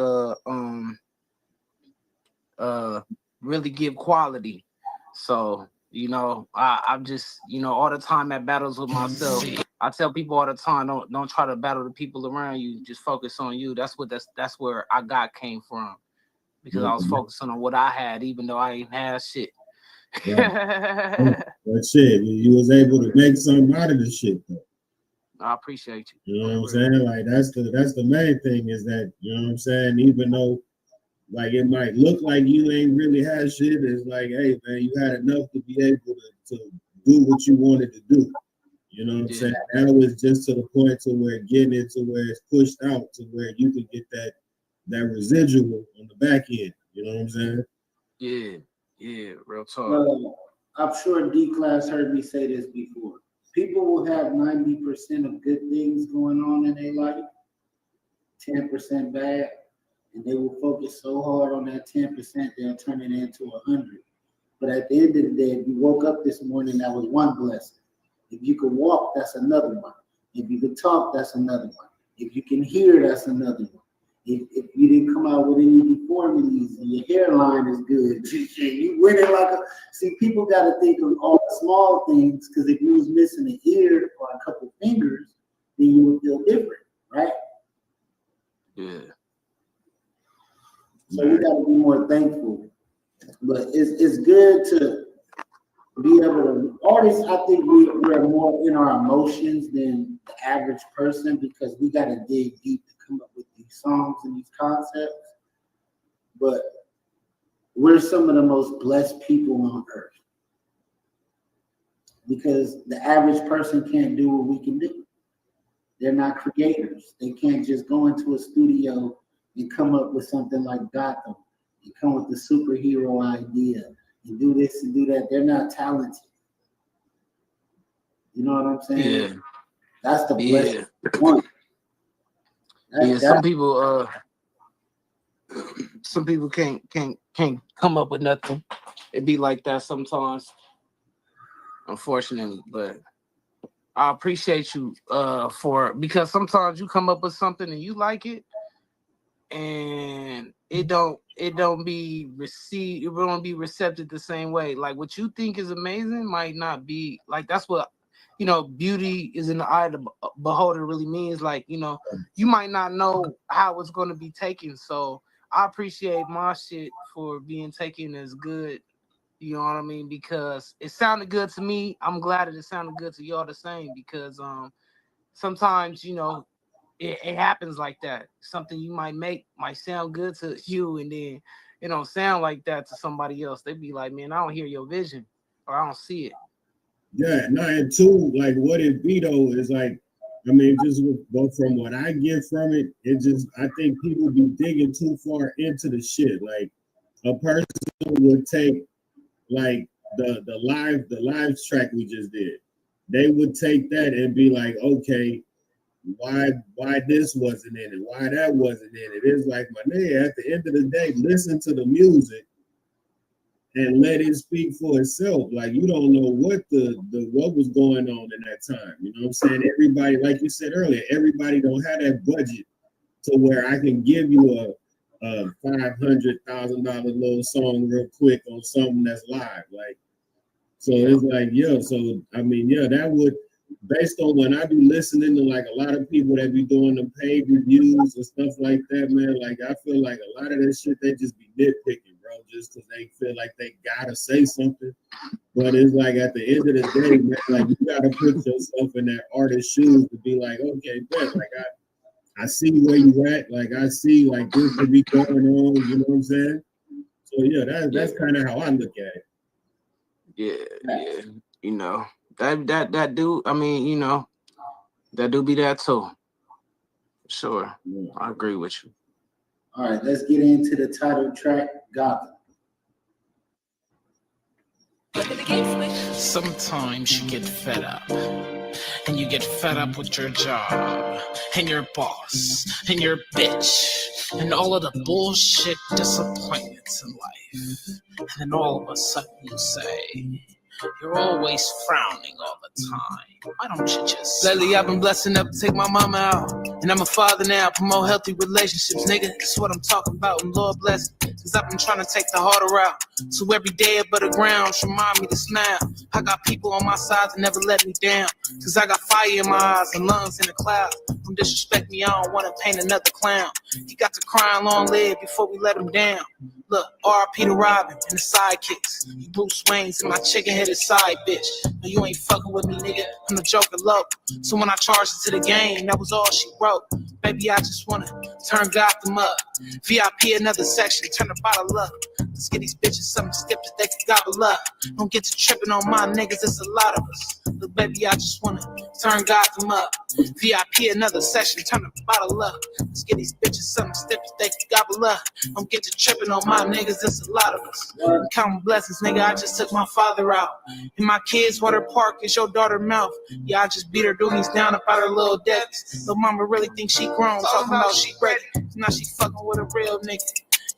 really give quality. So, you know, I'm just, you know, all the time at battles with myself. I tell people all the time, don't try to battle the people around you. Just focus on you. That's where I got came from, because I was focusing on what I had, even though I ain't had shit. Yeah. But shit, you was able to make something out of this shit though. I appreciate you. You know what I'm saying? Like that's the main thing is that, you know what I'm saying, even though like it might look like you ain't really had shit, it's like, hey man, you had enough to be able to do what you wanted to do. You know what I'm saying? Now it's just to the point to where getting it to where it's pushed out to where you can get that residual on the back end. You know what I'm saying? Yeah, real talk. I'm sure D-Class heard me say this before. People will have 90% of good things going on in their life, 10% bad, and they will focus so hard on that 10%, they'll turn it into 100. But at the end of the day, if you woke up this morning, that was one blessing. If you could walk, that's another one. If you could talk, that's another one. If you can hear, that's another one. If you didn't come out with any deformities and your hairline is good, you went in like a. See, people got to think of all the small things, because if you was missing an ear or a couple fingers, then you would feel different, right? Yeah. So we got to be more thankful. But it's good to be able to. Artists, I think we're more in our emotions than the average person, because we got to dig deep to come up with these songs and these concepts. But we're some of the most blessed people on earth, because the average person can't do what we can do. They're not creators. They can't just go into a studio and come up with something like Gotham and come with the superhero idea and do this and do that. They're not talented. You know what I'm saying? That's the Yeah. blessed one. Yeah, some people can't come up with nothing. It be like that sometimes, unfortunately. But I appreciate you because sometimes you come up with something and you like it, and it don't be received. It won't be receptive the same way. Like what you think is amazing might not be like. That's what, you know, beauty is in the eye of the beholder really means. Like, you know, you might not know how it's going to be taken. So I appreciate my shit for being taken as good. You know what I mean? Because it sounded good to me. I'm glad that it sounded good to y'all the same, because sometimes, you know, it happens like that. Something you might make might sound good to you, and then it don't sound like that to somebody else. They be like, man, I don't hear your vision, or I don't see it. Yeah, no, and two, like what it be though is like, I mean, just but from what I get from it, it just, I think people be digging too far into the shit. Like a person would take like the live track we just did. They would take that and be like, okay, why this wasn't in it? Why that wasn't in it? It's like, my nigga, at the end of the day, listen to the music and let it speak for itself. Like, you don't know what what was going on in that time. You know what I'm saying? Everybody, like you said earlier, everybody don't have that budget to where I can give you a $500,000 little song real quick on something that's live. Like, so it's like, yeah. So I mean, yeah, that would, based on when I be listening to like a lot of people that be doing the paid reviews and stuff like that, man. Like, I feel like a lot of that shit they just be nitpicking, bro, just because they feel like they gotta say something. But it's like at the end of the day, man, like you gotta put yourself in that artist's shoes to be like, okay, bet, like I see where you at. Like I see like this could be going on. You know what I'm saying? So yeah, that's kind of how I look at it. Yeah. You know, that do. I mean, you know, that do be that too. Sure, I agree with you. All right, let's get into the title track, Gotham. Sometimes you get fed up, and you get fed up with your job, and your boss, and your bitch, and all of the bullshit disappointments in life. And then all of a sudden you say, you're always frowning all the time. Why don't you just... Lately I've been blessed enough to take my mama out, and I'm a father now, promote healthy relationships, nigga. That's what I'm talking about, and Lord bless it, cause I've been trying to take the harder route. So every day above the ground remind me to smile. I got people on my side that never let me down, cause I got fire in my eyes and lungs in the clouds. Don't disrespect me, I don't wanna paint another clown. He got to crying long leg before we let him down. Look, R.P. to Robin and the sidekicks. You Bruce Wayne's and my chicken-headed side bitch. No, you ain't fucking with me, nigga. I'm the Joker low. So when I charged it to the game, that was all she wrote. Baby, I just wanna turn Gotham up. VIP another section, turn the bottle up. Let's get these bitches something stiff that they can gobble up. Don't get to tripping on my niggas, it's a lot of us. Look, baby, I just wanna turn Gotham up. VIP another section, turn the bottle up. Let's get these bitches something stiff that they can gobble up. Don't get to tripping on my niggas, it's a lot of us. I'm counting blessings, nigga, I just took my father out. And my kids, Water Park is your daughter mouth. Yeah, I just beat her doomies down about her little daddies. Little mama really thinks she grown, talking about she ready. Now she fucking with a real nigga.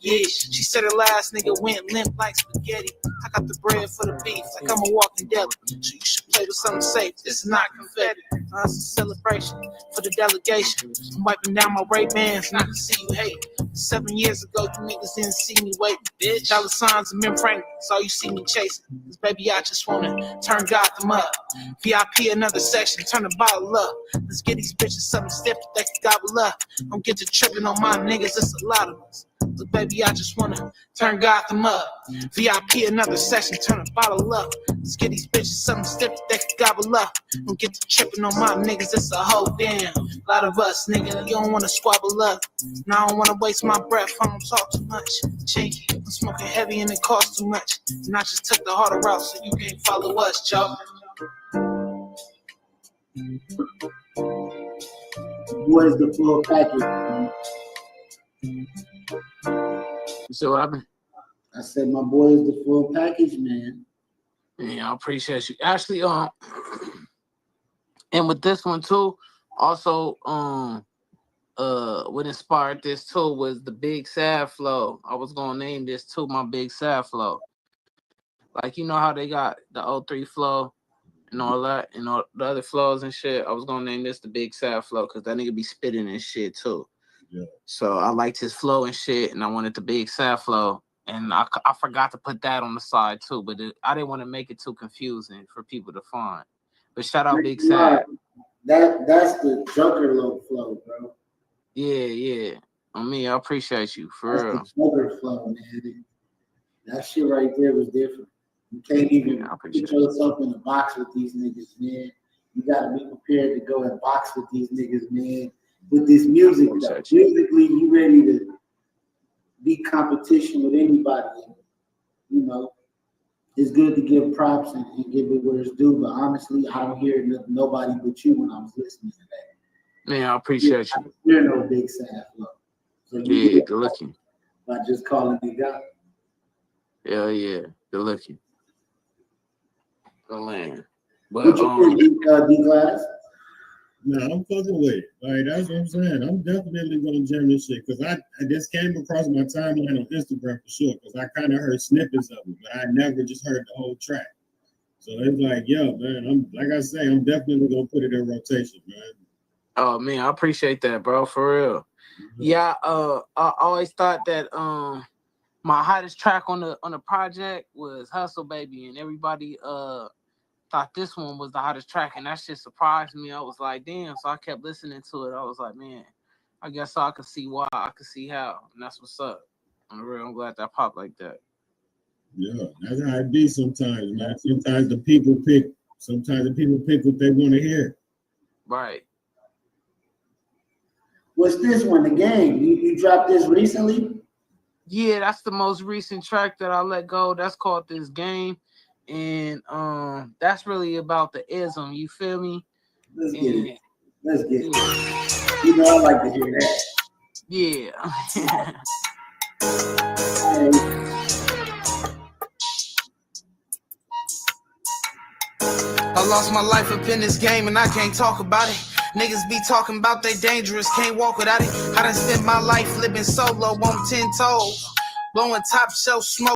Yeah, she said her last nigga went limp like spaghetti. I got the bread for the beef, like I'm a walking deli. So you should play with something safe, this is not confetti. It's a celebration for the delegation. I'm wiping down my Ray-Bans and I can see you hate. 7 years ago, you niggas didn't see me waiting. Bitch, dollar signs and men pregnant, so you see me chasing. Cause baby, I just wanna turn Gotham up. VIP another section, turn the bottle up. Let's get these bitches something stiff that they can gobble up. Don't get to tripping on my niggas, it's a lot of us. Look, baby, I just wanna turn Gotham up. VIP another section, turn the bottle up. Let's get these bitches something stiff that they can gobble up. Don't get to tripping on my niggas, it's a whole damn lot of us, nigga. You don't wanna squabble up. Now I don't wanna waste my breath, I don't talk too much. Cheeky, I'm smoking heavy and it costs too much. And I just took the harder route so you can't follow us, Joe. What is the full package? So what happened? I said my boy is the full package, man. Yeah, I appreciate you. Actually, And with this one too, also what inspired this too was the Big Sad flow. I was gonna name this too my Big Sad flow. Like, you know how they got the 03 flow and all that and all the other flows and shit. I was gonna name this the Big Sad flow because that nigga be spitting and shit too. Yeah. So I liked his flow and shit, and I wanted the Big Sad flow. And I forgot to put that on the side too, but I didn't want to make it too confusing for people to find. But shout out Big Sad. That's the Joker low flow, bro. Yeah. On me, I appreciate you for real. That's the Joker flow, man. That shit right there was different. You can't even put yourself in a box with these niggas, man. You gotta be prepared to go and box with these niggas, man. With this music, musically, you ready to be competition with anybody. You know, it's good to give props and give it where it's due, but honestly, I don't hear nobody but you when I was listening to that. Man, I appreciate you. You're no Big Sad flow. So yeah, good looking. By just calling me God. Yeah, good looking. Good land. But what you think, D-Glass? No, I'm fucking with it. Like, that's what I'm saying. I'm definitely gonna jam this shit because I just came across my timeline on Instagram for sure because I kind of heard snippets of it, but I never just heard the whole track. So it's like, yo, man, I'm like I say, I'm definitely gonna put it in rotation, man. Oh man, I appreciate that, bro, for real. Mm-hmm. Yeah, I always thought that my hottest track on the project was Hustle Baby, and everybody thought this one was the hottest track, and that shit surprised me. I was like, damn. So I kept listening to it. I was like, man, I guess I could see why, I could see how, and that's what's up. I'm glad that popped like that. Yeah, that's how it be sometimes, man. Sometimes the people pick what they want to hear. Right. What's this one? The Game. You dropped this recently? Yeah, that's the most recent track that I let go. That's called This Game. And that's really about the ism, you feel me? Let's get it. You know I like to hear that. Yeah. I lost my life up in this game and I can't talk about it. Niggas be talking about they dangerous, can't walk without it. I done spent my life living solo on 10 toes, blowing top shelf smoke.